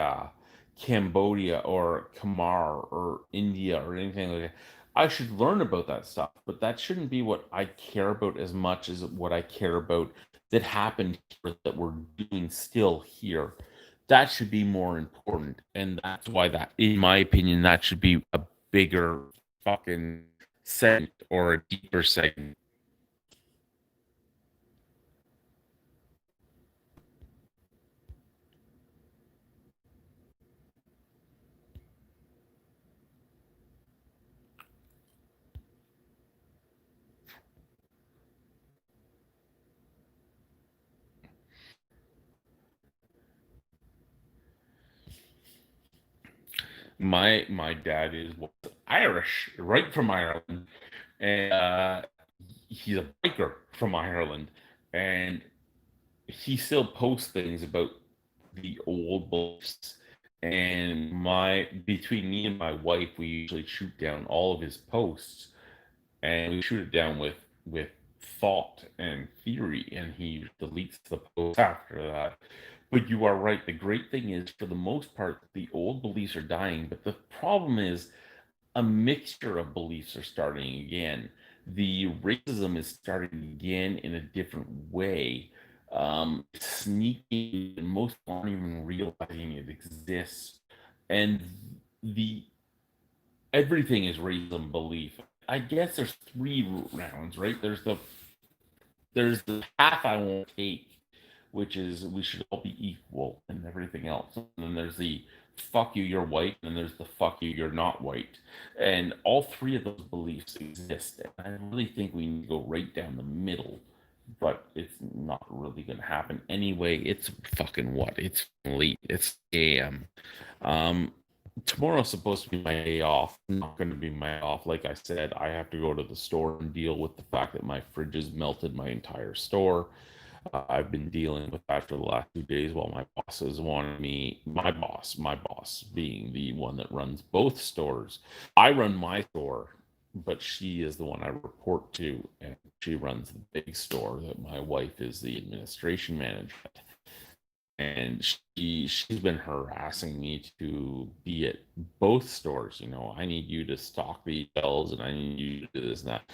Cambodia or Khmer or India or anything like that. I should learn about that stuff, but that shouldn't be what I care about as much as what I care about that happened here, that we're doing still here. That should be more important, and that's why that, in my opinion, that should be a bigger fucking segment or a deeper segment. My dad was Irish, right from Ireland, and he's a biker from Ireland, and he still posts things about the old beliefs. And my between me and my wife, we usually shoot down all of his posts, and we shoot it down with thought and theory, and he deletes the post after that. But you are right. The great thing is, for the most part, the old beliefs are dying. But the problem is, a mixture of beliefs are starting again. The racism is starting again in a different way. Sneaking, and most aren't even realizing it exists. And the everything is racism belief. I guess there's 3 rounds, right? There's the path I won't take, which is we should all be equal and everything else. And then there's the fuck you, you're white, and then there's the fuck you, you're not white. And all 3 of those beliefs exist. And I really think we need to go right down the middle, but it's not really going to happen anyway. It's fucking what? It's late. It's AM. Um, Tomorrow's supposed to be my day off. Not going to be my off. Like I said, I have to go to the store and deal with the fact that my fridge has melted my entire store. I've been dealing with that for the last 2 days while my bosses wanted me, my boss being the one that runs both stores. I run my store, but she is the one I report to, and she runs the big store that my wife is the administration manager at. And she's been harassing me to be at both stores. I need you to stock these shelves, and I need you to do this and that.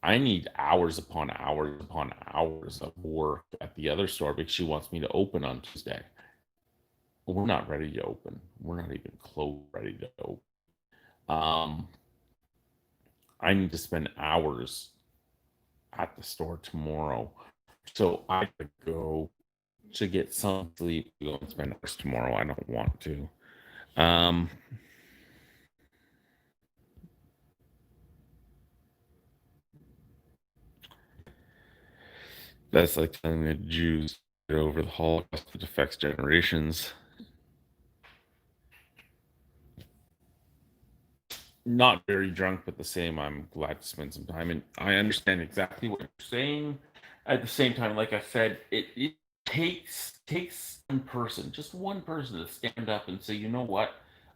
I need hours upon hours upon hours of work at the other store because she wants me to open on Tuesday. We're not ready to open. We're not even close ready to open. Um, I need to spend hours at the store tomorrow So I could go to get some sleep, go and spend hours tomorrow. I don't want to. Um, that's like telling the Jews to get over the Holocaust that affects generations. Not very drunk, but the same. I'm glad to spend some time, and I understand exactly what you're saying. At the same time, like I said, it takes one person, just one person, to stand up and say, you know what,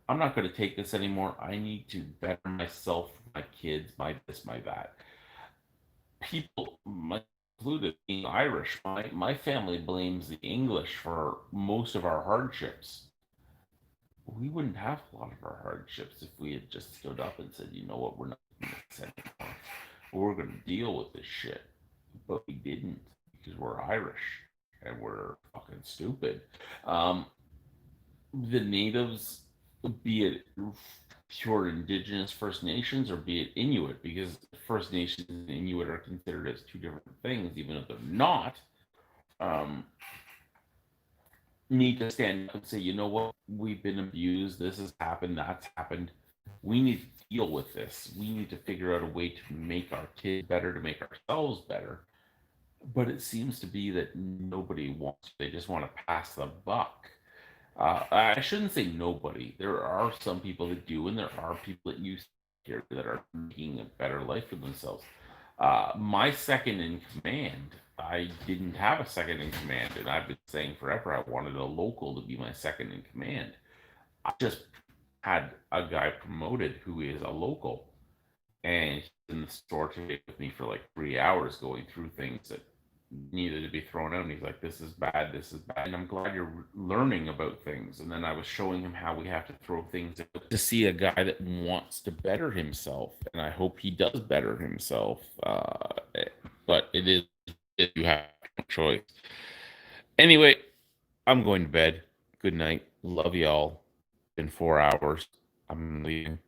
I'm not going to take this anymore. I need to better myself, my kids, my this, my that. People, my included, being Irish, my family blames the English for most of our hardships. We wouldn't have a lot of our hardships if we had just stood up and said, you know what, we're not doing this anymore. We're going to deal with this shit. But we didn't because we're Irish and we're fucking stupid. Um, the natives, be it pure indigenous First Nations or be it Inuit, because First Nations and Inuit are considered as two different things, even if they're not. Um, need to stand up and say, you know what, we've been abused, this has happened, that's happened. We need to deal with this. We need to figure out a way to make our kids better, to make ourselves better. But it seems to be that nobody wants, they just want to pass the buck. I shouldn't say nobody. There are some people that do, and there are people that you here that are making a better life for themselves. My second in command, I didn't have a second in command, and I've been saying forever I wanted a local to be my second in command. I just had a guy promoted who is a local, and he's in the store today with me for like 3 hours going through things that needed to be thrown out. And he's like, this is bad, this is bad. And I'm glad you're learning about things. And then I was showing him how we have to throw things out to see a guy that wants to better himself. And I hope he does better himself. But it is, if you have no choice. Anyway, I'm going to bed. Good night. Love y'all. Been 4 hours. I'm leaving.